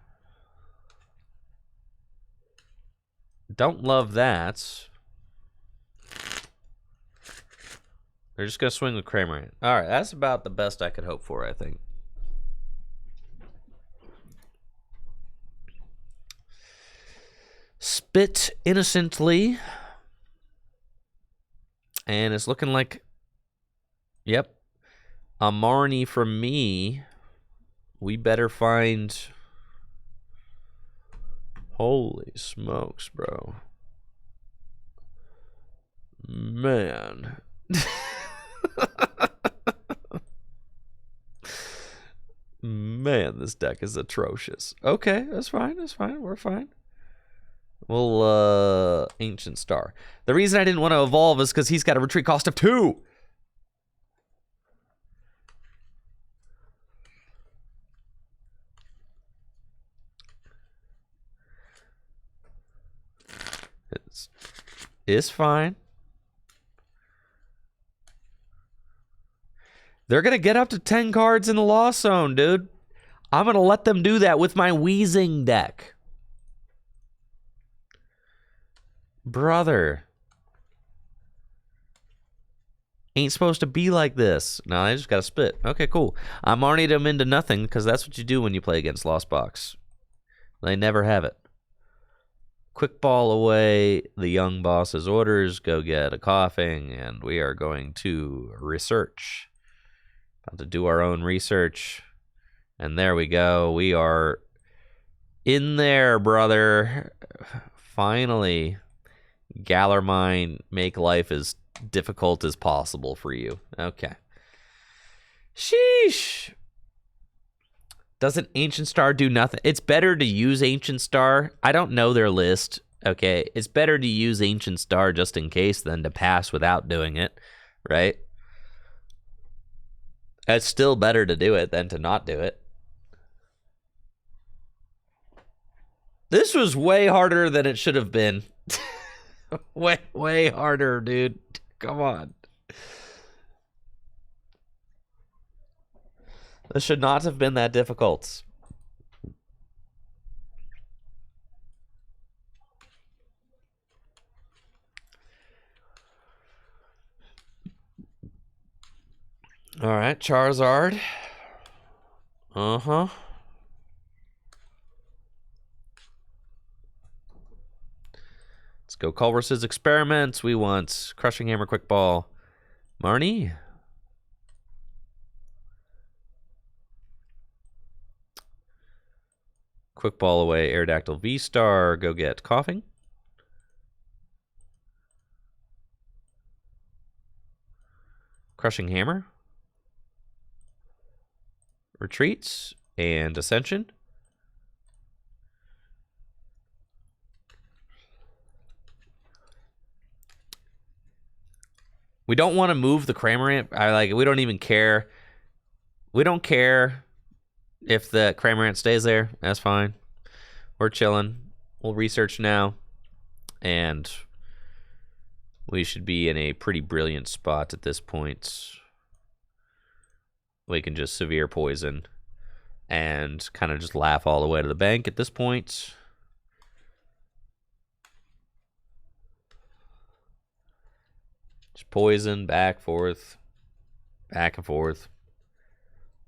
A: Don't love that. They're just going to swing with Kramer. All right, that's about the best I could hope for, I think. Spit innocently. And it's looking like, yep, a Marnie from me. We better find... Holy smokes, bro. Man. Man, this deck is atrocious. Okay, that's fine. That's fine. We're fine. Well, Ancient Star. The reason I didn't want to evolve is because he's got a retreat cost of 2. It's fine. They're going to get up to 10 cards in the Lost Zone, dude. I'm going to let them do that with my Weezing deck. Brother. Ain't supposed to be like this. No, I just got to spit. Okay, cool. I Marnied them into nothing because that's what you do when you play against Lost Box. They never have it. quick ball away the young boss's orders. Go get a coughing, and we are going to research. About to do our own research. And there we go. We are in there, brother. Finally. Gallermine, make life as difficult as possible for you. Okay. Sheesh. Doesn't Ancient Star do nothing? It's better to use Ancient Star. I don't know their list. Okay. It's better to use Ancient Star just in case than to pass without doing it. Right? It's still better to do it than to not do it. This was way harder than it should have been. way harder, dude. Come on. This should not have been that difficult. All right, Charizard. Uh-huh. Let's go Culver's Experiments. We want Crushing Hammer, Quick Ball. Marnie. Quick Ball away, Aerodactyl V-Star. Go get Coughing. Crushing Hammer. Retreats and Ascension. We don't want to move the Cramorant. We don't even care. We don't care if the Cramorant stays there. That's fine. We're chilling. We'll research now. And we should be in a pretty brilliant spot at this point. We can just severe poison and kind of just laugh all the way to the bank at this point. Just poison, back, forth, back and forth.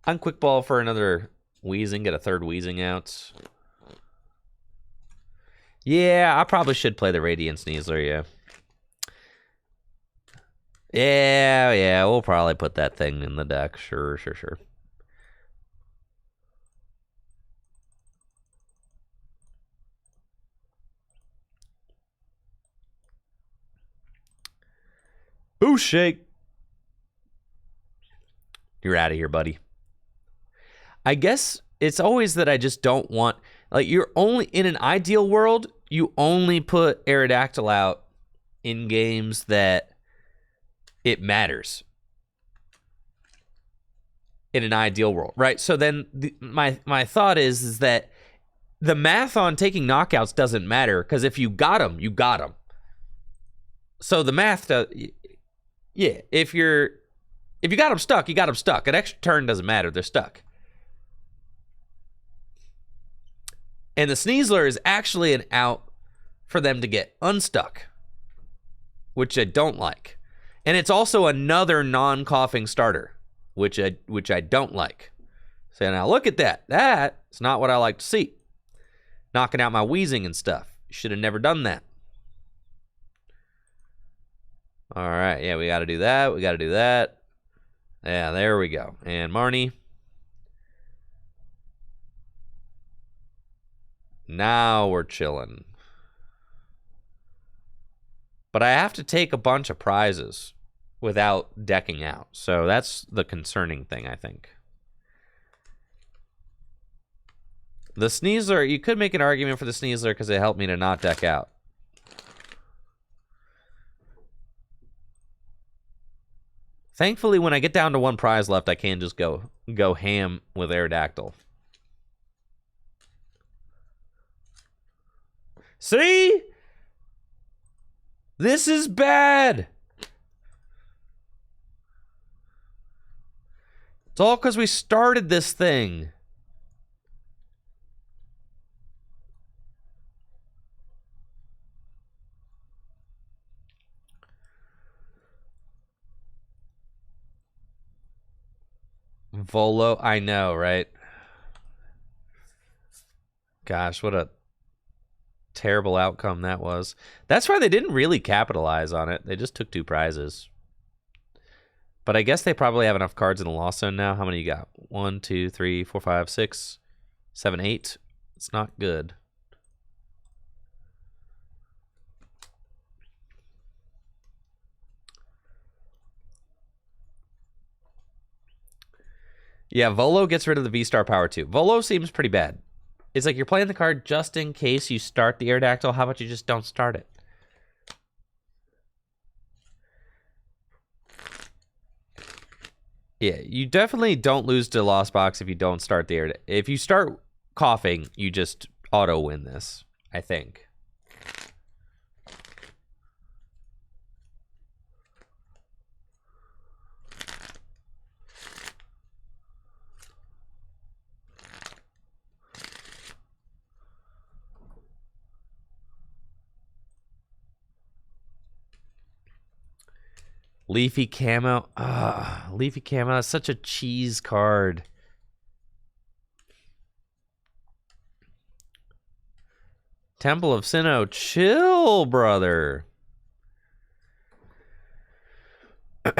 A: On Quick Ball for another Weezing, get a third Weezing out. Yeah, I probably should play the Radiant Sneasler, yeah. Yeah, we'll probably put that thing in the deck. Sure. Boost shake. You're out of here, buddy. I guess it's always that I just don't want... Like, you're only... In an ideal world, you only put Aerodactyl out in games that it matters. In an ideal world, right? So then my thought is that the math on taking knockouts doesn't matter, because if you got them, you got them. So the math does... Yeah, if you got them stuck, you got them stuck. An extra turn doesn't matter. They're stuck. And the Sneasler is actually an out for them to get unstuck, which I don't like. And it's also another non-coughing starter, which I don't like. So now look at that. That's not what I like to see. Knocking out my Weezing and stuff. You should have never done that. All right, yeah, we got to do that. We got to do that. Yeah, there we go. And Marnie. Now we're chilling. But I have to take a bunch of prizes without decking out. So that's the concerning thing, I think. The Sneasler, you could make an argument for the Sneasler because it helped me to not deck out. Thankfully, when I get down to one prize left, I can just go ham with Aerodactyl. See? This is bad. It's all because we started this thing. Volo, I know, right? Gosh, what a terrible outcome that was. That's why they didn't really capitalize on it. They just took 2 prizes. But I guess they probably have enough cards in the loss zone now. How many you got? 1, 2, 3, 4, 5, 6, 7, 8. It's not good. Yeah, Volo gets rid of the V-Star power too. Volo seems pretty bad. It's like you're playing the card just in case you start the Aerodactyl. How about you just don't start it? Yeah, you definitely don't lose to Lost Box if you don't start the Aerodactyl. If you start coughing, you just auto win this, I think. Leafy Camo. Leafy Camo is such a cheese card. Temple of Sinnoh. Chill, brother. It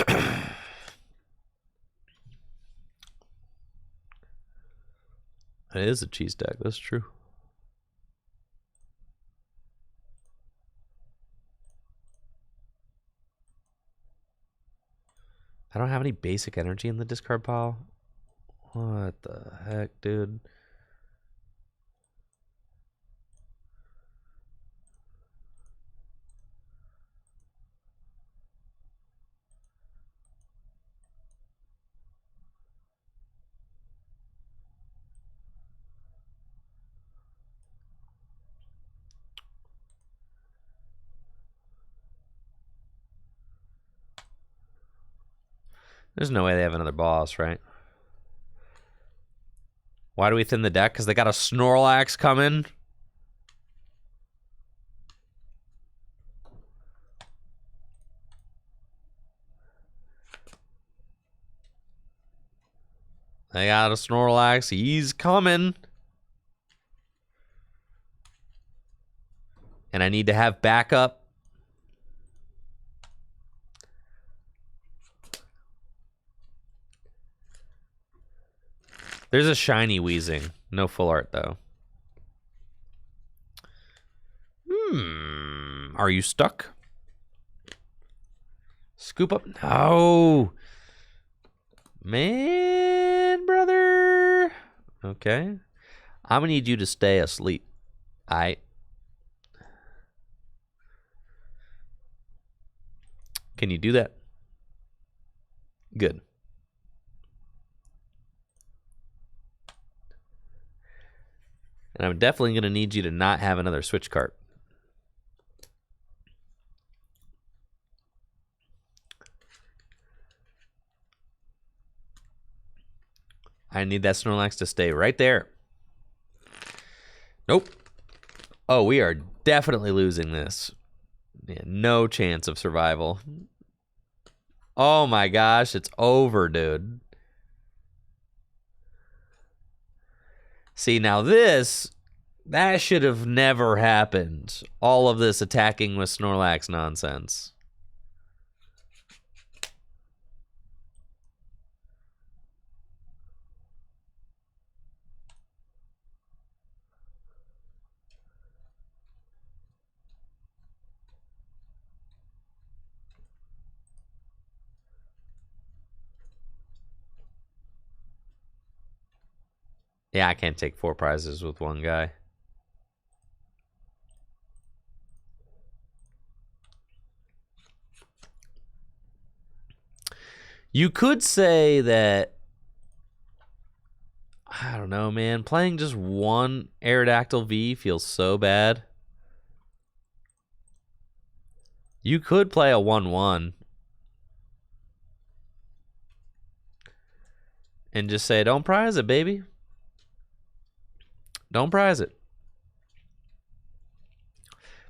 A: is a cheese deck. That's true. I don't have any basic energy in the discard pile. What the heck, dude? There's no way they have another boss, right? Why do we thin the deck? Because they got a Snorlax coming. They got a Snorlax. He's coming. And I need to have backup. There's a shiny Weezing. No full art, though. Are you stuck? Scoop up. No. Man, brother. Okay. I'm going to need you to stay asleep. Can you do that? Good. And I'm definitely going to need you to not have another switch cart. I need that Snorlax to stay right there. Nope. Oh, we are definitely losing this. Yeah, no chance of survival. Oh my gosh, it's over, dude. See, now that should have never happened. All of this attacking with Snorlax nonsense. Yeah, I can't take 4 prizes with one guy. You could say that, I don't know, man, playing just one Aerodactyl V feels so bad. You could play a 1/1 and just say, don't prize it, baby. Don't prize it.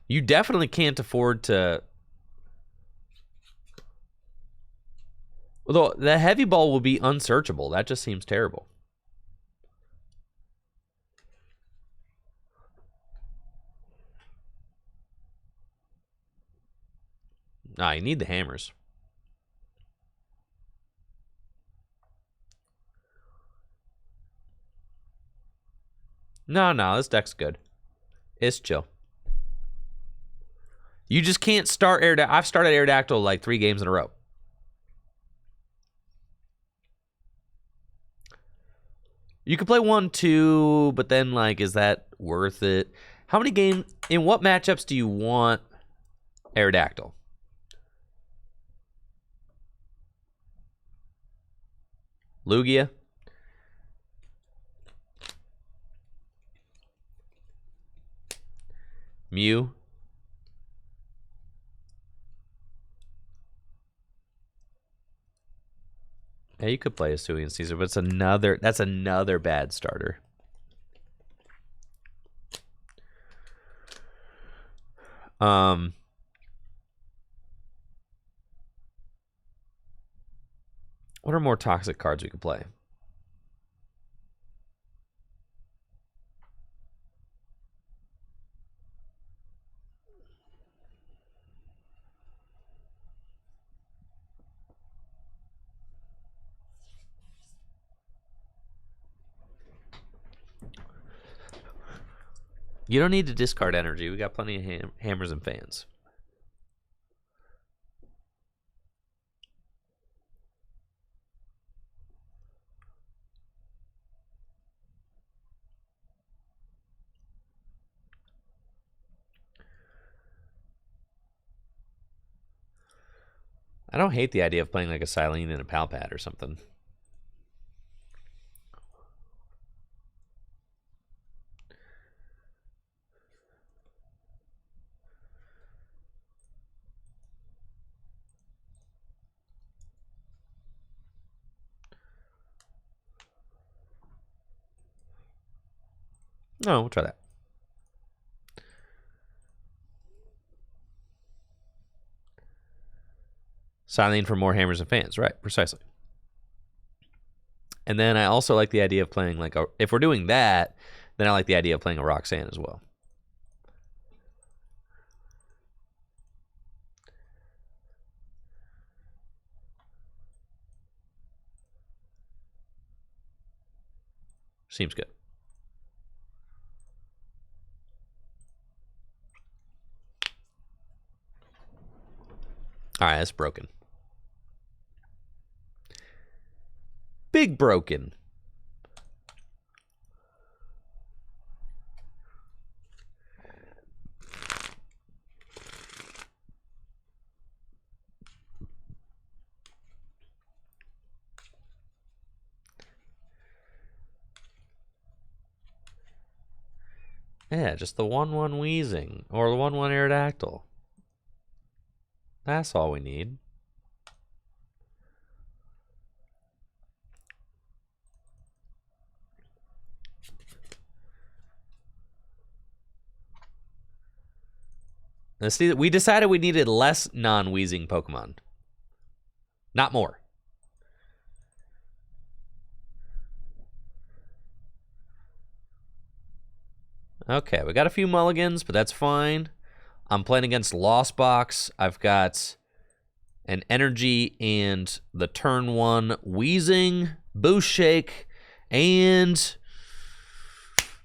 A: You definitely can't afford to. Although the heavy ball will be unsearchable. That just seems terrible. Ah, you need the hammers. No, this deck's good. It's chill. You just can't start Aerodactyl. I've started Aerodactyl like 3 games in a row. You could play 1, 2, but then, like, is that worth it? How many games, in what matchups do you want Aerodactyl? Lugia? Mew? Yeah, you could play a Sui and Caesar, but that's another bad starter. What are more toxic cards we could play? You don't need to discard energy. We got plenty of hammers and fans. I don't hate the idea of playing like a Silene and a Palpat or something. No, we'll try that. Silene for more hammers and fans. Right, precisely. And then I also like the idea of playing like a... If we're doing that, then I like the idea of playing a Roxanne as well. Seems good. All right, that's broken. Big broken. Yeah, just the 1/1 Weezing or the 1/1 Aerodactyl. That's all we need. Let's see. We decided we needed less non-Weezing Pokemon, not more. Okay, we got a few mulligans, but that's fine. I'm playing against Lost Box. I've got an Energy and the turn 1 Weezing, Boost Shake, and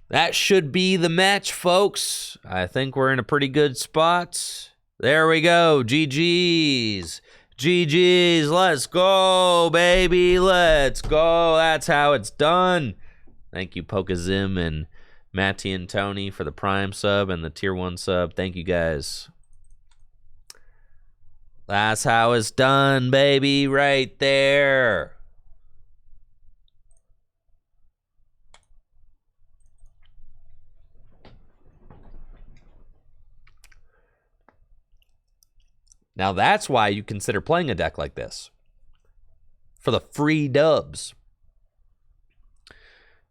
A: that should be the match, folks. I think we're in a pretty good spot. There we go. GG's. GG's. Let's go, baby. Let's go. That's how it's done. Thank you, Pokazim and Matty and Tony for the Prime sub and the Tier 1 sub. Thank you, guys. That's how it's done, baby. Right there. Now that's why you consider playing a deck like this. For the free dubs.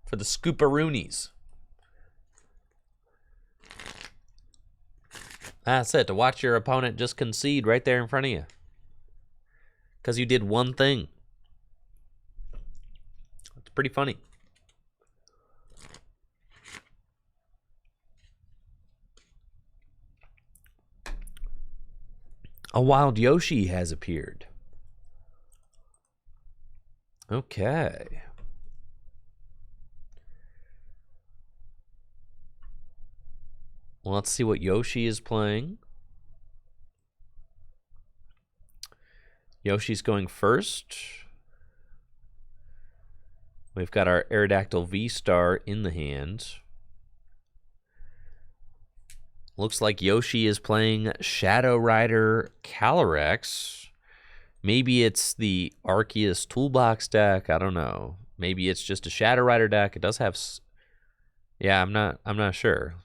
A: For the scooparoonies. That's it, to watch your opponent just concede right there in front of you. Because you did one thing. It's pretty funny. A wild Yoshi has appeared. Okay. Well, let's see what Yoshi is playing. Yoshi's going first. We've got our Aerodactyl V-Star in the hand. Looks like Yoshi is playing Shadow Rider Calyrex. Maybe it's the Arceus Toolbox deck. I don't know. Maybe it's just a Shadow Rider deck. It does have... Yeah, I'm not sure.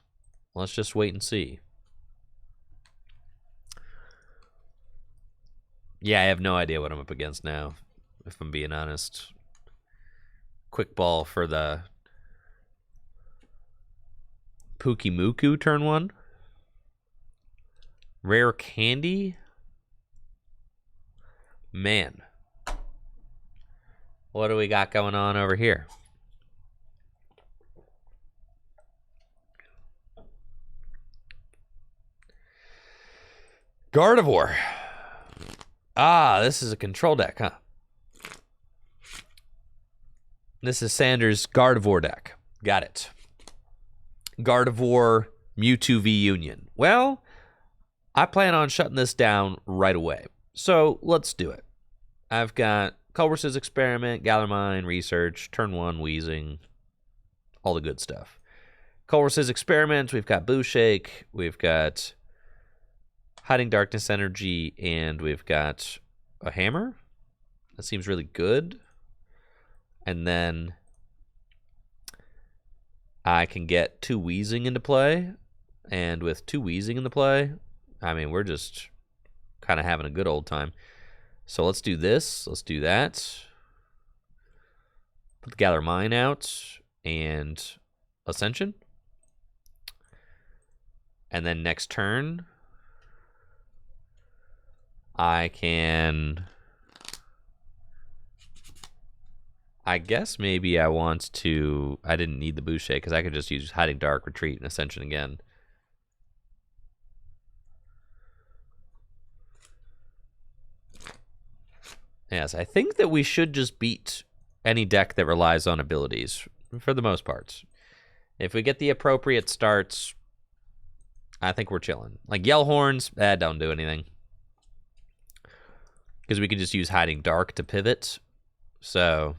A: Let's just wait and see. Yeah, I have no idea what I'm up against now, if I'm being honest. Quick ball for the Pukimuku turn 1. Rare Candy. Man. What do we got going on over here? Gardevoir. Ah, this is a control deck, huh? This is Sanders' Gardevoir deck. Got it. Gardevoir Mewtwo V Union. Well, I plan on shutting this down right away. So let's do it. I've got Culbert's Experiment, Gather Mine, Research, Turn 1, Weezing, all the good stuff. Culbert's Experiment, we've got Boo Shake, we've got Hiding Darkness Energy, and we've got a Hammer. That seems really good. And then I can get 2 Weezing into play. And with 2 Weezing in the play, I mean, we're just kind of having a good old time. So let's do this. Let's do that. Put the Gather Mine out and Ascension. And then next turn, I can... I guess maybe I want to... I didn't need the Boucher because I could just use Hiding Dark, Retreat, and Ascension again. Yes, I think that we should just beat any deck that relies on abilities, for the most part. If we get the appropriate starts, I think we're chilling. Like Yellhorns, don't do anything. Because we can just use Hiding Dark to pivot. So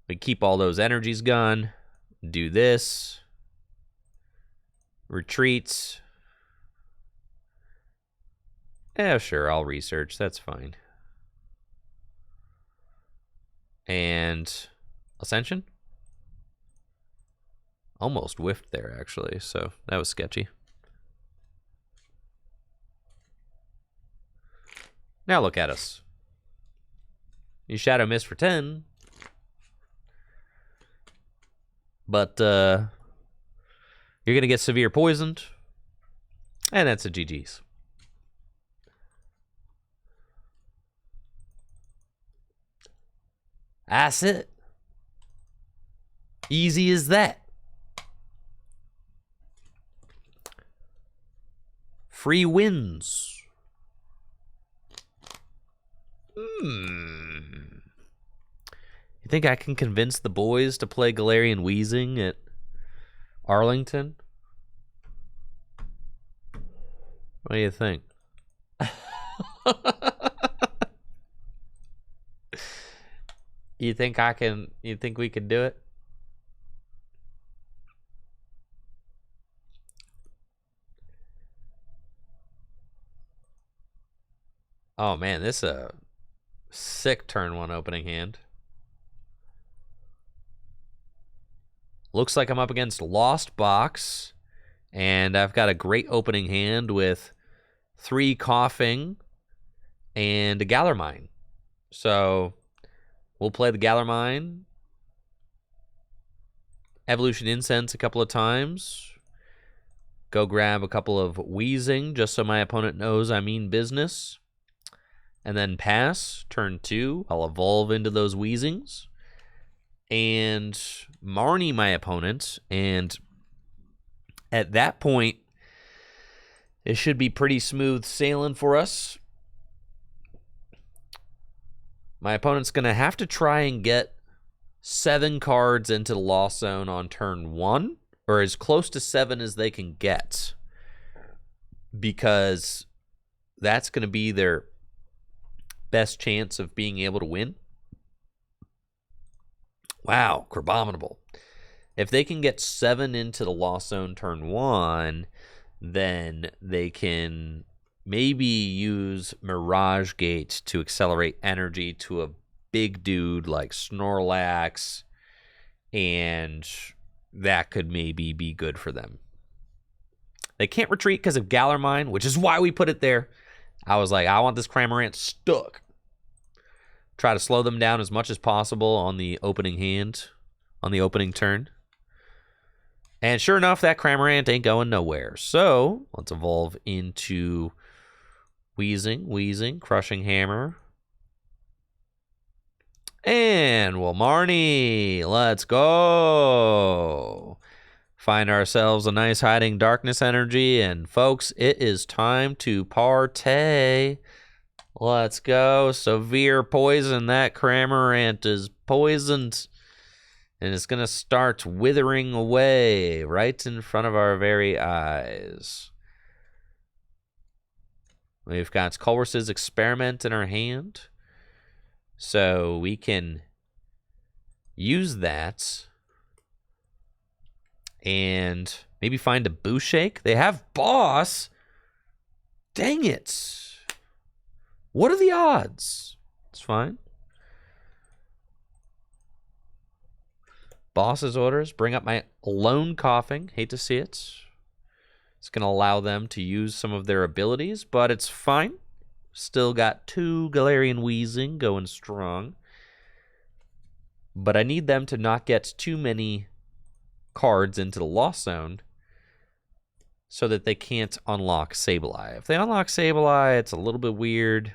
A: we keep all those energies gone. Do this. Retreats. Yeah, sure, I'll research. That's fine. And Ascension? Almost whiffed there, actually, so that was sketchy. Now look at us. You Shadow Mist for 10. But you're going to get severe poisoned. And that's a GG's. That's it. Easy as that. Free wins. You think I can convince the boys to play Galarian Weezing at Arlington? What do you think? You think I can? You think we can do it? Oh man, this is a sick turn 1 opening hand. Looks like I'm up against Lost Box, and I've got a great opening hand with 3 Coughing and a Gather Mine. So we'll play the Gather Mine, Evolution Incense a couple of times, go grab a couple of Weezing just so my opponent knows I mean business, and then pass. Turn 2, I'll evolve into those Weezings and Marnie my opponent, and at that point It should be pretty smooth sailing for us. My opponent's going to have to try and get 7 cards into the lost zone on turn 1, or as close to 7 as they can get, because that's going to be their best chance of being able to win. Wow, Crabominable. If they can get 7 into the lost zone turn 1, then they can maybe use Mirage Gate to accelerate energy to a big dude like Snorlax, and that could maybe be good for them. They can't retreat because of Gallarmine, which is why we put it there. I was like, I want this Cramorant stuck. Try to slow them down as much as possible on the opening hand, on the opening turn. And sure enough, that Cramorant ain't going nowhere. So let's evolve into Weezing, Crushing Hammer. And Wilmarnie, let's go. Find ourselves a nice hiding darkness energy. And folks, it is time to partay. Let's go. Severe poison. That Cramorant is poisoned. And it's going to start withering away right in front of our very eyes. We've got Culver's Experiment in our hand. So we can use that and maybe find a Booshake. They have Boss. Dang it. What are the odds? It's fine. Boss's orders bring up my Lone Coughing. Hate to see it. It's going to allow them to use some of their abilities, but it's fine. Still got 2 Galarian Weezing going strong. But I need them to not get too many cards into the Lost Zone so that they can't unlock Sableye. If they unlock Sableye, it's a little bit weird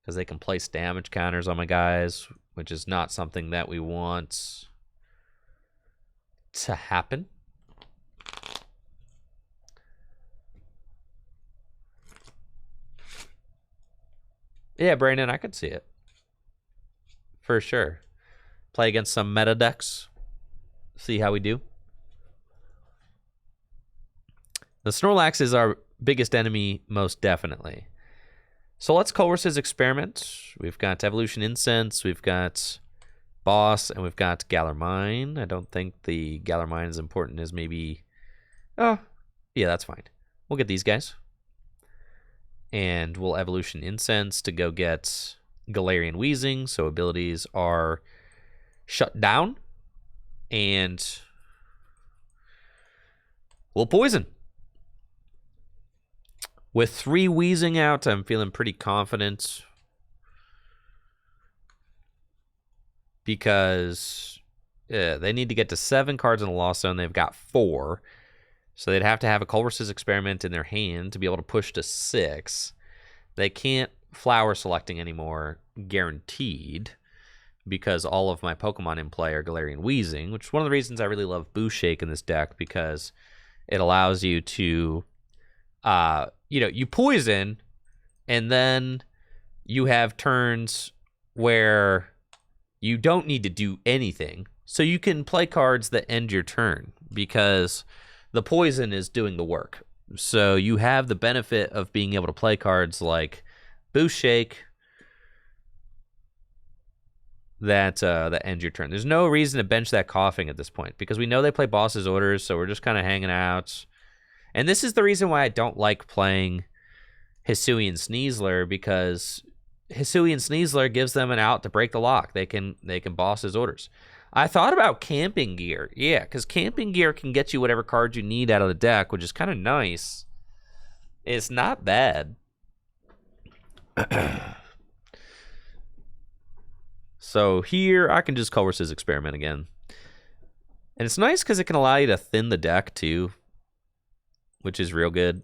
A: because they can place damage counters on my guys, which is not something that we want to happen. Yeah, Brandon, I could see it. For sure. Play against some meta decks. See how we do. The Snorlax is our biggest enemy, most definitely. So let's Culver's Experiment. We've got Evolution Incense, we've got Boss, and we've got Gallarmine. I don't think the Gallarmine is important as maybe... Oh, yeah, that's fine. We'll get these guys. And we'll Evolution Incense to go get Galarian Weezing, so abilities are shut down. And we'll Poison. With 3 Weezing out, I'm feeling pretty confident. Because they need to get to 7 cards in the Lost Zone. They've got 4. So they'd have to have a Culver's Experiment in their hand to be able to push to 6. They can't flower selecting anymore, guaranteed, because all of my Pokemon in play are Galarian Weezing, which is one of the reasons I really love Booshake in this deck, because it allows you to, you poison, and then you have turns where you don't need to do anything. So you can play cards that end your turn, because the poison is doing the work. So you have the benefit of being able to play cards like Booshake that end your turn. There's no reason to bench that Coughing at this point, because we know they play Boss's Orders, so we're just kind of hanging out. And this is the reason why I don't like playing Hisuian Sneasler, because Hisuian Sneasler gives them an out to break the lock. They can Boss's Orders. I thought about Camping Gear. Yeah, because Camping Gear can get you whatever cards you need out of the deck, which is kind of nice. It's not bad. So here, I can just Culver's Experiment again. And it's nice because it can allow you to thin the deck too, which is real good.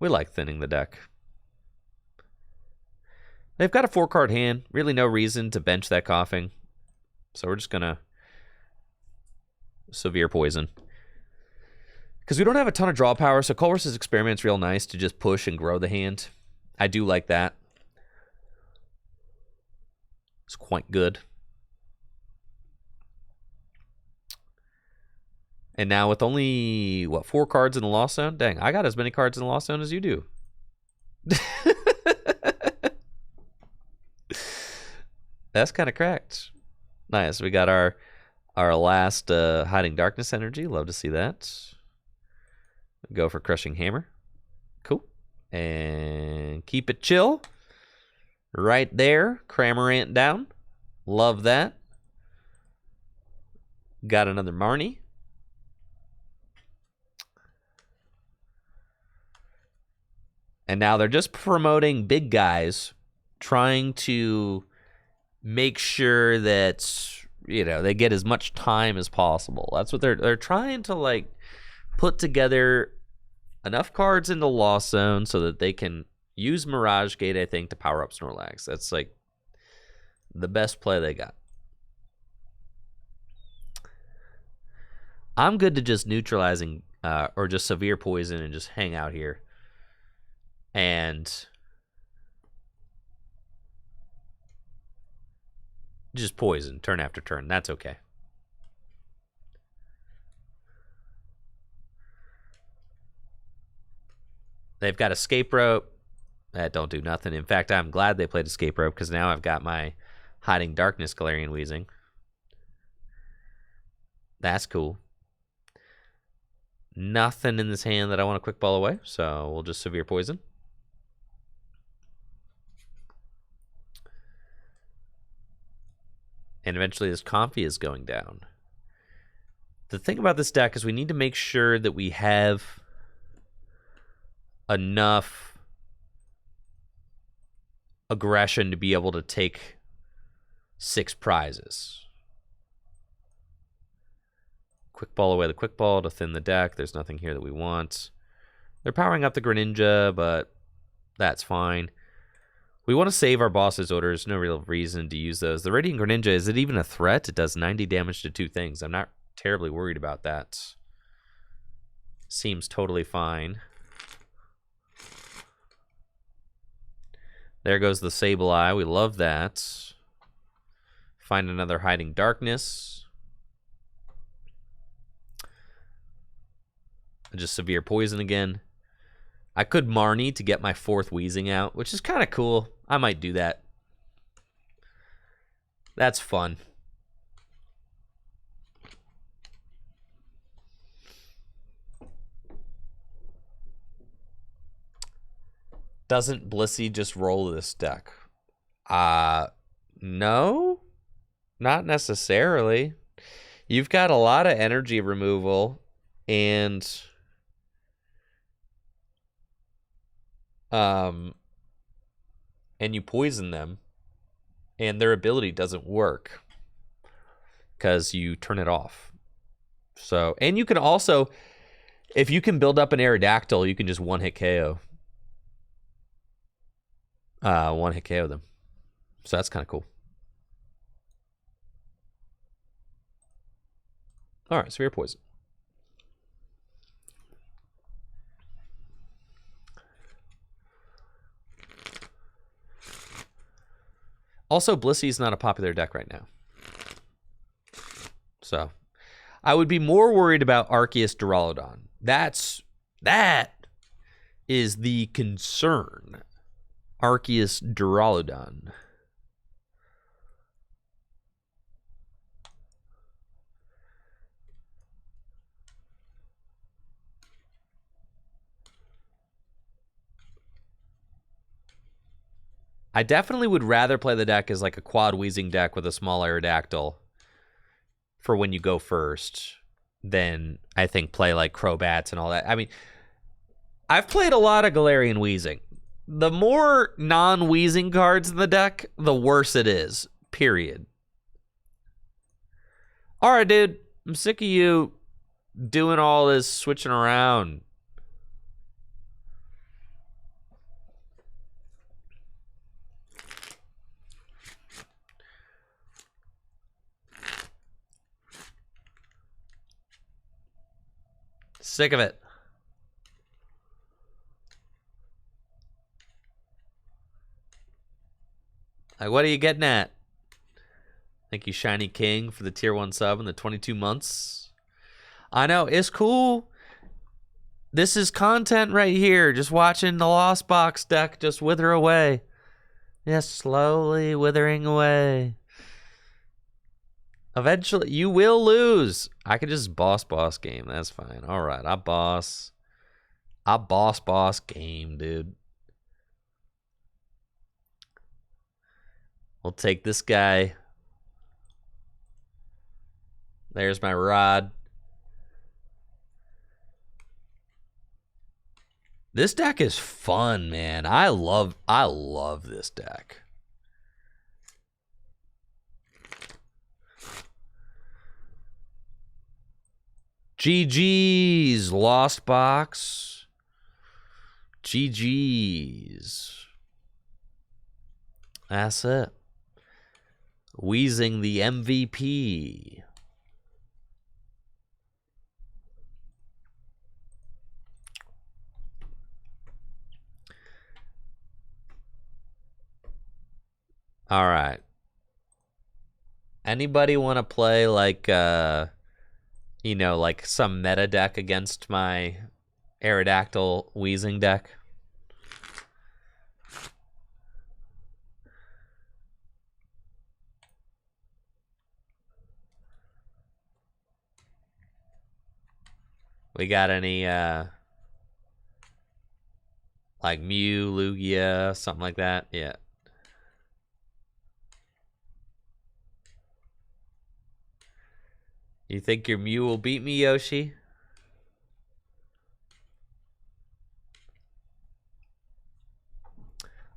A: We like thinning the deck. They've got a 4-card hand. Really no reason to bench that Coughing. So we're just going to Severe Poison. Because we don't have a ton of draw power, so Colress's Experiment's real nice to just push and grow the hand. I do like that. It's quite good. And now with only, what, 4 cards in the Lost Zone? Dang, I got as many cards in the Lost Zone as you do. That's kind of cracked. Nice. We got our last Hiding Darkness energy. Love to see that. Go for Crushing Hammer. Cool. And keep it chill. Right there. Cramorant down. Love that. Got another Marnie. And now they're just promoting big guys, trying to make sure that, you know, they get as much time as possible. That's what they're trying to, like, put together enough cards in the Lost Zone so that they can use Mirage Gate, I think, to power up Snorlax. That's, like, the best play they got. I'm good to just neutralizing or just severe poison and just hang out here. And just poison turn after turn. That's okay. They've got Escape Rope. That don't do nothing. In fact, I'm glad they played Escape Rope because now I've got my Hiding Darkness Galarian Weezing. That's cool. Nothing in this hand that I want to quick ball away, so we'll just severe poison. And eventually this Comfy is going down. The thing about this deck is we need to make sure that we have enough aggression to be able to take 6 prizes. Quick ball away the quick ball to thin the deck. There's nothing here that we want. They're powering up the Greninja, but that's fine. We want to save our boss's orders. No real reason to use those. The Radiant Greninja, is it even a threat? It does 90 damage to 2 things. I'm not terribly worried about that. Seems totally fine. There goes the Sableye. We love that. Find another Hiding Darkness. Just severe poison again. I could Marnie to get my 4th Weezing out, which is kind of cool. I might do that. That's fun. Doesn't Blissey just roll this deck? No. Not necessarily. You've got a lot of energy removal and you poison them, and their ability doesn't work because you turn it off. So, and you can also, if you can build up an Aerodactyl, you can just one-hit KO. One-hit KO them. So that's kind of cool. All right, severe poison. Also, Blissey's not a popular deck right now. So, I would be more worried about Arceus Duraludon. That is the concern. Arceus Duraludon. I definitely would rather play the deck as like a quad Weezing deck with a small Aerodactyl for when you go first than I think play like Crobats and all that. I mean, I've played a lot of Galarian Weezing. The more non-Weezing cards in the deck, the worse it is. Period. All right, dude. I'm sick of you doing all this switching around. Sick of it. Like, what are you getting at? Thank you, Shiny King, for the tier 1 sub and the 22 months. I know, it's cool. This is content right here. Just watching the Lost Box deck just wither away. Yes, slowly withering away. Eventually, you will lose. I could just boss game. That's fine. All right, I boss game, dude. We'll take this guy. There's my rod. This deck is fun, man. I love this deck. GG's, Lost Box. GG's. That's it. Weezing the MVP. All right. Anybody want to play like you know, like some meta deck against my Aerodactyl Weezing deck? We got any like Mew, Lugia, something like that? Yeah. You think your Mew will beat me, Yoshi?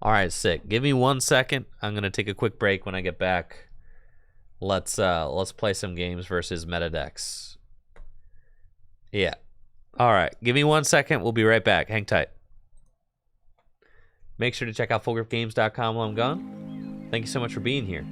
A: All right, sick. Give me 1 second. I'm gonna take a quick break. When I get back, let's play some games versus meta decks. Yeah. All right. Give me 1 second. We'll be right back. Hang tight. Make sure to check out fullgripgames.com while I'm gone. Thank you so much for being here.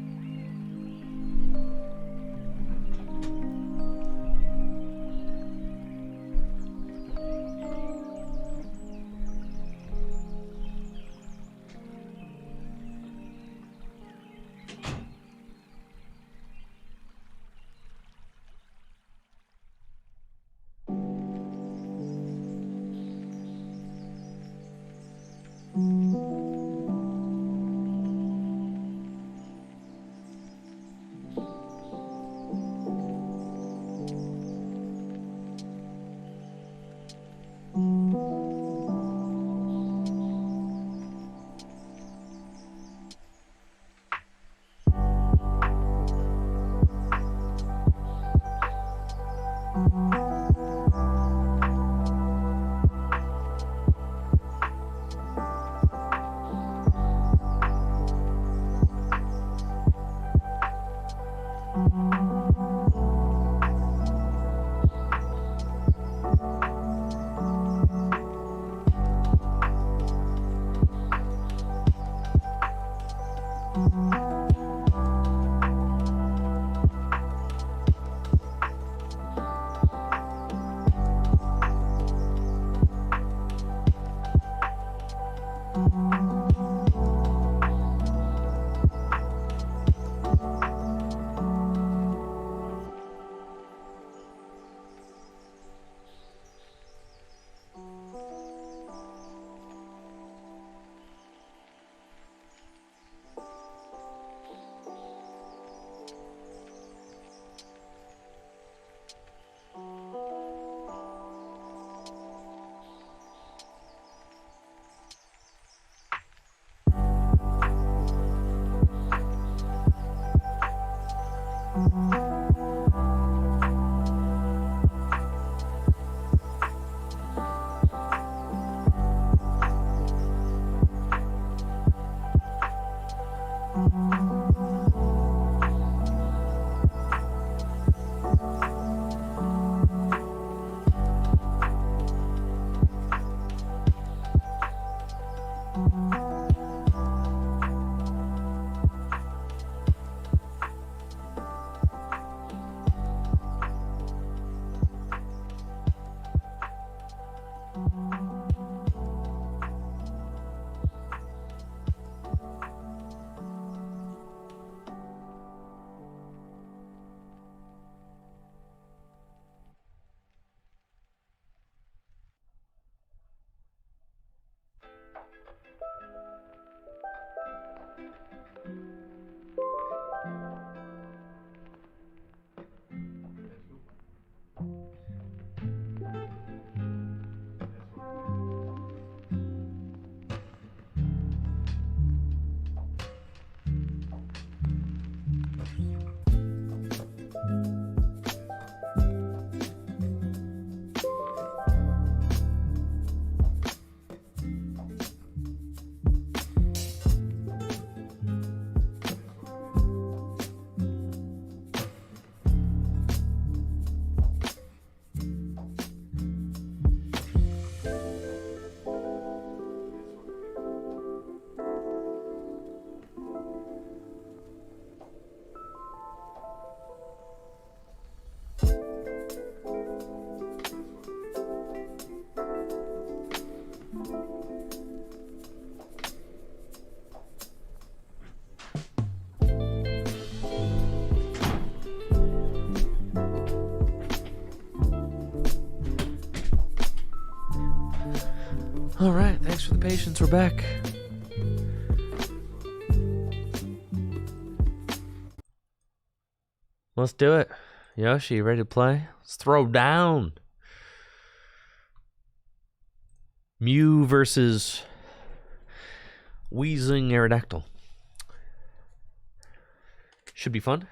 A: All right, thanks for the patience. We're back. Let's do it. Yoshi, you ready to play? Let's throw down. Mew versus Weezing Aerodactyl. Should be fun.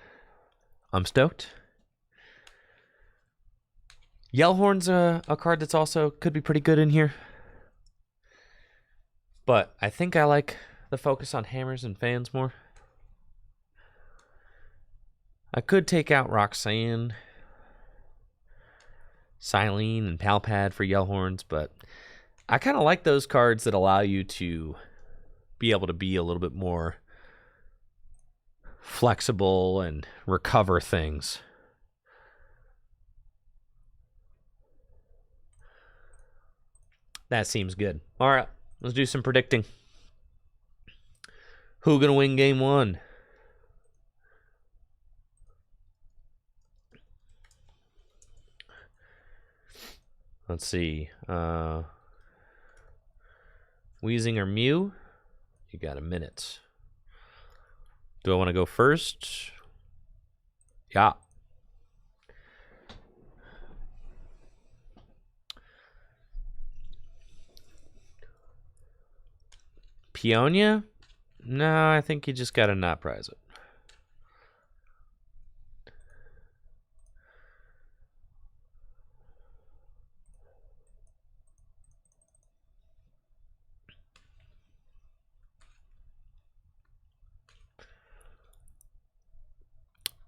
A: I'm stoked. Yellhorn's a card that's also could be pretty good in here. But I think I like the focus on hammers and fans more. I could take out Roxanne, Silene, and Palpad for Yellhorns, but I kind of like those cards that allow you to be able to be a little bit more flexible and recover things. That seems good. All right, let's do some predicting. Who gonna win game one? Let's see. Weezing or Mew? You got a minute. Do I want to go first? Yeah. Peonia? No, I think you just got to not prize it.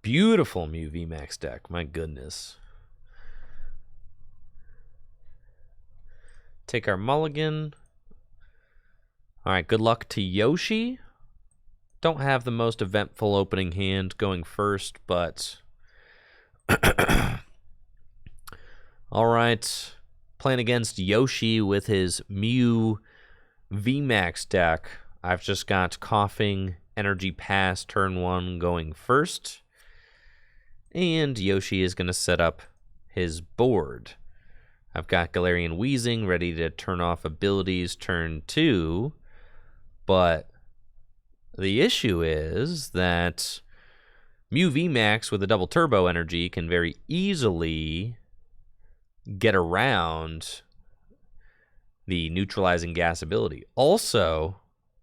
A: Beautiful Mew VMAX deck. My goodness. Take our mulligan. All right, good luck to Yoshi. Don't have the most eventful opening hand going first, but... All right. Playing against Yoshi with his Mew VMAX deck. I've just got Coughing, Energy Pass, turn 1 going first. And Yoshi is going to set up his board. I've got Galarian Weezing ready to turn off abilities turn 2. But the issue is that Mew VMAX with a double turbo energy can very easily get around the neutralizing gas ability. Also,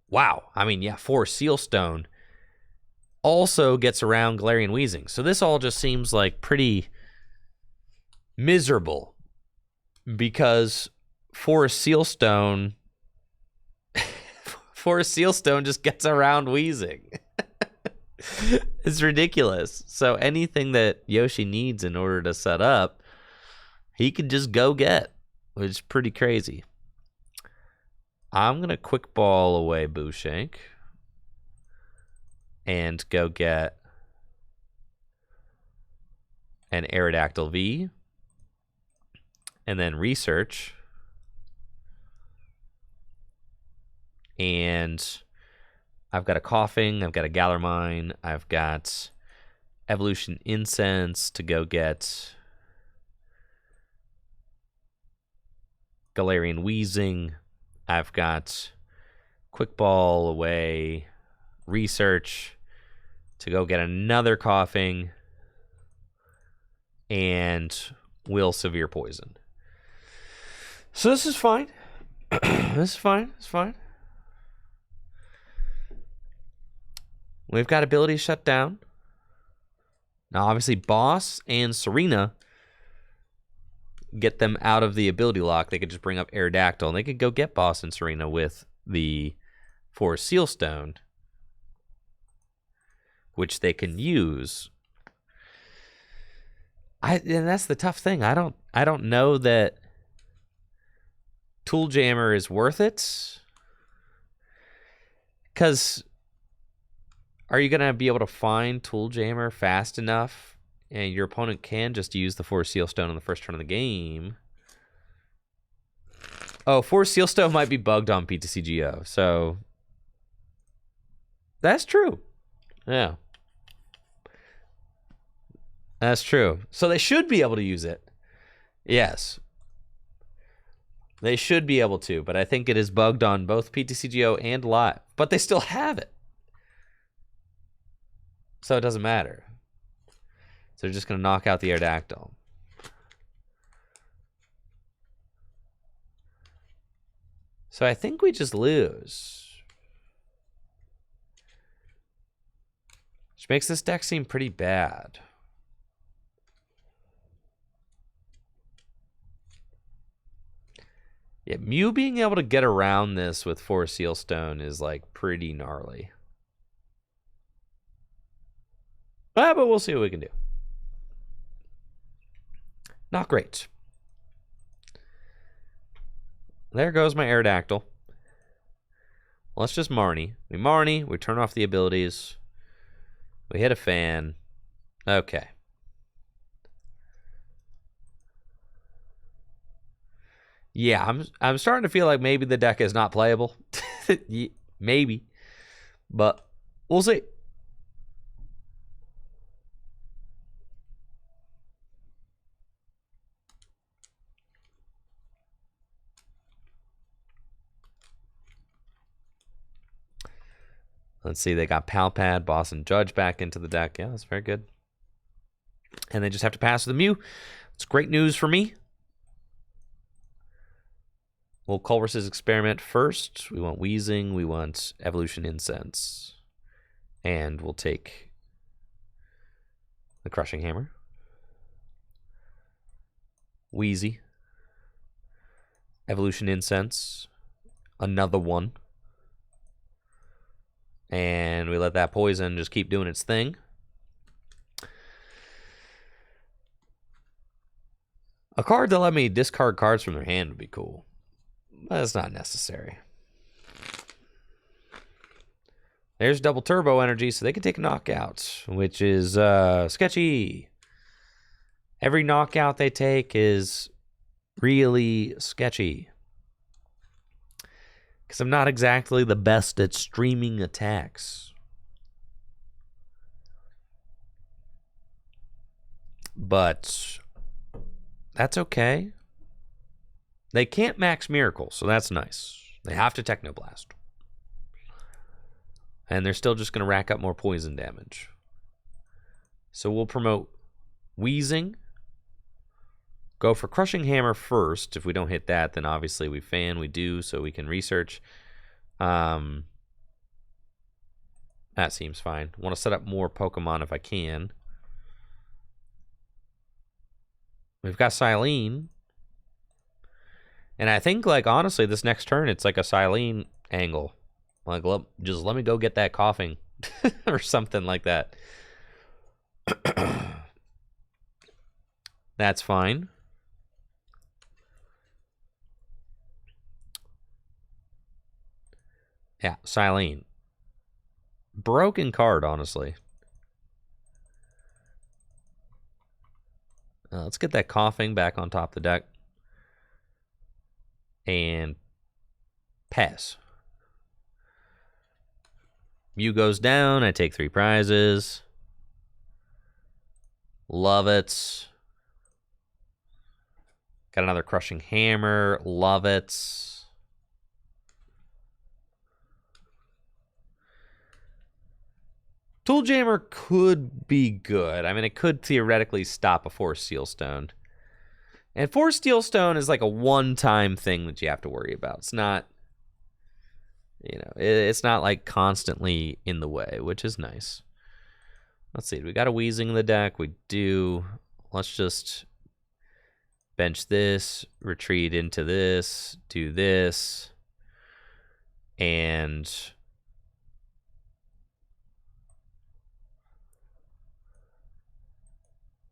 A: wow, I mean, yeah, 4 Sealstone also gets around Galarian Weezing. So this all just seems like pretty miserable because 4 Sealstone just gets around Weezing. It's ridiculous. So anything that Yoshi needs in order to set up, he could just go get, which is pretty crazy. I'm going to quick ball away Booshank and go get an Aerodactyl V and then research. And I've got a Coughing, I've got a Galarmine, I've got Evolution Incense to go get Galarian Weezing. I've got Quick Ball away, Research to go get another Coughing, and Will Severe Poison. So this is fine. This is fine. It's fine. We've got abilities shut down. Now, obviously, Boss and Serena get them out of the ability lock. They could just bring up Aerodactyl, and they could go get Boss and Serena with the 4 Sealstone, which they can use. And that's the tough thing. I don't know that Tool Jammer is worth it, because are you going to be able to find Tool Jammer fast enough and your opponent can just use the 4 Sealstone on the first turn of the game? Oh, 4 Sealstone might be bugged on PTCGO, so that's true. Yeah. That's true. So they should be able to use it. Yes. They should be able to, but I think it is bugged on both PTCGO and live. But they still have it. So it doesn't matter. So they're just going to knock out the Aerodactyl. So I think we just lose. Which makes this deck seem pretty bad. Yeah, Mew being able to get around this with 4 Sealstone is like pretty gnarly. But we'll see what we can do. Not great. There goes my Aerodactyl. Let's just Marnie. We Marnie, we turn off the abilities. We hit a fan. Okay. Yeah, I'm starting to feel like maybe the deck is not playable. Maybe. But we'll see. Let's see, they got Palpad, Boss, and Judge back into the deck. Yeah, that's very good. And they just have to pass with the Mew. It's great news for me. We'll Culver's Experiment first. We want Weezing. We want Evolution Incense. And we'll take the Crushing Hammer. Wheezy. Evolution Incense. Another one. And we let that poison just keep doing its thing. A card that let me discard cards from their hand would be cool. But it's not necessary. There's double turbo energy, so they can take a knockout, which is sketchy. Every knockout they take is really sketchy. Because I'm not exactly the best at streaming attacks. But that's okay. They can't max Miracle, so that's nice. They have to Technoblast. And they're still just going to rack up more poison damage. So we'll promote Weezing. Go for Crushing Hammer first. If we don't hit that, then obviously we fan. We do, so we can research. That seems fine. Want to set up more Pokemon if I can. We've got Silene. And I think, like, honestly, this next turn, it's like a Silene angle. Like, just let me go get that coughing. Or something like that. That's fine. Yeah, Silene. Broken card, honestly. Let's get that coughing back on top of the deck. And pass. Mew goes down. I take 3 prizes. Love it. Got another Crushing Hammer. Love it. Tool Jammer could be good. I mean, it could theoretically stop a Force Steelstone. And Force Steelstone is like a one-time thing that you have to worry about. It's not, you know, it's not like constantly in the way, which is nice. Let's see. We got a Weezing in the deck. We do. Let's just bench this, retreat into this, do this, and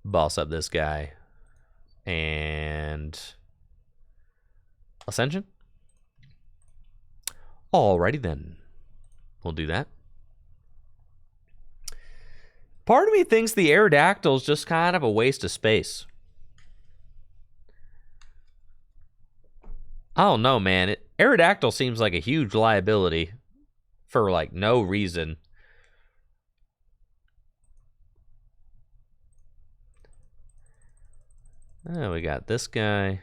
A: boss up this guy. And Ascension. Alrighty then. We'll do that. Part of me thinks the Aerodactyl is just kind of a waste of space. I don't know, man. Aerodactyl seems like a huge liability for, like, no reason. Oh, we got this guy.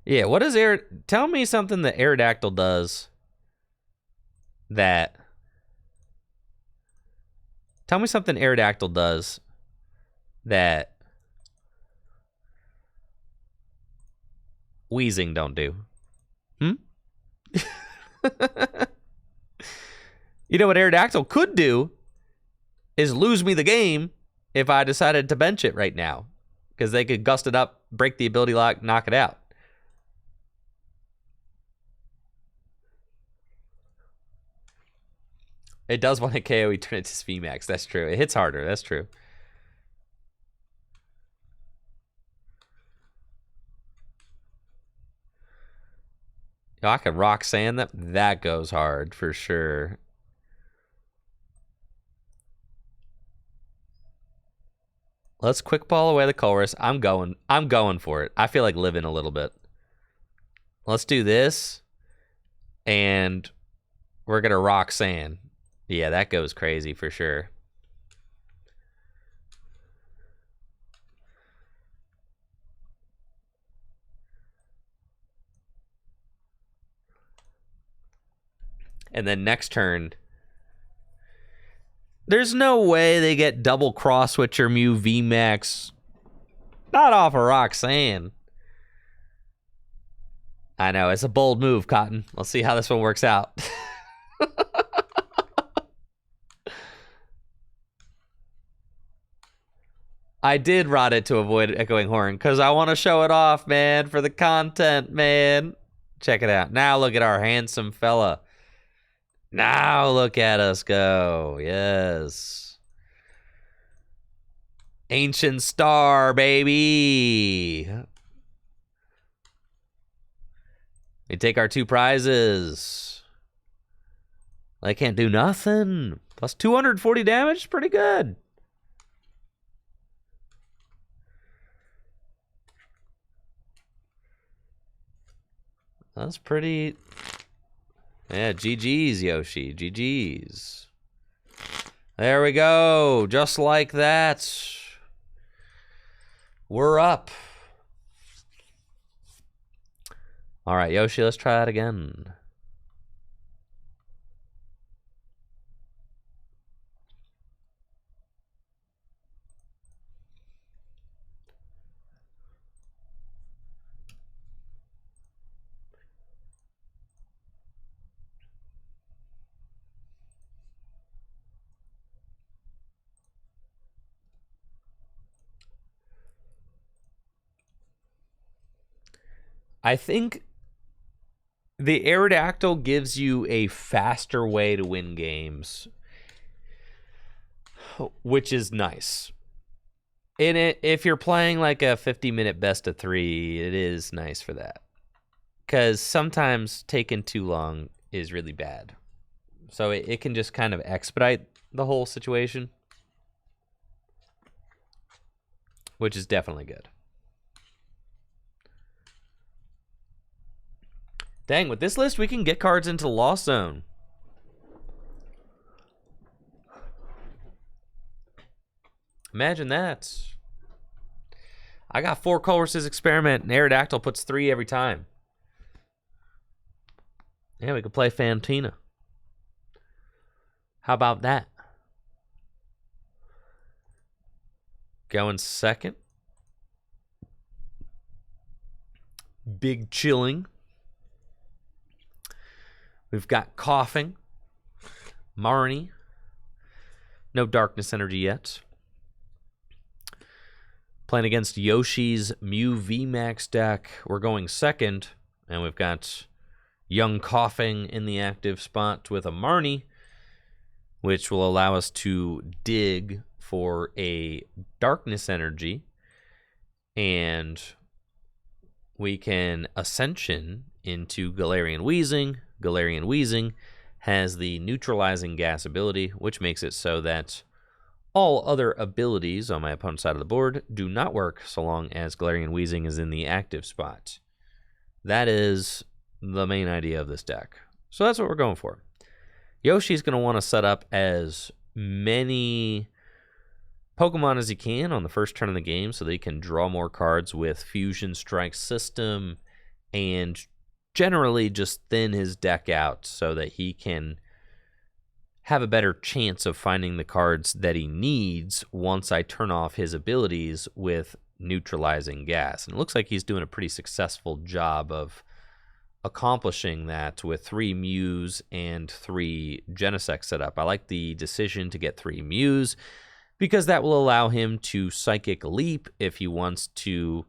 A: Yeah, what does tell me something that Aerodactyl does that... Tell me something Aerodactyl does that Weezing don't do. Hmm? You know what Aerodactyl could do is lose me the game if I decided to bench it right now. Because they could gust it up, break the ability lock, knock it out. It does want to KO Eternatus VMAX. That's true. It hits harder. That's true. Yo, I could rock sand that. That goes hard for sure. Let's quick ball away the Colress. I'm going for it. I feel like living a little bit. Let's do this. And we're going to rock sand. Yeah, that goes crazy for sure. And then next turn, there's no way they get double cross switcher Mew VMAX. Not off of Roxanne. I know, it's a bold move, Cotton. Let's see how this one works out. I did rod it to avoid Echoing Horn because I want to show it off, man, for the content, man. Check it out. Now look at our handsome fella. Now look at us go. Yes. Ancient Star, baby. We take our 2 prizes. I can't do nothing. Plus 240 damage. Pretty good. That's pretty... Yeah, GG's, Yoshi. GG's. There we go. Just like that. We're up. All right, Yoshi, let's try that again. I think the Aerodactyl gives you a faster way to win games, which is nice. In it, if you're playing like a 50-minute best of 3, it is nice for that. Because sometimes taking too long is really bad. So it can just kind of expedite the whole situation, which is definitely good. Dang, with this list, we can get cards into the Lost Zone. Imagine that. I got 4 Colress's Experiment, and Aerodactyl puts 3 every time. Yeah, we could play Fantina. How about that? Going second. Big Chilling. We've got Coughing. Marnie. No Darkness Energy yet. Playing against Yoshi's Mew VMAX deck. We're going second. And we've got Young Coughing in the active spot with a Marnie, which will allow us to dig for a Darkness Energy. And we can Ascension into Galarian Weezing. Galarian Weezing has the neutralizing gas ability, which makes it so that all other abilities on my opponent's side of the board do not work so long as Galarian Weezing is in the active spot. That is the main idea of this deck. So that's what we're going for. Yoshi's going to want to set up as many Pokemon as he can on the first turn of the game so that he can draw more cards with Fusion Strike System and generally just thin his deck out so that he can have a better chance of finding the cards that he needs once I turn off his abilities with neutralizing gas. And it looks like he's doing a pretty successful job of accomplishing that with 3 Mews and 3 Genesect set up. I like the decision to get 3 Mews because that will allow him to Psychic Leap if he wants to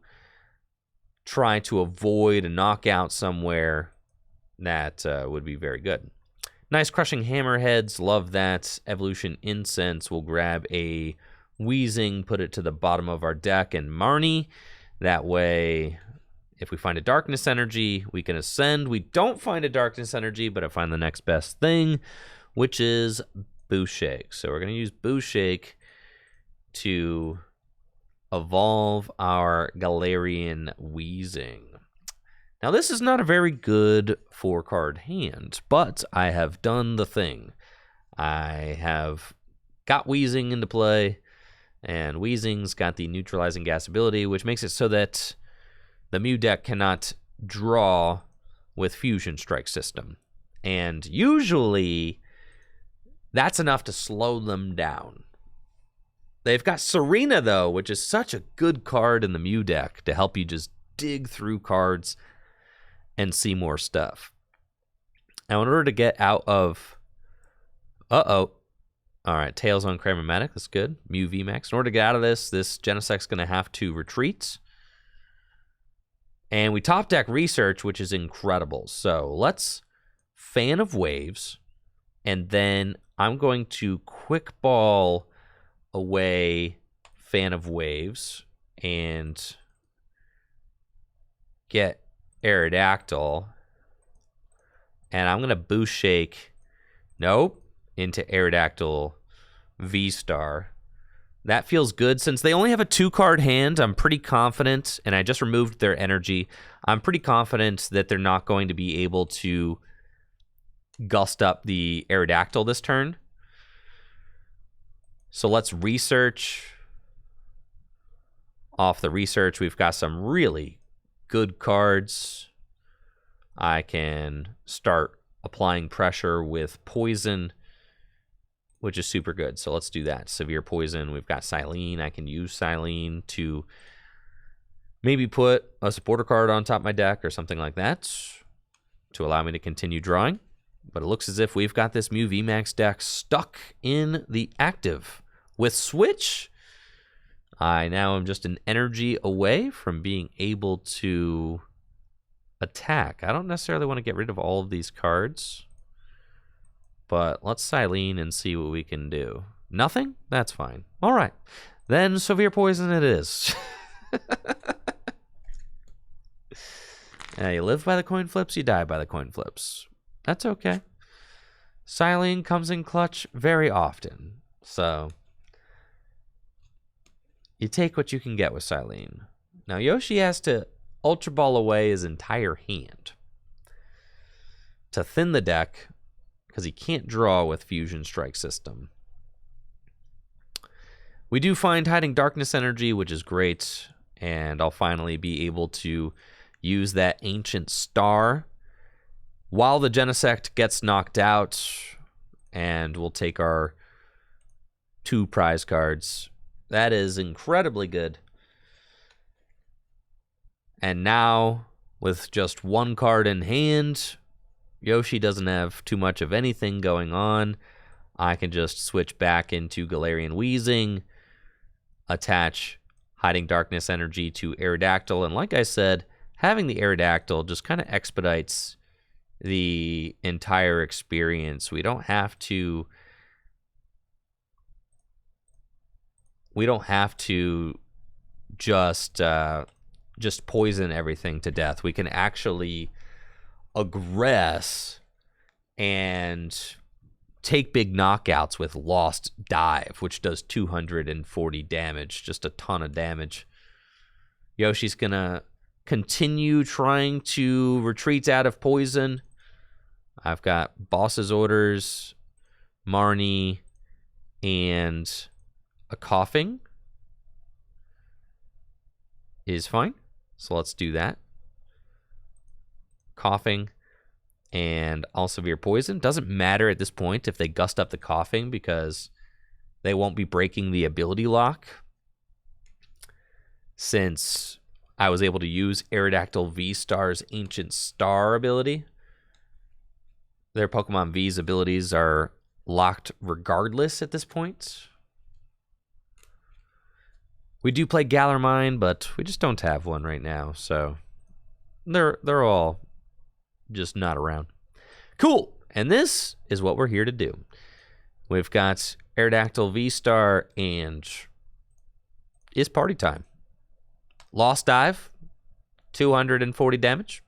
A: try to avoid a knockout somewhere. That would be very good. Nice Crushing Hammerheads, love that. Evolution Incense, we'll grab a Weezing, put it to the bottom of our deck, and Marnie. That way, if we find a Darkness Energy, we can ascend. We don't find a Darkness Energy, but I find the next best thing, which is Booshake. So we're going to use Booshake to evolve our Galarian Weezing. Now, this is not a very good 4-card hand, but I have done the thing. I have got Weezing into play, and Weezing's got the neutralizing gas ability, which makes it so that the Mew deck cannot draw with Fusion Strike System. And usually, that's enough to slow them down. They've got Serena, though, which is such a good card in the Mew deck to help you just dig through cards and see more stuff. Now, in order to get out of... All right, Tails on Cramomatic, that's good. Mew VMAX. In order to get out of this Genesect's going to have to retreat. And we top deck Research, which is incredible. So let's Fan of Waves, and then I'm going to Quick Ball away Fan of Waves and get Aerodactyl, and I'm going to Booshake, into Aerodactyl V-Star. That feels good. Since they only have a 2-card hand, I'm pretty confident, and I just removed their energy, I'm pretty confident that they're not going to be able to gust up the Aerodactyl this turn. So let's Research. Off the Research, we've got some really good cards. I can start applying pressure with Poison, which is super good. So let's do that. Severe Poison. We've got Silene. I can use Silene to maybe put a supporter card on top of my deck or something like that to allow me to continue drawing. But it looks as if we've got this Mew VMAX deck stuck in the active. With Switch, I now am just an energy away from being able to attack. I don't necessarily want to get rid of all of these cards, but let's Silene and see what we can do. Nothing? That's fine. All right. Then Severe Poison it is. You live by the coin flips, you die by the coin flips. That's okay. Silene comes in clutch very often, so you take what you can get with Silene. Now, Yoshi has to Ultra Ball away his entire hand to thin the deck because he can't draw with Fusion Strike System. We do find Hiding Darkness Energy, which is great, and I'll finally be able to use that Ancient Star while the Genesect gets knocked out, and we'll take our 2 prize cards. That is incredibly good. And now, with just 1 card in hand, Yoshi doesn't have too much of anything going on. I can just switch back into Galarian Weezing, attach Hiding Darkness Energy to Aerodactyl, and like I said, having the Aerodactyl just kind of expedites the entire experience. We don't have to just poison everything to death. We can actually aggress and take big knockouts with Lost Dive, which does 240 damage, just a ton of damage. Yoshi's gonna continue trying to retreat out of poison. I've got Boss's Orders, Marnie, and a Coughing is fine. So let's do that. coughing and all severe poison. Doesn't matter at this point if they gust up the coughing because they won't be breaking the ability lock, since I was able to use Aerodactyl V-Star's Ancient Star ability. Their Pokemon V's abilities are locked regardless at this point. We do play Galarmine, but we just don't have one right now, so they're all just not around. Cool, and this is what we're here to do. We've got Aerodactyl V-Star, and it's party time. Lost Dive, 240 damage.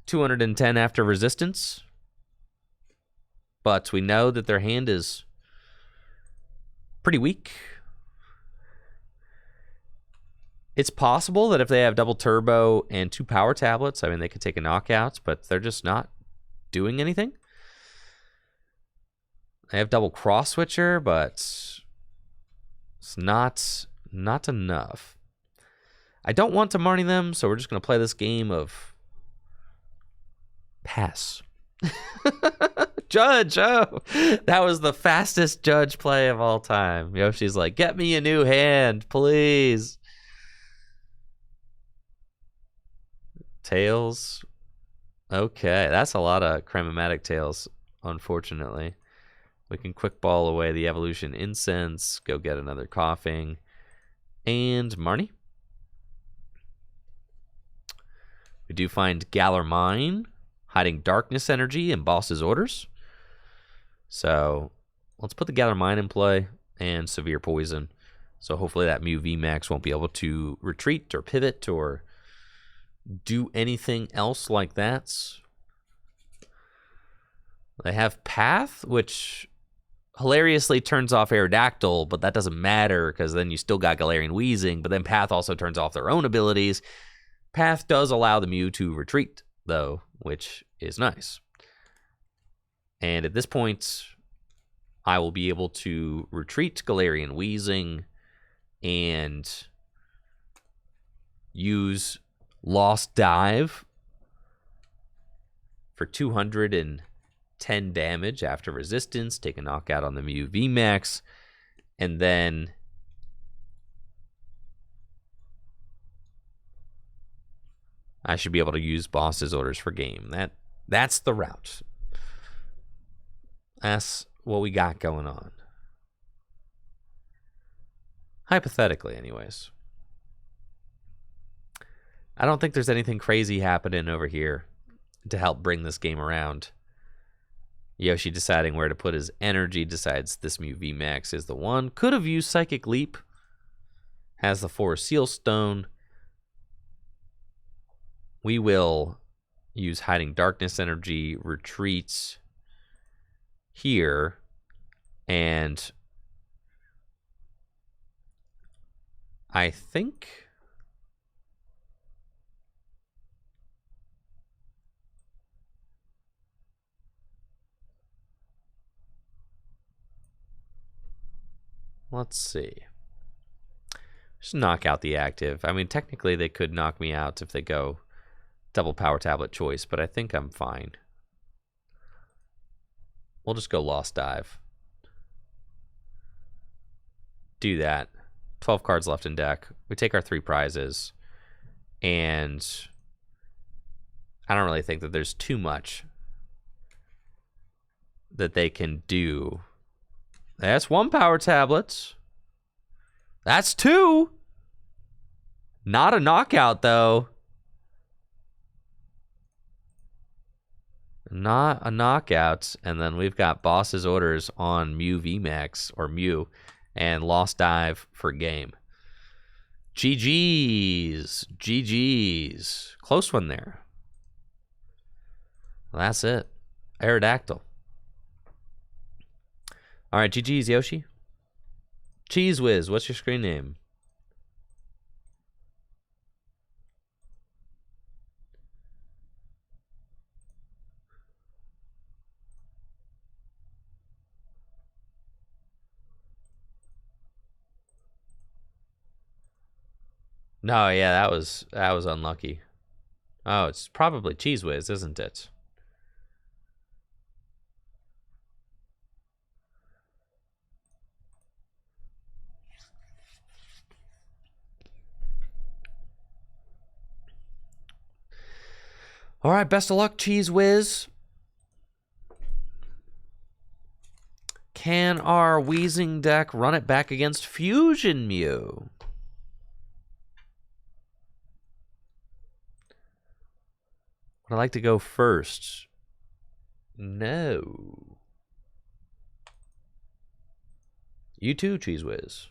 A: 210 after resistance. But we know that their hand is pretty weak. It's possible that if they have double turbo and 2 power tablets, I mean, they could take a knockout, but they're just not doing anything. They have double cross switcher, but it's not enough. I don't want to Marnie them, so we're just going to play this game of pass. Judge, oh, that was the fastest Judge play of all time. Yoshi's like, get me a new hand, please. Tails. Okay, that's a lot of Crematic Tails, unfortunately. We can quick ball away the Evolution Incense, go get another coughing, and Marnie. We do find Galarmine, hiding Darkness Energy and Boss's Orders. So let's put the Galarmine in play and Severe Poison. So hopefully that Mew VMAX won't be able to retreat or pivot or do anything else like that. They have Path, which hilariously turns off Aerodactyl, but that doesn't matter because then you still got Galarian Weezing, but then Path also turns off their own abilities. Path does allow the Mew to retreat, though, which is nice. And at this point, I will be able to retreat Galarian Weezing and use Lost Dive for 210 damage after resistance, take a knockout on the Mew VMAX, and then I should be able to use Boss's Orders for game. That's the route. That's what we got going on. Hypothetically, anyways. I don't think there's anything crazy happening over here to help bring this game around. Yoshi deciding where to put his energy, decides this Mew VMAX is the one. Could have used Psychic Leap. Has the 4 Seal Stone. We will use Hiding Darkness Energy, retreats here, and I think let's see. Just knock out the active. I mean, technically they could knock me out if they go double power tablet choice, but I think I'm fine. We'll just go Lost Dive. Do that. 12 cards left in deck. We take our 3 prizes. And I don't really think that there's too much that they can do. That's 1 power tablet. That's 2. Not a knockout, though. Not a knockout. And then we've got Boss's Orders on Mew VMAX, or Mew, and Lost Dive for game. GG's. GG's. Close one there. Well, that's it. Aerodactyl. All right, GG's, Yoshi. Cheese Whiz, what's your screen name? No, yeah, that was unlucky. Oh, it's probably Cheese Whiz, isn't it? All right, best of luck, Cheese Whiz. Can our Weezing deck run it back against Fusion Mew? Would I like to go first? No. You too, Cheese Whiz.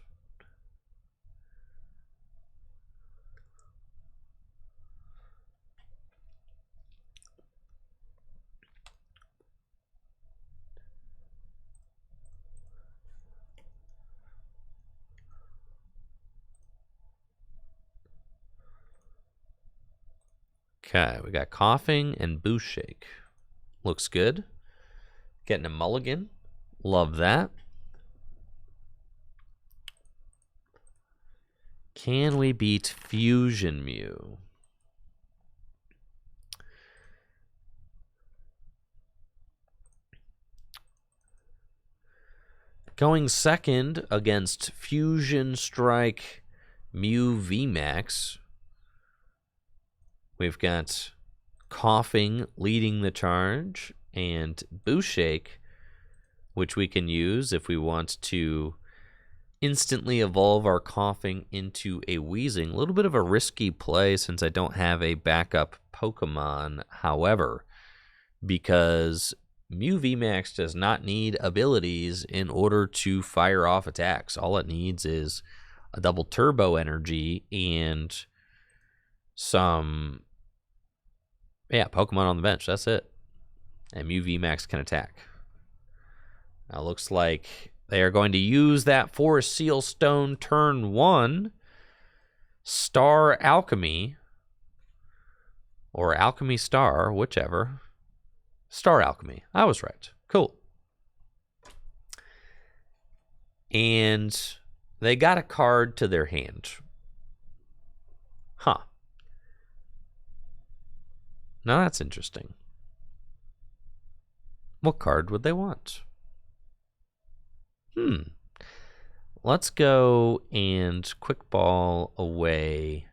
A: Okay, we got Coughing and Boost Shake. Looks good. Getting a mulligan. Love that. Can we beat Fusion Mew? Going second against Fusion Strike Mew VMAX. We've got Coughing leading the charge and Boost Shake, which we can use if we want to instantly evolve our Coughing into a Weezing. A little bit of a risky play since I don't have a backup Pokemon. However, because Mew VMAX does not need abilities in order to fire off attacks. All it needs is a double turbo energy and some Pokemon on the bench. That's it. And Mew VMAX can attack. Now looks like they are going to use that Forest Seal Stone turn 1. Star Alchemy. Or Alchemy Star, whichever. Star Alchemy. I was right. Cool. And they got a card to their hand. Huh. Now that's interesting. What card would they want? Let's go and quick ball away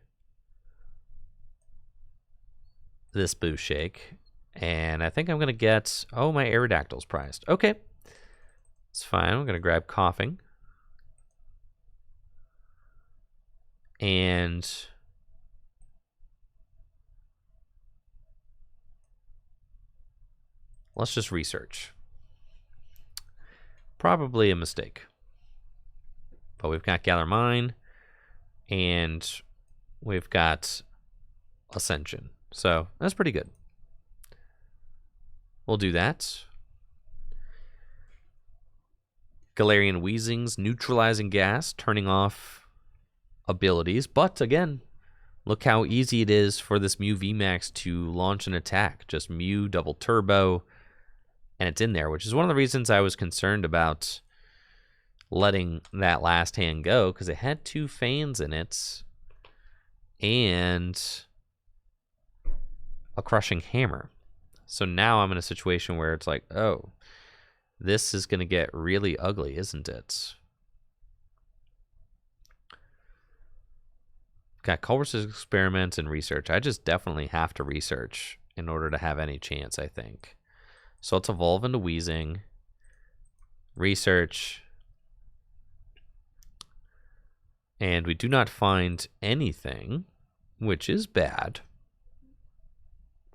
A: this Boost Shake. And I think I'm going to get... Oh, my Aerodactyl's prized. Okay. It's fine. I'm going to grab Coughing. And... let's just research. Probably a mistake. But we've got Gather Mine. And we've got Ascension. So that's pretty good. We'll do that. Galarian Weezing's neutralizing gas, turning off abilities. But again, look how easy it is for this Mew VMAX to launch an attack. Just Mew, double turbo, and it's in there, which is one of the reasons I was concerned about letting that last hand go, because it had 2 fans in it and a crushing hammer. So now I'm in a situation where it's like, oh, this is going to get really ugly, isn't it? Got Culver's experiments and research. I just definitely have to research in order to have any chance, I think. So let's evolve into Weezing. Research. And we do not find anything, which is bad.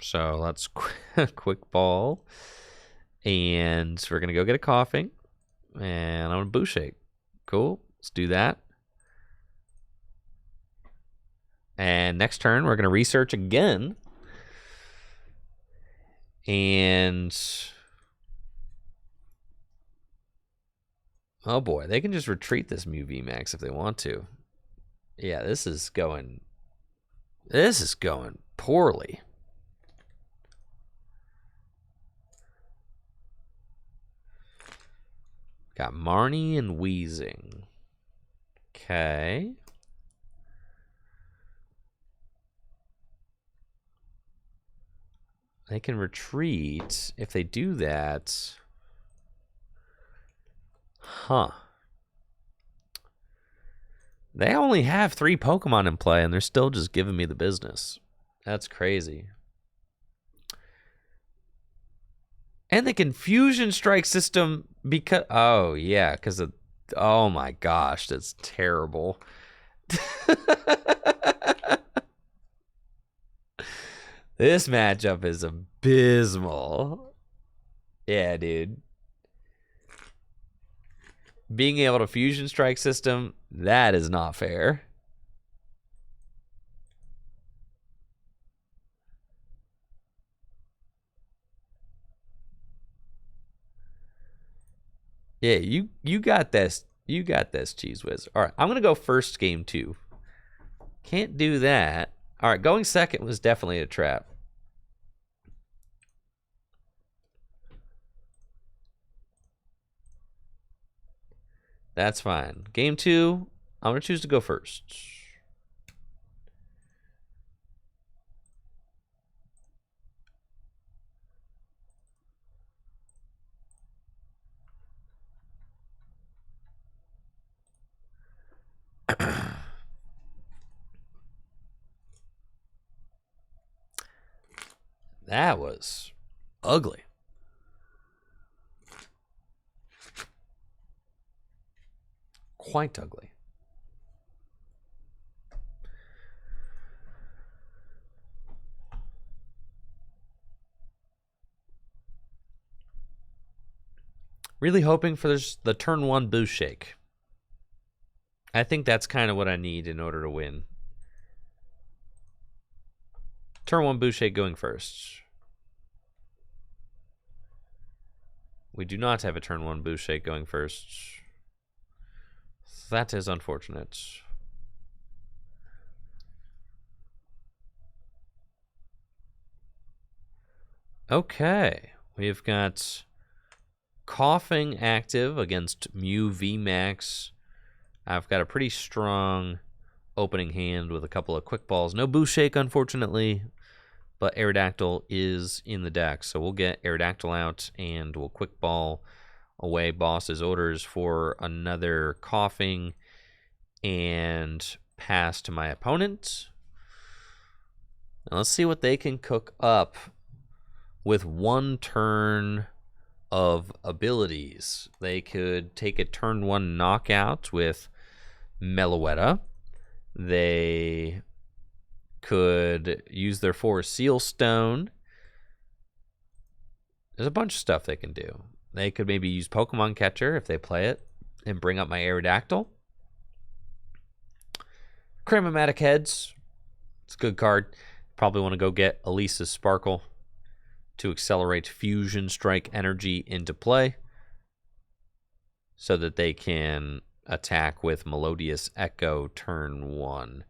A: So let's quick ball. And we're going to go get a Coughing. And I'm going to Boost Shake. Cool. Let's do that. And next turn, we're going to research again. And... oh boy, they can just retreat this Mew VMAX if they want to. Yeah, this is going poorly. Got Marnie and Weezing. Okay. They can retreat. If they do that... Huh. They only have 3 Pokemon in play, and they're still just giving me the business. That's crazy. And the Confusion Strike system, because... Oh, yeah, because of... Oh, my gosh, that's terrible. This matchup is abysmal. Yeah, dude. Being able to Fusion Strike system, that is not fair. Yeah, you got this. You got this, Cheese Whiz. All right, I'm going to go first game 2. Can't do that. All right, going second was definitely a trap. That's fine. Game 2, I'm going to choose to go first. That was ugly. Quite ugly. Really hoping for the turn 1 boost shake. I think that's kind of what I need in order to win. Turn 1 boost shake going first. We do not have a turn 1 boost shake going first. That is unfortunate. Okay. We've got Coughing active against Mew VMAX. I've got a pretty strong opening hand with a couple of quick balls. No boost shake, unfortunately, but Aerodactyl is in the deck. So we'll get Aerodactyl out and we'll quick ball away Boss's orders for another Coughing and pass to my opponent. Now let's see what they can cook up with 1 turn of abilities. They could take a turn 1 knockout with Meloetta. They could use their Forest Seal Stone. There's a bunch of stuff they can do. They could maybe use Pokemon Catcher if they play it and bring up my Aerodactyl. Cramomatic Heads. It's a good card. Probably want to go get Elisa's Sparkle to accelerate Fusion Strike energy into play so that they can attack with Melodious Echo turn 1.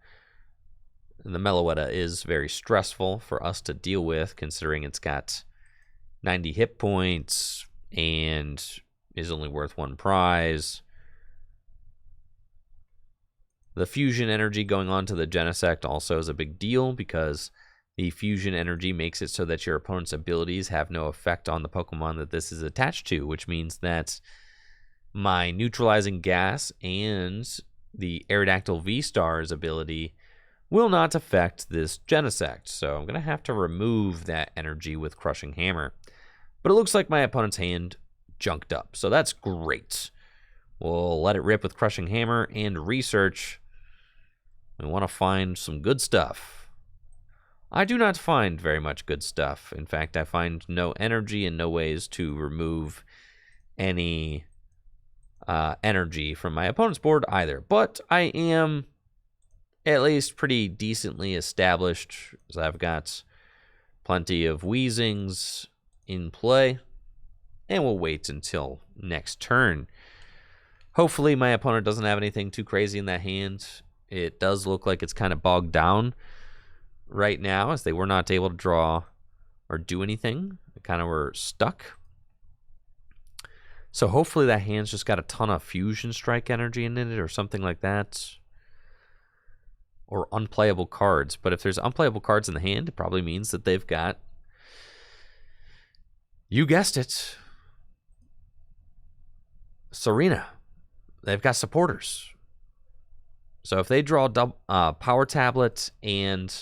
A: And the Meloetta is very stressful for us to deal with, considering it's got 90 hit points and is only worth 1 prize. The Fusion Energy going on to the Genesect also is a big deal because the Fusion Energy makes it so that your opponent's abilities have no effect on the Pokemon that this is attached to, which means that my Neutralizing Gas and the Aerodactyl V-Star's ability will not affect this Genesect. So I'm going to have to remove that energy with Crushing Hammer. But it looks like my opponent's hand junked up, so that's great. We'll let it rip with Crushing Hammer and research. We want to find some good stuff. I do not find very much good stuff. In fact, I find no energy and no ways to remove any energy from my opponent's board either. But I am at least pretty decently established, as I've got plenty of Weezings in play. And we'll wait until next turn. Hopefully my opponent doesn't have anything too crazy in that hand. It does look like it's kind of bogged down right now, as they were not able to draw or do anything. They kind of were stuck. So hopefully that hand's just got a ton of Fusion Strike energy in it or something like that. Or unplayable cards. But if there's unplayable cards in the hand, it probably means that they've got You guessed it. Serena. They've got supporters. So if they draw double, power tablet and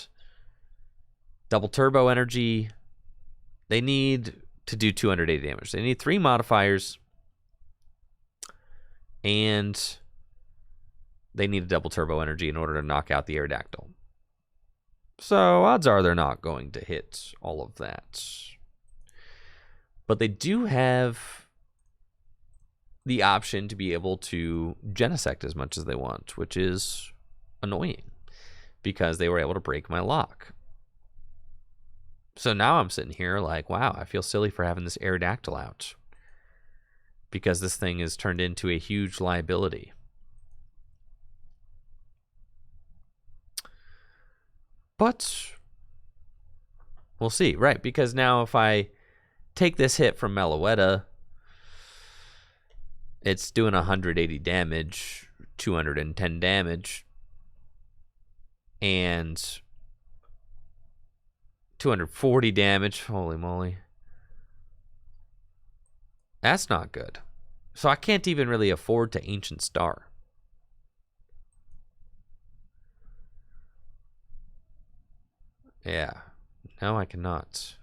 A: double turbo energy, they need to do 280 damage. They need 3 modifiers, and they need a double turbo energy in order to knock out the Aerodactyl. So odds are they're not going to hit all of that. But they do have the option to be able to genesect as much as they want, which is annoying because they were able to break my lock. So now I'm sitting here like, wow, I feel silly for having this Aerodactyl out because this thing is turned into a huge liability. But we'll see, right? Because now if I take this hit from Meloetta, it's doing 180 damage, 210 damage, and 240 damage. Holy moly. That's not good. So I can't even really afford to Ancient Star. Yeah. No, I cannot.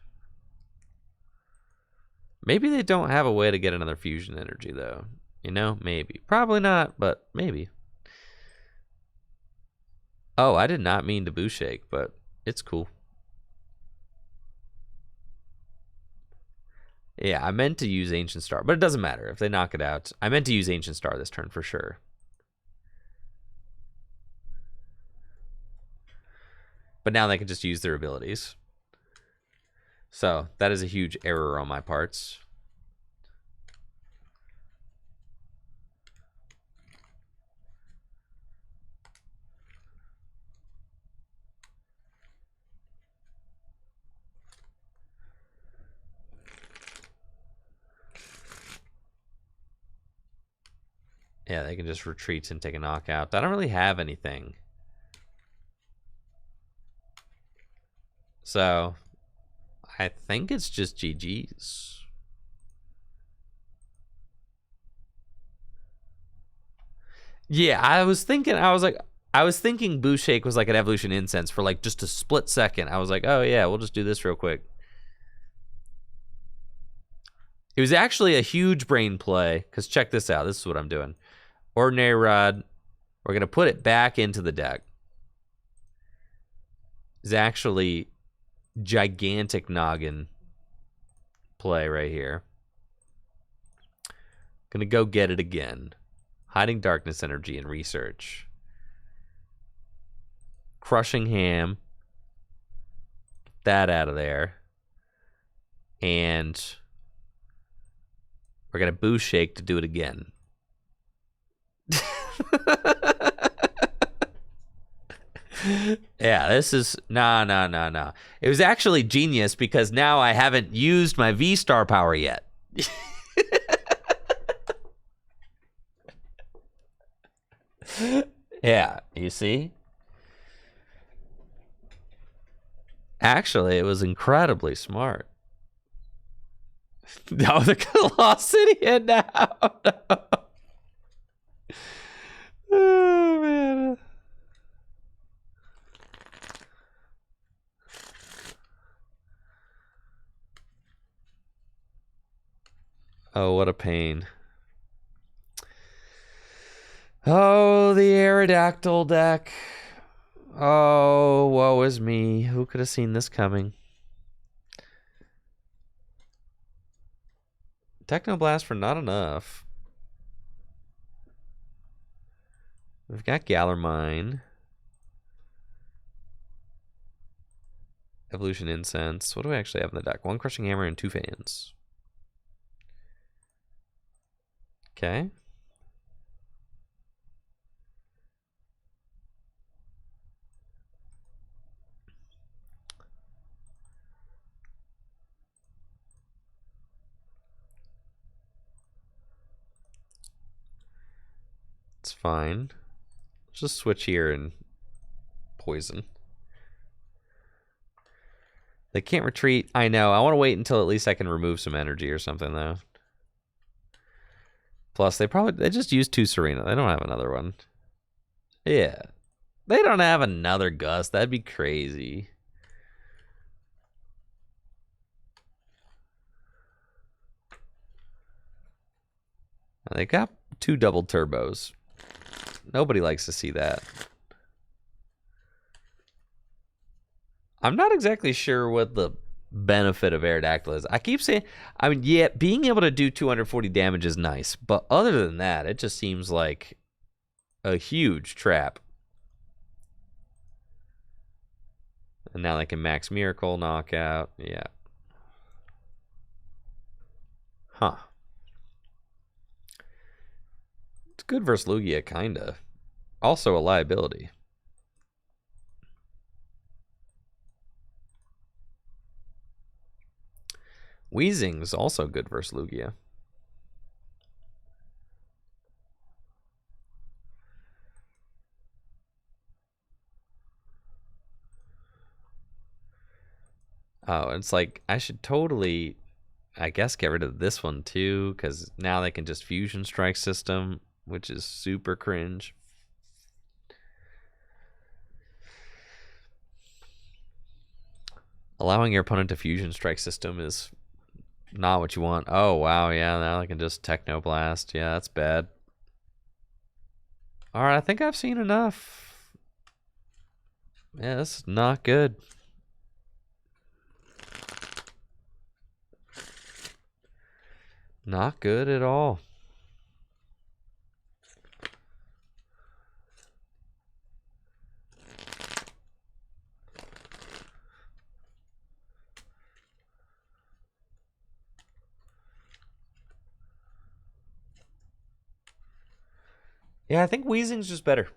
A: Maybe they don't have a way to get another fusion energy, though. You know, maybe. Probably not, but maybe. Oh, I did not mean to boo shake, but it's cool. Yeah, I meant to use Ancient Star, but it doesn't matter if they knock it out. I meant to use Ancient Star this turn for sure. But now they can just use their abilities. So that is a huge error on my parts. Yeah, they can just retreat and take a knockout. I don't really have anything. So I think it's just GG's. Yeah, I was thinking Boo Shake was like an evolution incense for like just a split second. I was like, oh yeah, we'll just do this real quick. It was actually a huge brain play, because check this out. This is what I'm doing. Ordinary Rod. We're going to put it back into the deck. It's actually gigantic noggin play right here. Going to go get it again. Hiding Darkness Energy and Research. Crushing Ham. Get that out of there. And we're going to Boo Shake to do it again. Yeah, this is no. It was actually genius because now I haven't used my V-Star power yet. Yeah, you see? Actually, it was incredibly smart. No, the Colossian now. No. Oh, man. Oh, what a pain. Oh, the Aerodactyl deck. Oh, woe is me. Who could have seen this coming? Technoblast for not enough. We've got Gallermine. Evolution Incense. What do we actually have in the deck? 1 Crushing Hammer and 2 Fans. Okay. It's fine. Just switch here and poison. They can't retreat. I know. I want to wait until at least I can remove some energy or something, though. Plus, they just used 2 Serena. They don't have another one. Yeah. They don't have another Gust. That'd be crazy. They got 2 double turbos. Nobody likes to see that. I'm not exactly sure what the benefit of Aerodactyl is. I keep saying, I mean, yeah, being able to do 240 damage is nice, but other than that, it just seems like a huge trap. And now they can max Miracle, knockout, yeah. Huh. It's good versus Lugia, kinda. Also a liability. Weezing's also good versus Lugia. Oh, it's like I should totally, I guess, get rid of this one too, because now they can just Fusion Strike System, which is super cringe. Allowing your opponent to Fusion Strike System is not what you want. Oh, wow, yeah, now they can just Technoblast. Yeah, that's bad. Alright, I think I've seen enough. Yeah, this is not good. Not good at all. Yeah, I think Weezing's just better.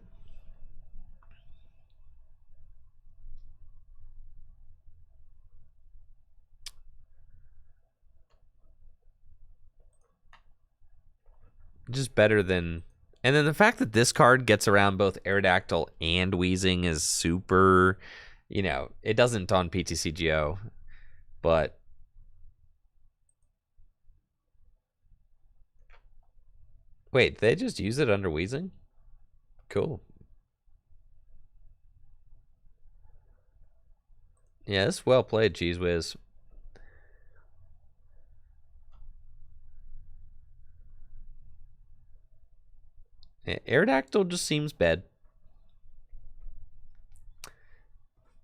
A: Just better than... And then the fact that this card gets around both Aerodactyl and Weezing is super... You know, it doesn't on PTCGO, but... Wait, they just use it under Weezing? Cool. Yeah, this is well played, Cheese Whiz. Aerodactyl just seems bad.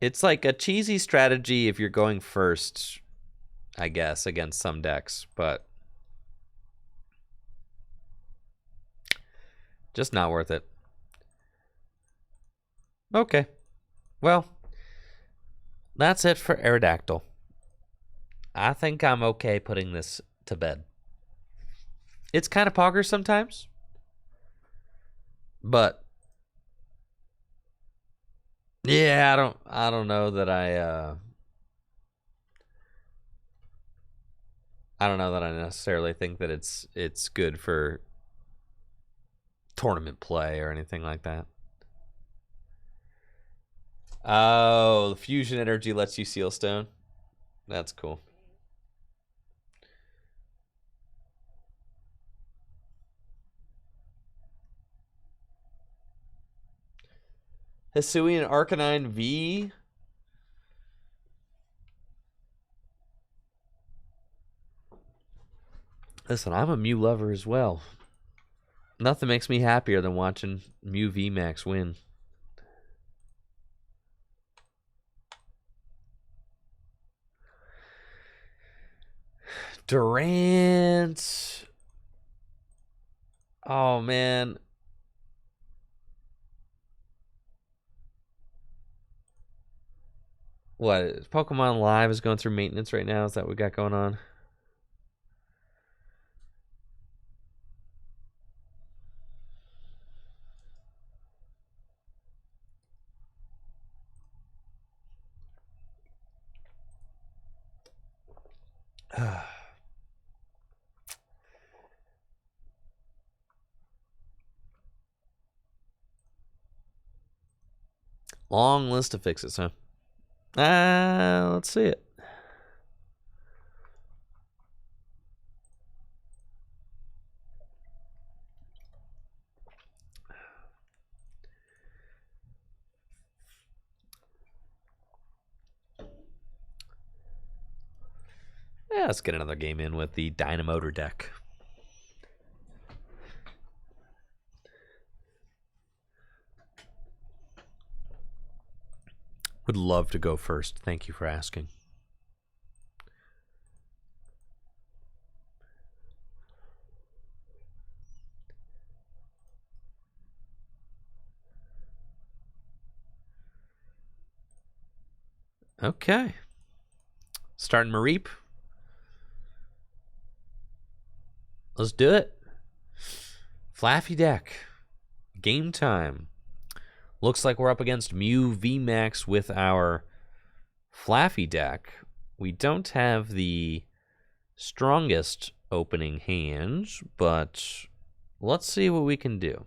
A: It's like a cheesy strategy if you're going first, I guess, against some decks, but just not worth it. Okay. Well, that's it for Aerodactyl. I think I'm okay putting this to bed. It's kind of poggers sometimes, but yeah, I don't know that I don't know that I necessarily think that it's good for tournament play or anything like that. Oh, the fusion energy lets you seal stone. That's cool. Hisuian Arcanine V. Listen, I'm a Mew lover as well. Nothing makes me happier than watching Mew VMAX win. Durant. Oh, man. What? Pokemon Live is going through maintenance right now? Is that what we got going on? Long list of fixes, huh? Let's see it. let's get another game in with the Dynamotor deck. Would love to go first. Thank you for asking. Okay. Starting Mareep. Let's do it. Flaaffy deck. Game time. Looks like we're up against Mew VMAX with our Flaaffy deck. We don't have the strongest opening hands, but let's see what we can do.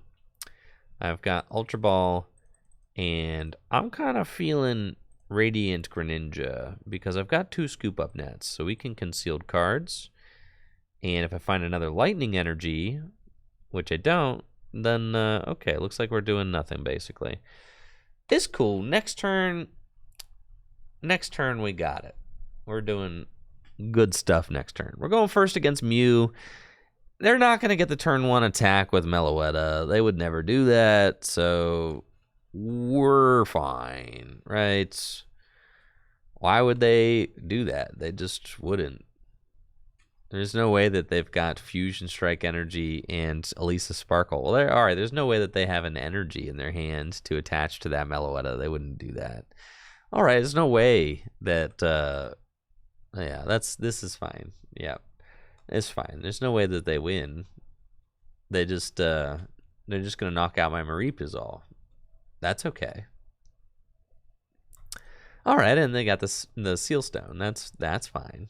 A: I've got Ultra Ball, and I'm kind of feeling Radiant Greninja because I've got 2 scoop up nets, so we can concealed cards. And if I find another Lightning Energy, which I don't, then okay, looks like we're doing nothing basically. It's cool. Next turn we got it. We're doing good stuff next turn. We're going first against Mew. They're not going to get the turn 1 attack with Meloetta. They would never do that, so we're fine, right? Why would they do that? They just wouldn't. There's no way that they've got Fusion Strike Energy and Elisa Sparkle. Well, all right, there's no way that they have an energy in their hand to attach to that Meloetta. They wouldn't do that. All right, there's no way that... yeah, this is fine. Yeah, it's fine. There's no way that they win. They're just going to knock out my Mareep is all. That's okay. All right, and they got the Seal Stone. That's fine.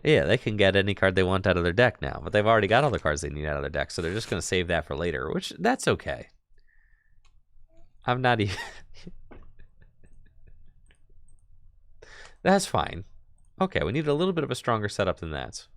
A: Yeah, they can get any card they want out of their deck now, but they've already got all the cards they need out of their deck, so they're just going to save that for later, which that's okay. I'm not even... That's fine. Okay, we need a little bit of a stronger setup than that.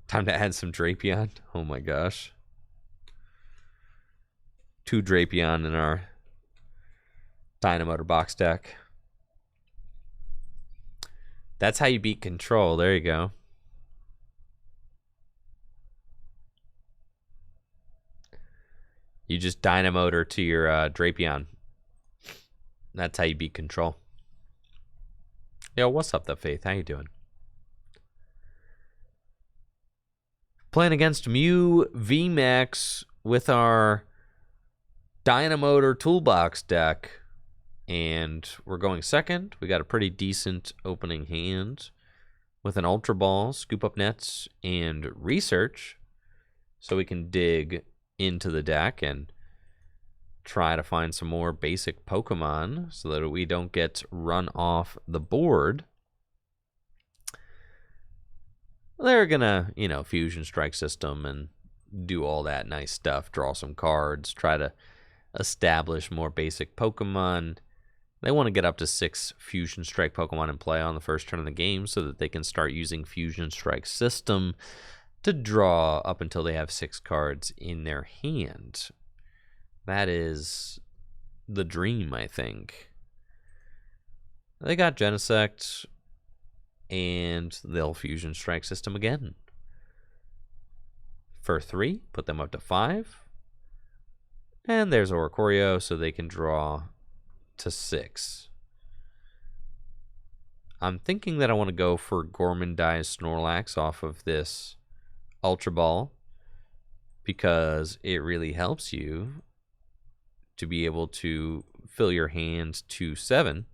A: Time to add some Drapion. Oh my gosh. 2 Drapion in our Dynamotor box deck. That's how you beat Control. There you go. You just Dynamotor to your Drapion. That's how you beat Control. Yo, what's up, The Faith? How you doing? Playing against Mew VMAX with our Dynamotor toolbox deck. And we're going second. We got a pretty decent opening hand with an Ultra Ball, Scoop Up Nets, and Research. So we can dig into the deck and try to find some more basic Pokemon so that we don't get run off the board. They're gonna, Fusion Strike System and do all that nice stuff, draw some cards, try to establish more basic Pokemon. They want to get up to 6 Fusion Strike Pokemon in play on the first turn of the game so that they can start using Fusion Strike System to draw up until they have 6 cards in their hand. That is the dream, I think. They got Genesect, and they'll Fusion Strike System again. For 3, put them up to 5. And there's Oricorio, so they can draw to 6. I'm thinking that I want to go for Gormandize Snorlax off of this Ultra Ball because it really helps you to be able to fill your hand to 7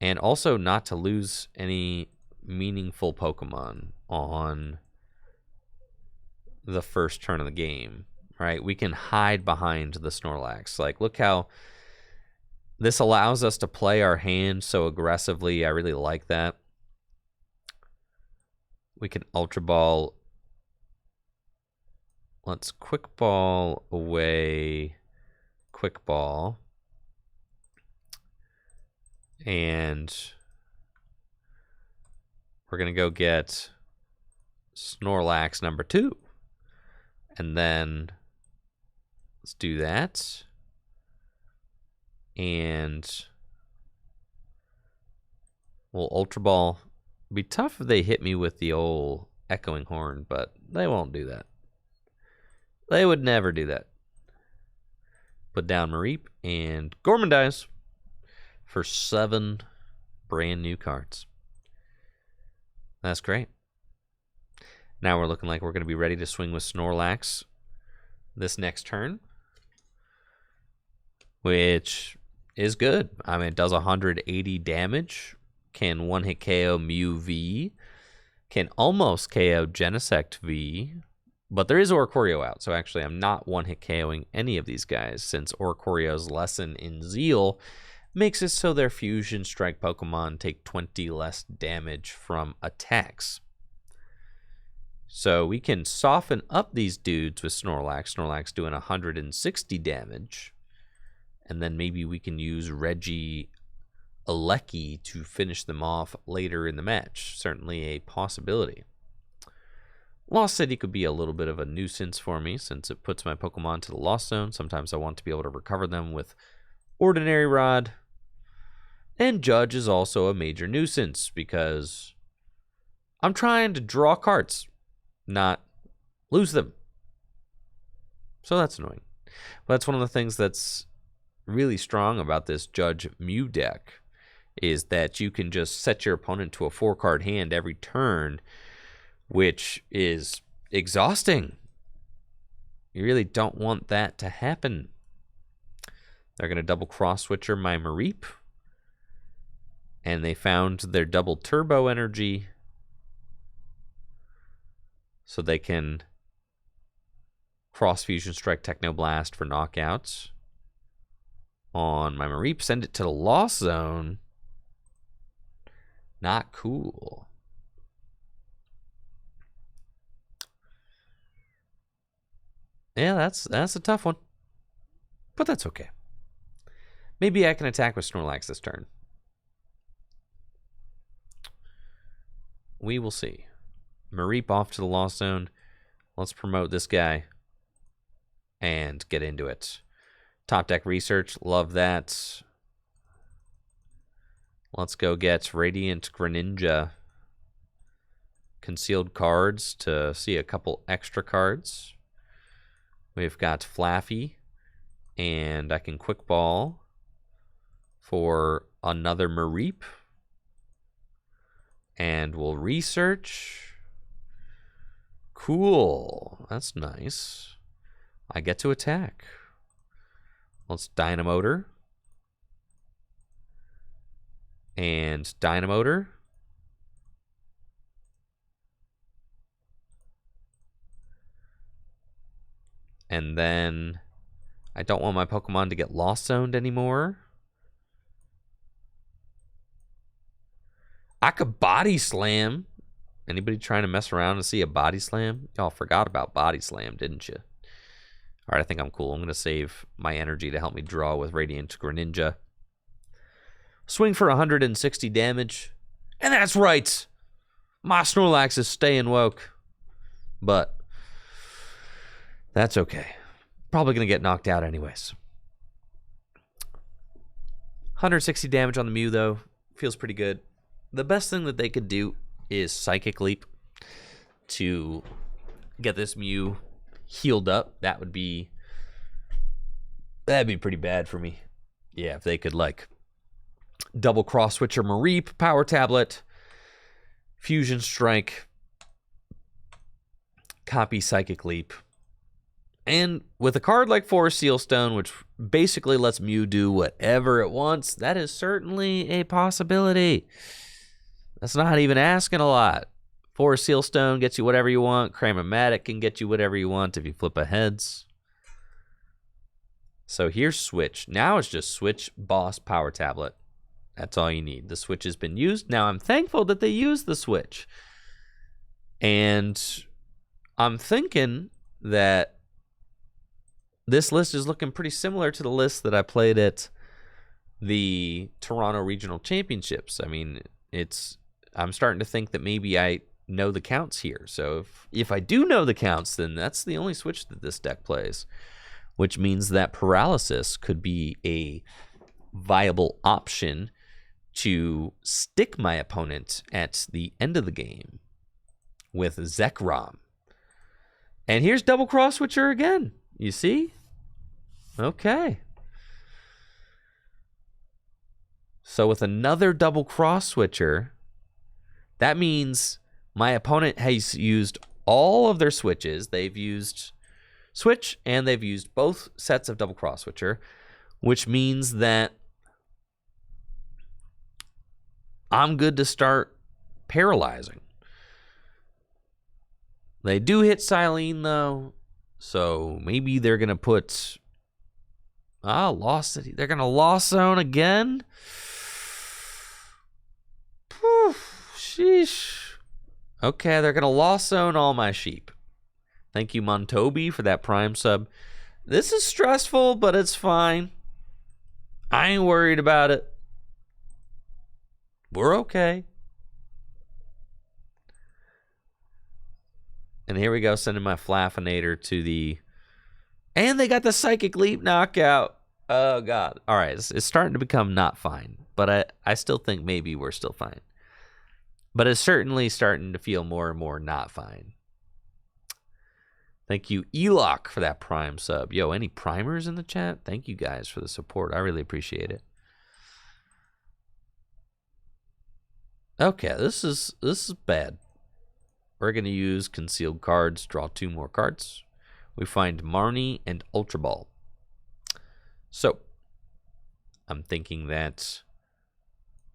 A: and also not to lose any meaningful Pokemon on the first turn of the game. Right, we can hide behind the Snorlax. Like, look how this allows us to play our hand so aggressively. I really like that. We can Ultra Ball. Let's Quick Ball away. Quick Ball. And we're going to go get Snorlax number 2. And then let's do that. And well, Ultra Ball. It'd be tough if they hit me with the old Echoing Horn, but they won't do that. They would never do that. Put down Mareep and Gormandize for 7 brand new cards. That's great. Now we're looking like we're going to be ready to swing with Snorlax this next turn, which is good. I mean, it does 180 damage, can one-hit KO Mew V, can almost KO Genesect V, but there is Oricorio out, so actually I'm not one-hit KOing any of these guys, since Oricorio's lesson in Zeal makes it so their Fusion Strike Pokemon take 20 less damage from attacks. So we can soften up these dudes with Snorlax. Snorlax doing 160 damage. And then maybe we can use Reggie Alecki to finish them off later in the match. Certainly a possibility. Lost City could be a little bit of a nuisance for me since it puts my Pokemon to the Lost Zone. Sometimes I want to be able to recover them with Ordinary Rod. And Judge is also a major nuisance because I'm trying to draw cards, not lose them. So that's annoying. But that's one of the things that's really strong about this Judge Mew deck is that you can just set your opponent to a 4-card hand every turn, which is exhausting. You really don't want that to happen. They're going to double cross-switcher my Mareep. And they found their double turbo energy so they can cross Fusion Strike Technoblast for knockouts on my Mareep. Send it to the Lost Zone. Not cool. Yeah, that's a tough one. But that's okay. Maybe I can attack with Snorlax this turn. We will see. Mareep off to the Lost Zone. Let's promote this guy and get into it. Top deck research. Love that. Let's go get Radiant Greninja concealed cards to see a couple extra cards. We've got Flaaffy, and I can Quick Ball for another Mareep. And we'll research. Cool. That's nice. I get to attack. Let's Dynamotor. And Dynamotor. And then I don't want my Pokemon to get Lost Zoned anymore. I could Body Slam. Anybody trying to mess around and see a Body Slam? Y'all forgot about Body Slam, didn't you? All right, I think I'm cool. I'm going to save my energy to help me draw with Radiant Greninja. Swing for 160 damage. And that's right. My Snorlax is staying woke. But that's okay. Probably going to get knocked out anyways. 160 damage on the Mew, though. Feels pretty good. The best thing that they could do is Psychic Leap to get this Mew healed up. That'd be pretty bad for me. Yeah, if they could like double cross switcher Mareep, Power Tablet, Fusion Strike, copy Psychic Leap. And with a card like Forest Seal Stone, which basically lets Mew do whatever it wants, that is certainly a possibility. That's not even asking a lot. Forest Seal Stone gets you whatever you want. Cramomatic can get you whatever you want if you flip a heads. So here's Switch. Now it's just Switch, Boss, Power Tablet. That's all you need. The Switch has been used. Now I'm thankful that they used the Switch. And I'm thinking that this list is looking pretty similar to the list that I played at the Toronto Regional Championships. I mean, I'm starting to think that maybe I know the counts here. So if I do know the counts, then that's the only switch that this deck plays, which means that Paralysis could be a viable option to stick my opponent at the end of the game with Zekrom. And here's Double Cross Switcher again. You see? Okay. So with another Double Cross Switcher, that means my opponent has used all of their switches. They've used Switch, and they've used both sets of Double Cross Switcher, which means that I'm good to start paralyzing. They do hit Silene, though, so maybe they're going to put... Lost City. They're going to Lost Zone again? Whew, sheesh. Okay, they're going to Lost Zone all my sheep. Thank you, Montobi, for that Prime sub. This is stressful, but it's fine. I ain't worried about it. We're okay. And here we go, sending my Flaffinator to the... And they got the Psychic Leap knockout. Oh, God. All right, it's starting to become not fine. But I still think maybe we're still fine. But it's certainly starting to feel more and more not fine. Thank you, Elock, for that Prime sub. Yo, any primers in the chat? Thank you guys for the support. I really appreciate it. Okay, this is bad. We're going to use concealed cards, draw 2 more cards. We find Marnie and Ultra Ball. So, I'm thinking that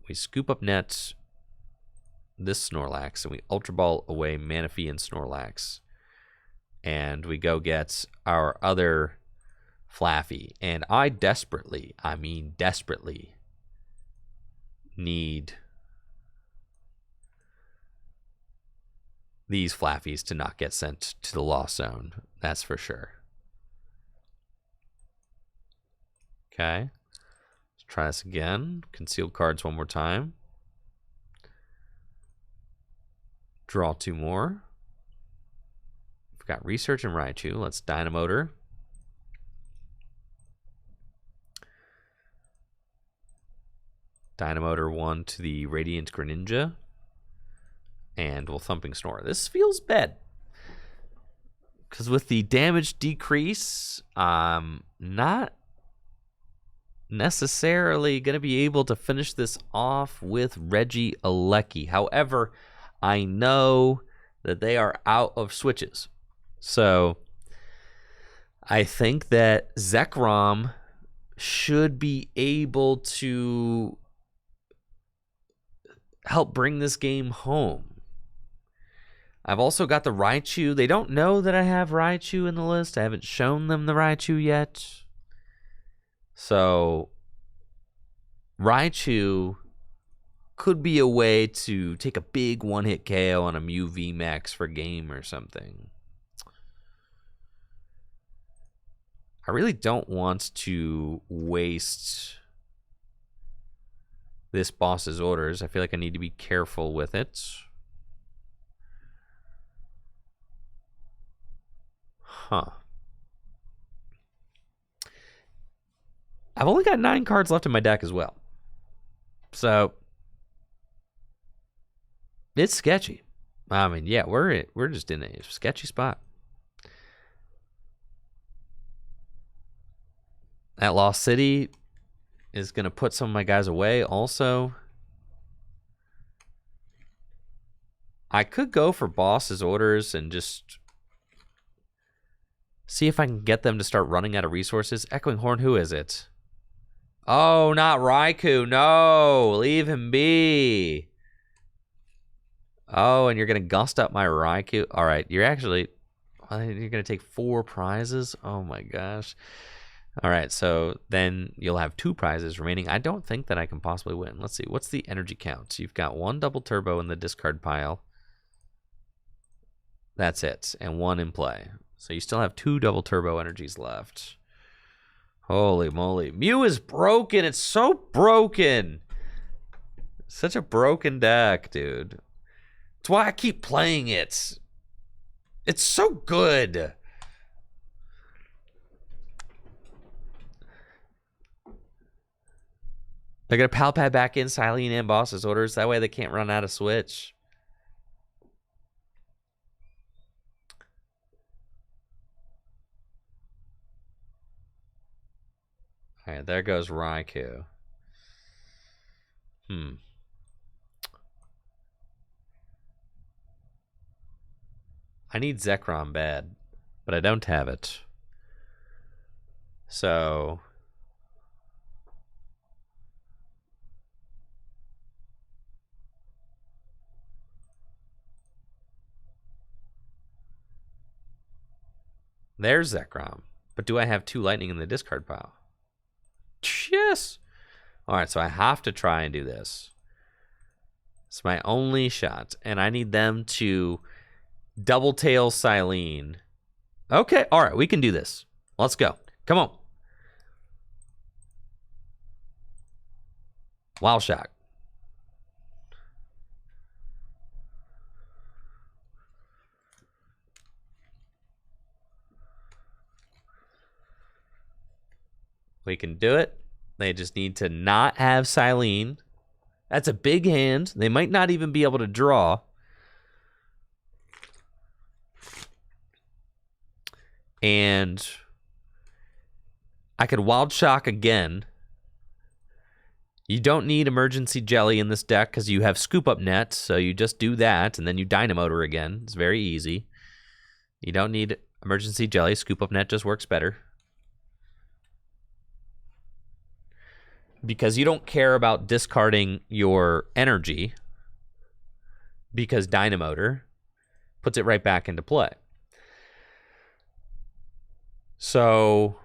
A: we scoop up Nets, this Snorlax, and we Ultra Ball away Manaphy and Snorlax. And we go get our other Flaaffy. And I desperately need these Flaaffys to not get sent to the Lost Zone. That's for sure. Okay. Let's try this again. Concealed cards one more time. Draw 2 more. We've got Research and Raichu. Let's Dynamotor. Dynamotor 1 to the Radiant Greninja. And we'll Thumping Snore. This feels bad. Because with the damage decrease, I'm not necessarily going to be able to finish this off with Regieleki. However, I know that they are out of switches. So I think that Zekrom should be able to help bring this game home. I've also got the Raichu. They don't know that I have Raichu in the list. I haven't shown them the Raichu yet. So Raichu could be a way to take a big one-hit KO on a Mew VMAX for game or something. I really don't want to waste this boss's orders. I feel like I need to be careful with it. Huh. I've only got 9 cards left in my deck as well. So it's sketchy. I mean, yeah, we're just in a sketchy spot. That Lost City is going to put some of my guys away also. I could go for boss's orders and just see if I can get them to start running out of resources. Echoing Horn, who is it? Oh, not Raikou. No, leave him be. Oh, and you're going to gust up my Raikou. All right, you're going to take 4 prizes? Oh, my gosh. All right, so then you'll have 2 prizes remaining. I don't think that I can possibly win. Let's see. What's the energy count? You've got 1 double turbo in the discard pile. That's it, and 1 in play. So you still have 2 double turbo energies left. Holy moly. Mew is broken. It's so broken. Such a broken deck, dude. That's why I keep playing it. It's so good. They're going to pal pad back in Silene and Boss's orders. That way they can't run out of Switch. All right, there goes Raikou. I need Zekrom bad, but I don't have it. So there's Zekrom. But do I have 2 lightning in the discard pile? Yes. All right, so I have to try and do this. It's my only shot, and I need them to double tail Silene. Okay, all right, we can do this. Let's go. Come on. Wild Shock. We can do it. They just need to not have Silene. That's a big hand. They might not even be able to draw. And I could Wild Shock again. You don't need Emergency Jelly in this deck because you have Scoop Up Net, so you just do that, and then you Dynamotor again. It's very easy. You don't need Emergency Jelly. Scoop Up Net just works better. Because you don't care about discarding your energy, because Dynamotor puts it right back into play. So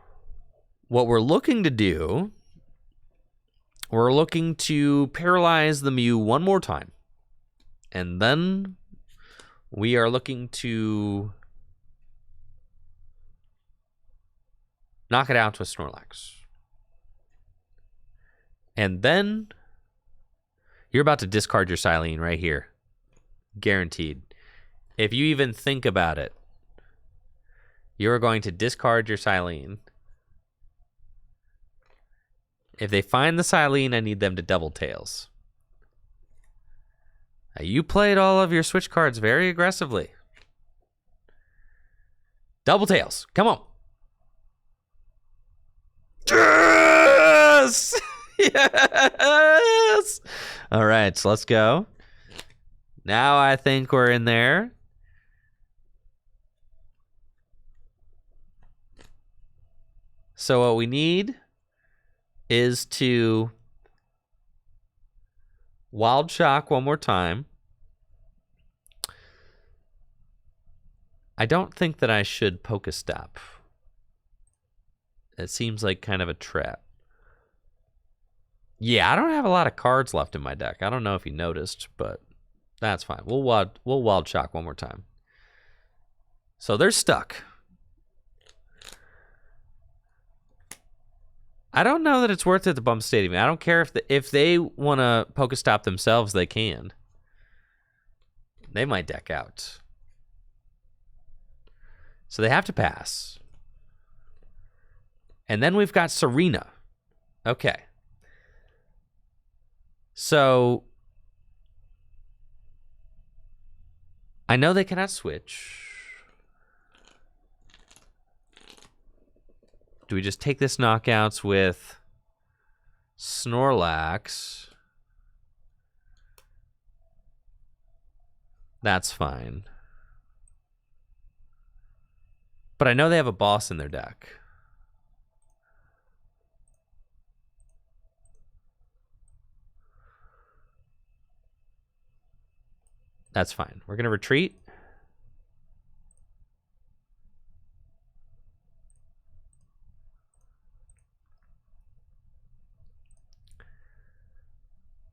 A: what we're looking to do, we're looking to paralyze the Mew one more time. And then we are looking to knock it out with Snorlax. And then you're about to discard your Silene right here. Guaranteed. If you even think about it, you're going to discard your Silene. If they find the Silene, I need them to double tails. Now, you played all of your Switch cards very aggressively. Double tails. Come on. Yes! Yes! All right, so let's go. Now I think we're in there. So what we need is to Wild Shock one more time. I don't think that I should Pokestop. It seems like kind of a trap. Yeah, I don't have a lot of cards left in my deck. I don't know if you noticed, but that's fine. We'll Wild Shock one more time. So they're stuck. I don't know that it's worth it to bump Stadium. I don't care if they want to Pokestop themselves, they can. They might deck out. So they have to pass. And then we've got Serena. Okay. So I know they cannot switch. Do we just take this knockouts with Snorlax? That's fine. But I know they have a boss in their deck. That's fine. We're going to retreat.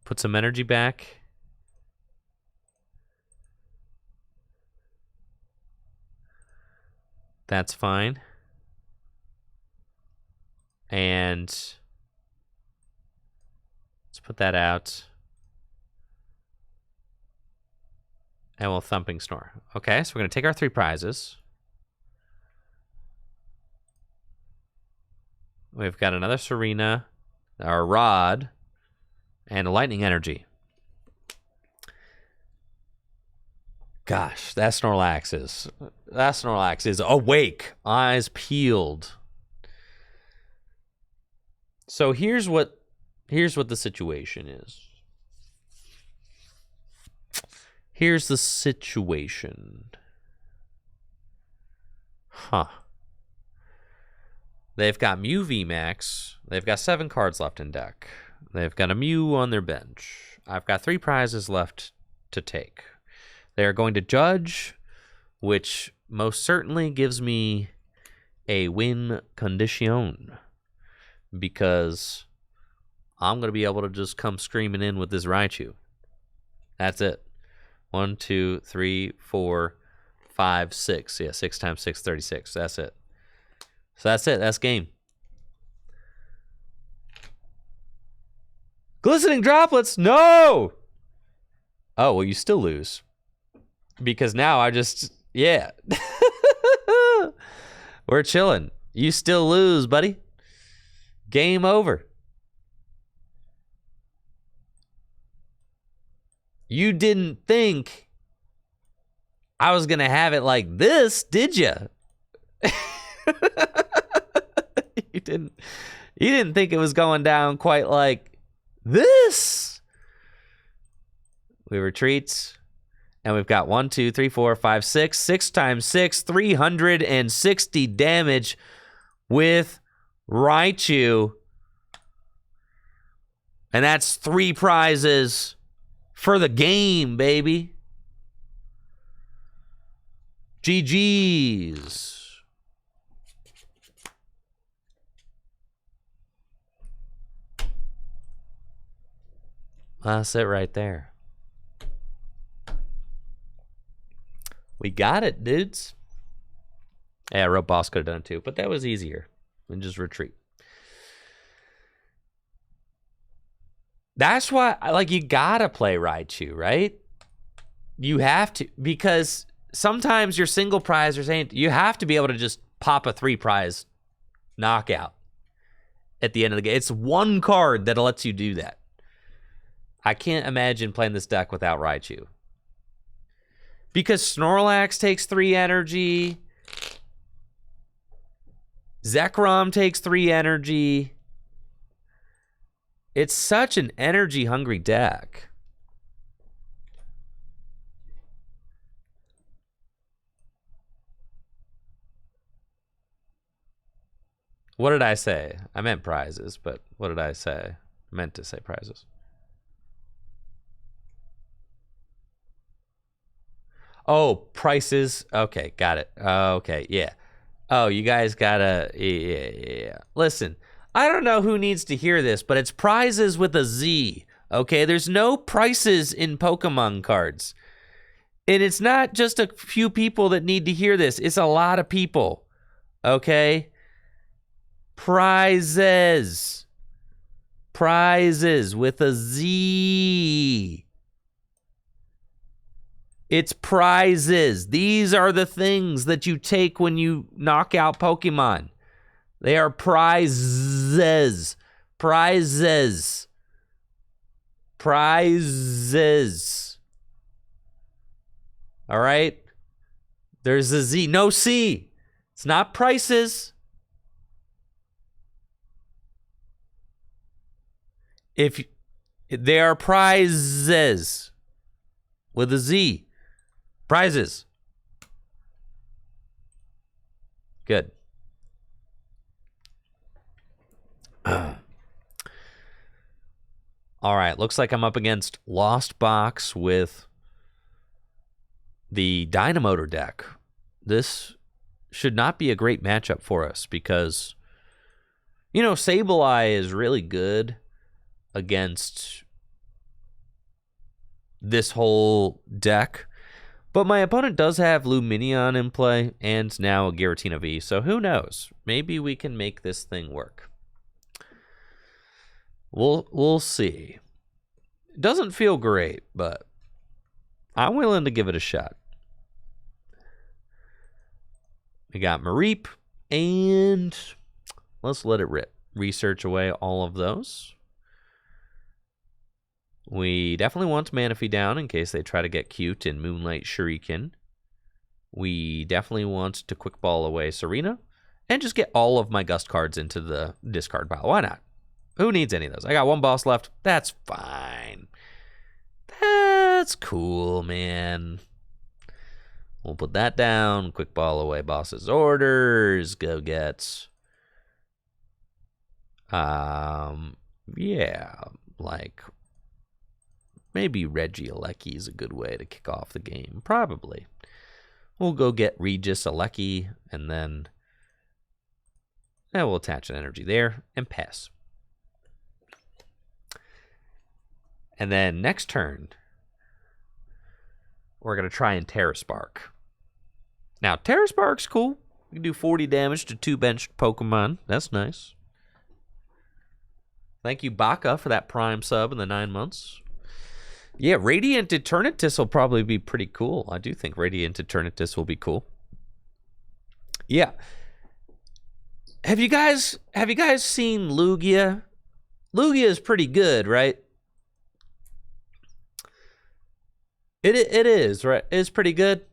A: Put some energy back. That's fine. And let's put that out. And we'll Thumping Snore. Okay, so we're going to take our 3 prizes. We've got another Serena, our Rod, and a Lightning Energy. Gosh, that Snorlax is awake, eyes peeled. So here's what the situation is. Here's the situation. Huh. They've got Mew VMAX. They've got 7 cards left in deck. They've got a Mew on their bench. I've got 3 prizes left to take. They are going to judge, which most certainly gives me a win condition, because I'm going to be able to just come screaming in with this Raichu. That's it. 1, 2, 3, 4, 5, 6. Yeah, 6 times 6, 36. That's it. So that's it. That's game. Glistening Droplets. No! Oh, well, you still lose. Because now I just... Yeah. We're chilling. You still lose, buddy. Game over. You didn't think I was going to have it like this, did you? You didn't think it was going down quite like this. We retreat, and we've got 1, 2, 3, 4, 5, 6. 6 times 6, 360 damage with Raichu. And that's 3 prizes for the game, baby. GG's. That's it right there. We got it, dudes. Yeah, Rope Boss could have done it too, but that was easier than just retreat. That's why, like, you gotta play Raichu, right? You have to, because sometimes your single prizers ain't. You have to be able to just pop a 3 prize knockout at the end of the game. It's 1 card that lets you do that. I can't imagine playing this deck without Raichu. Because Snorlax takes 3 energy. Zekrom takes 3 energy. It's such an energy-hungry deck. What did I say? I meant prizes, but what did I say? I meant to say prizes. Oh, prices. Okay, got it. Okay, yeah. Oh, you guys gotta... Yeah. Listen, I don't know who needs to hear this, but it's prizes with a Z, okay? There's no prices in Pokemon cards. And it's not just a few people that need to hear this. It's a lot of people, okay? Prizes. Prizes with a Z. It's prizes. These are the things that you take when you knock out Pokemon. They are prizes. Prizes. Prizes. All right? There's a Z. No C. It's not prices. If they are prizes with a Z. Prizes. Good. All right, looks like I'm up against Lost Box with the Dynamotor deck. This should not be a great matchup for us because, you know, Sableye is really good against this whole deck. But my opponent does have Luminion in play and now a Giratina V, so who knows? Maybe we can make this thing work. We'll see. It doesn't feel great, but I'm willing to give it a shot. We got Mareep, and let's let it rip. Research away all of those. We definitely want Manaphy down in case they try to get cute in Moonlight Shuriken. We definitely want to quick ball away Serena and just get all of my Gust cards into the discard pile. Why not? Who needs any of those? I got one boss left. That's fine. That's cool, man. We'll put that down. Quick ball away boss's orders. Go get... yeah, like... maybe Regieleki is a good way to kick off the game. Probably. We'll go get Regis Aleki, and then we'll attach an energy there and pass. And then next turn, we're going to try and Terra Spark. Now, Terra Spark's cool. We can do 40 damage to 2 benched Pokemon. That's nice. Thank you, Baka, for that Prime sub in the 9 months. Yeah, Radiant Eternatus will probably be pretty cool. I do think Radiant Eternatus will be cool. Yeah. Have you guys seen Lugia? Lugia is pretty good, right? It is, right? It's pretty good.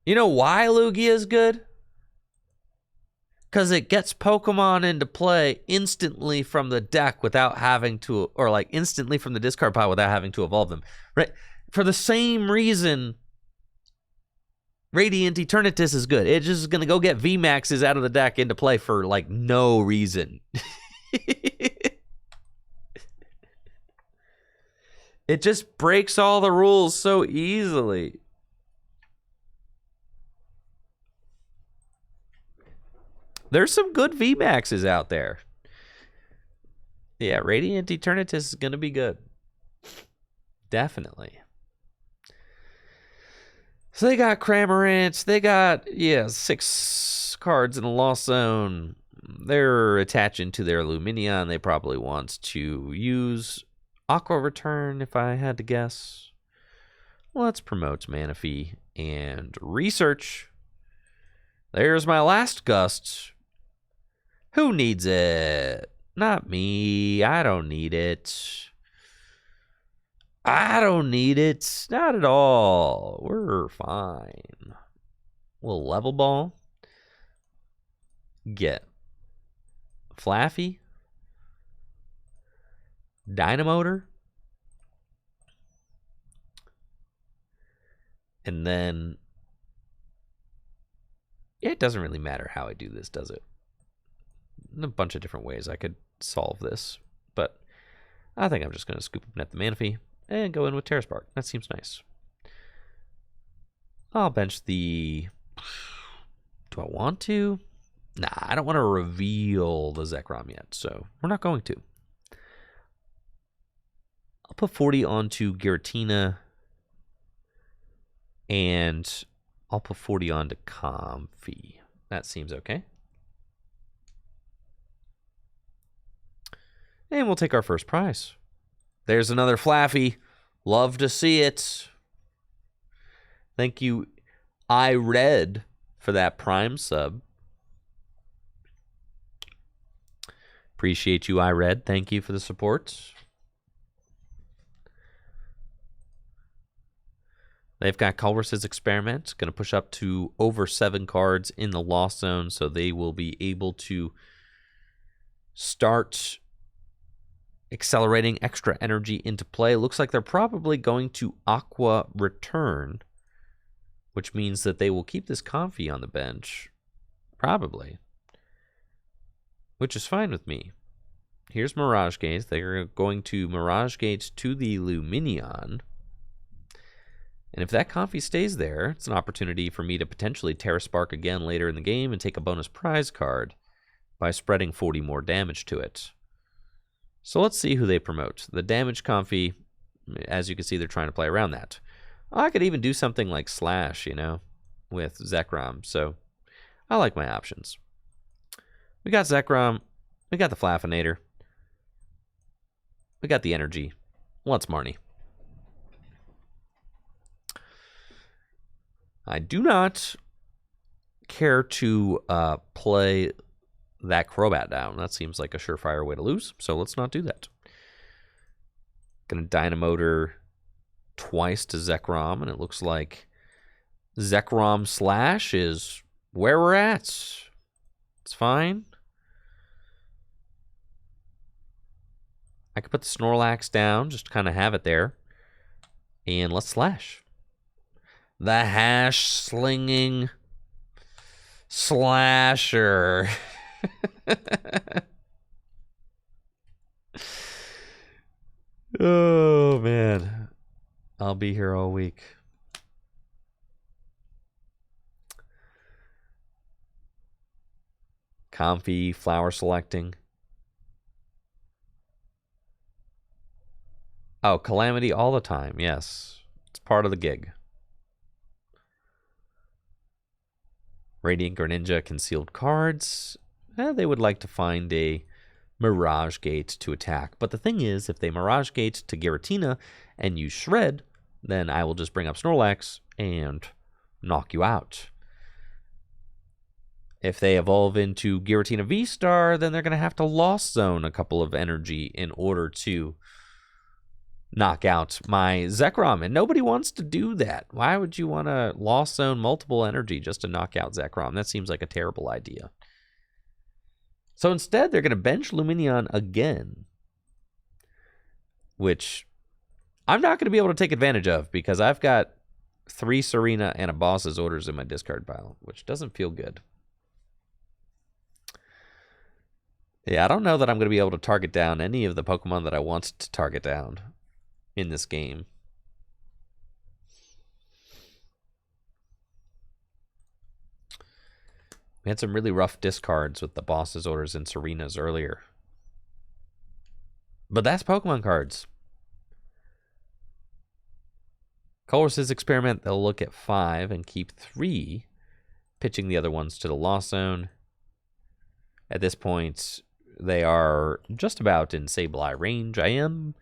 A: You know why Lugia is good? Because it gets Pokemon into play instantly from the deck without having to, or like instantly from the discard pile without having to evolve them. Right? For the same reason Radiant Eternatus is good. It's just going to go get VMAXs out of the deck into play for like no reason. It just breaks all the rules so easily. There's some good VMAXs out there. Yeah, Radiant Eternatus is going to be good. Definitely. So they got Cramorant. They got, 6 cards in the Lost Zone. They're attaching to their Lumineon. They probably want to use Aqua Return, if I had to guess. Let's promote Manaphy and research. There's my last Gust. Who needs it? Not me. I don't need it. I don't need it. Not at all. We're fine. We'll level ball. Get Flaaffy. Dynamotor. And then... it doesn't really matter how I do this, does it? A bunch of different ways I could solve this, but I think I'm just going to scoop up Net the Manaphy and go in with Terra Spark. That seems nice. I'll bench the... do I want to? Nah, I don't want to reveal the Zekrom yet, so we're not going to. I'll put 40 onto Giratina, and I'll put 40 onto Comfy. That seems okay. And we'll take our first prize. There's another Flaaffy. Love to see it. Thank you, I Read, for that Prime sub. Appreciate you, I Read. Thank you for the support. They've got Culver's Experiment. Going to push up to over 7 cards in the Lost Zone, so they will be able to start accelerating extra energy into play. It looks like they're probably going to Aqua Return, which means that they will keep this Comfy on the bench. Probably. Which is fine with me. Here's Mirage Gate. They're going to Mirage Gate to the Lumineon. And if that Comfy stays there, it's an opportunity for me to potentially Terra Spark again later in the game and take a bonus prize card by spreading 40 more damage to it. So let's see who they promote. The damage Comfy, as you can see, they're trying to play around that. I could even do something like Slash, with Zekrom. So I like my options. We got Zekrom. We got the Flaffinator. We got the energy. Let's Marnie. I do not care to play that Crobat down. That seems like a surefire way to lose, so let's not do that. Gonna Dynamotor twice to Zekrom, and it looks like Zekrom Slash is where we're at. It's fine. I could put the Snorlax down, just kind of have it there. And let's Slash. The hash slinging slasher. Oh, man. I'll be here all week. Comfy, flower selecting. Oh, Calamity all the time. Yes. It's part of the gig. Radiant Greninja concealed cards. They would like to find a Mirage Gate to attack. But the thing is, if they Mirage Gate to Giratina and you Shred, then I will just bring up Snorlax and knock you out. If they evolve into Giratina V-Star, then they're going to have to Lost Zone a couple of energy in order to knock out my Zekrom, and nobody wants to do that. Why would you want to Lost Zone multiple energy just to knock out Zekrom? That seems like a terrible idea. So instead, they're going to bench Lumineon again, which I'm not going to be able to take advantage of because I've got 3 Serena and a Boss's Orders in my discard pile, which doesn't feel good. Yeah, I don't know that I'm going to be able to target down any of the Pokemon that I want to target down in this game. We had some really rough discards with the Boss's Orders and Serenas earlier. But that's Pokemon cards. Colress's Experiment, they'll look at 5 and keep 3, pitching the other ones to the Lost Zone. At this point, they are just about in Sableye range. I am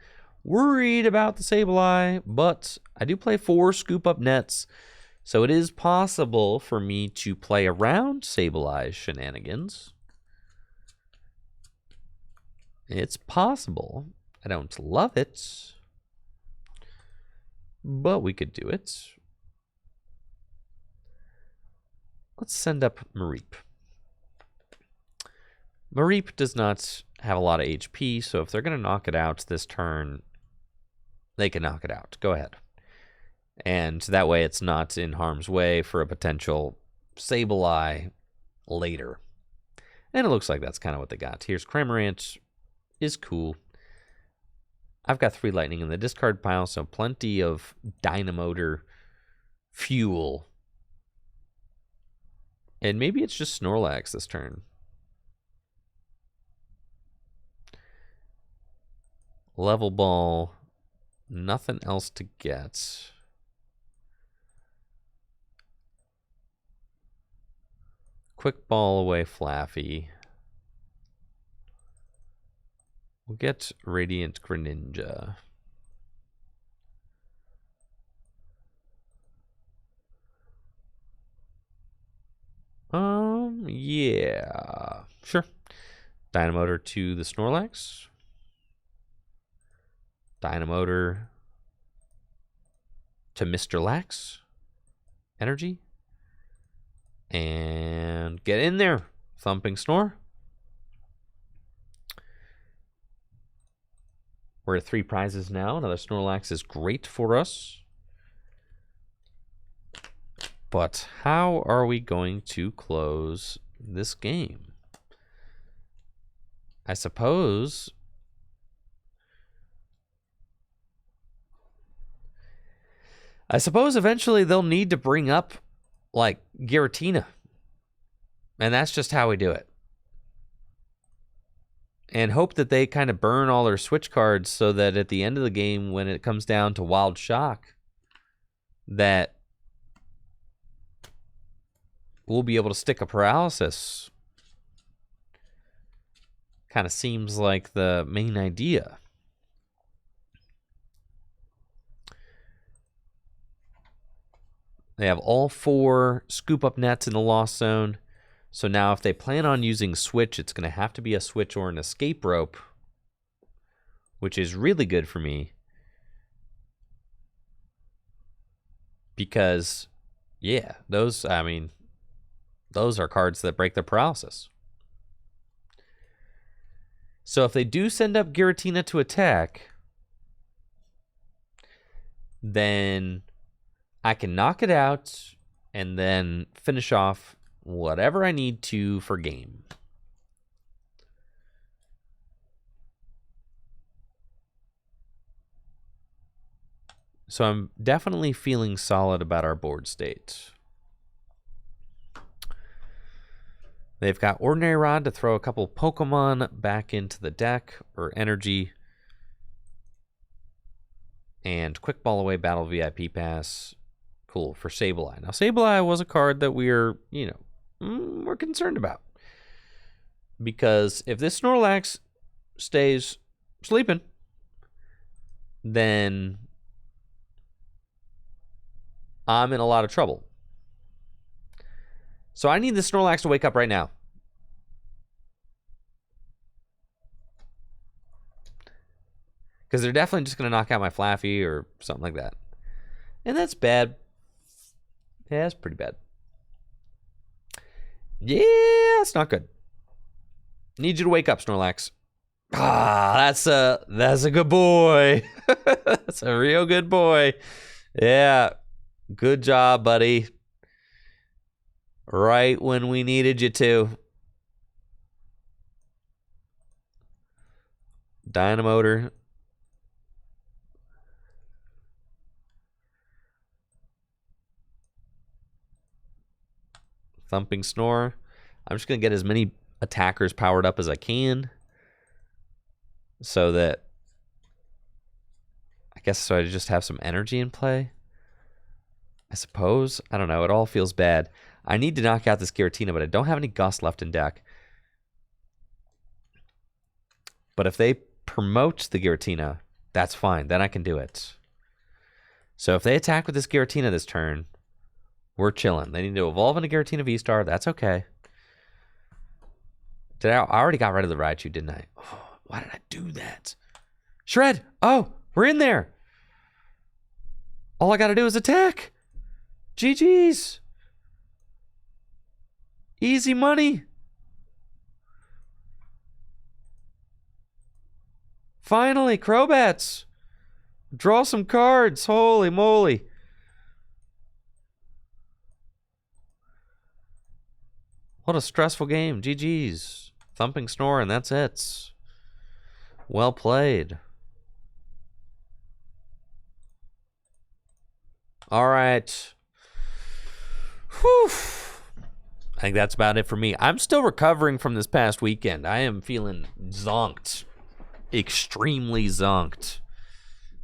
A: worried about the Sableye, but I do play 4 Scoop Up Nets, so it is possible for me to play around Sableye's shenanigans. It's possible. I don't love it, but we could do it. Let's send up Mareep. Mareep does not have a lot of HP, so if they're going to knock it out this turn, they can knock it out. Go ahead. And that way it's not in harm's way for a potential Sableye later. And it looks like that's kind of what they got. Here's Cramorant. Is cool. I've got 3 Lightning in the discard pile, so plenty of Dynamotor fuel. And maybe it's just Snorlax this turn. Level Ball. Nothing else to get. Quick Ball away Flaaffy. We'll get Radiant Greninja. Yeah. Sure. Dynamotor to the Snorlax. Dynamotor to Mr. Lax. Energy. And get in there. Thumping Snore. We're at 3 prizes now. Another Snorlax is great for us. But how are we going to close this game? I suppose eventually they'll need to bring up, like, Giratina. And that's just how we do it. And hope that they kind of burn all their switch cards so that at the end of the game, when it comes down to Wild Shock, that we'll be able to stick a Paralysis. Kind of seems like the main idea. They have all 4 scoop up nets in the lost zone. So now if they plan on using switch, it's going to have to be a switch or an escape rope, which is really good for me. Because, yeah, those are cards that break their paralysis. So if they do send up Giratina to attack, then I can knock it out and then finish off whatever I need to for game. So I'm definitely feeling solid about our board state. They've got Ordinary Rod to throw a couple Pokemon back into the deck, or energy. And Quick Ball Away, Battle VIP Pass. Cool, for Sableye. Now, Sableye was a card that we're concerned about. Because if this Snorlax stays sleeping, then I'm in a lot of trouble. So I need the Snorlax to wake up right now. Because they're definitely just going to knock out my Flaaffy or something like that. And that's bad. Yeah, that's pretty bad. Yeah, that's not good. Need you to wake up, Snorlax. Ah, that's a good boy. That's a real good boy. Yeah, good job, buddy. Right when we needed you to. Dynamotor. Thumping Snore. I'm just going to get as many attackers powered up as I can. So that I just have some energy in play. I suppose. I don't know. It all feels bad. I need to knock out this Giratina, but I don't have any Gust left in deck. But if they promote the Giratina, that's fine. Then I can do it. So if they attack with this Giratina this turn, we're chilling. They need to evolve into Giratina V-Star. That's okay. I already got rid of the Raichu, didn't I? Oh, why did I do that? Shred! Oh, we're in there. All I got to do is attack. GG's. Easy money. Finally, Crobats. Draw some cards. Holy moly. What a stressful game. GG's. Thumping Snore, and that's it. Well played. All right. Whew. I think that's about it for me. I'm still recovering from this past weekend. I am feeling zonked. Extremely zonked.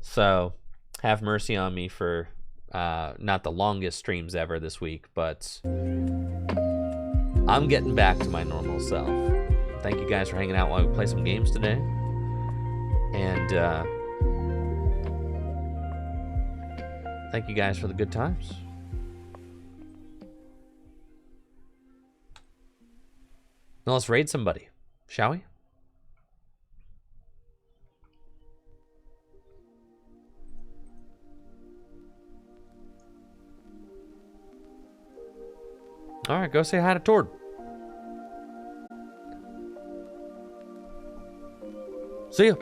A: So, have mercy on me for not the longest streams ever this week, but I'm getting back to my normal self. Thank you guys for hanging out while we play some games today. And thank you guys for the good times. Now let's raid somebody, shall we? All right, go say hi to Tord. See ya.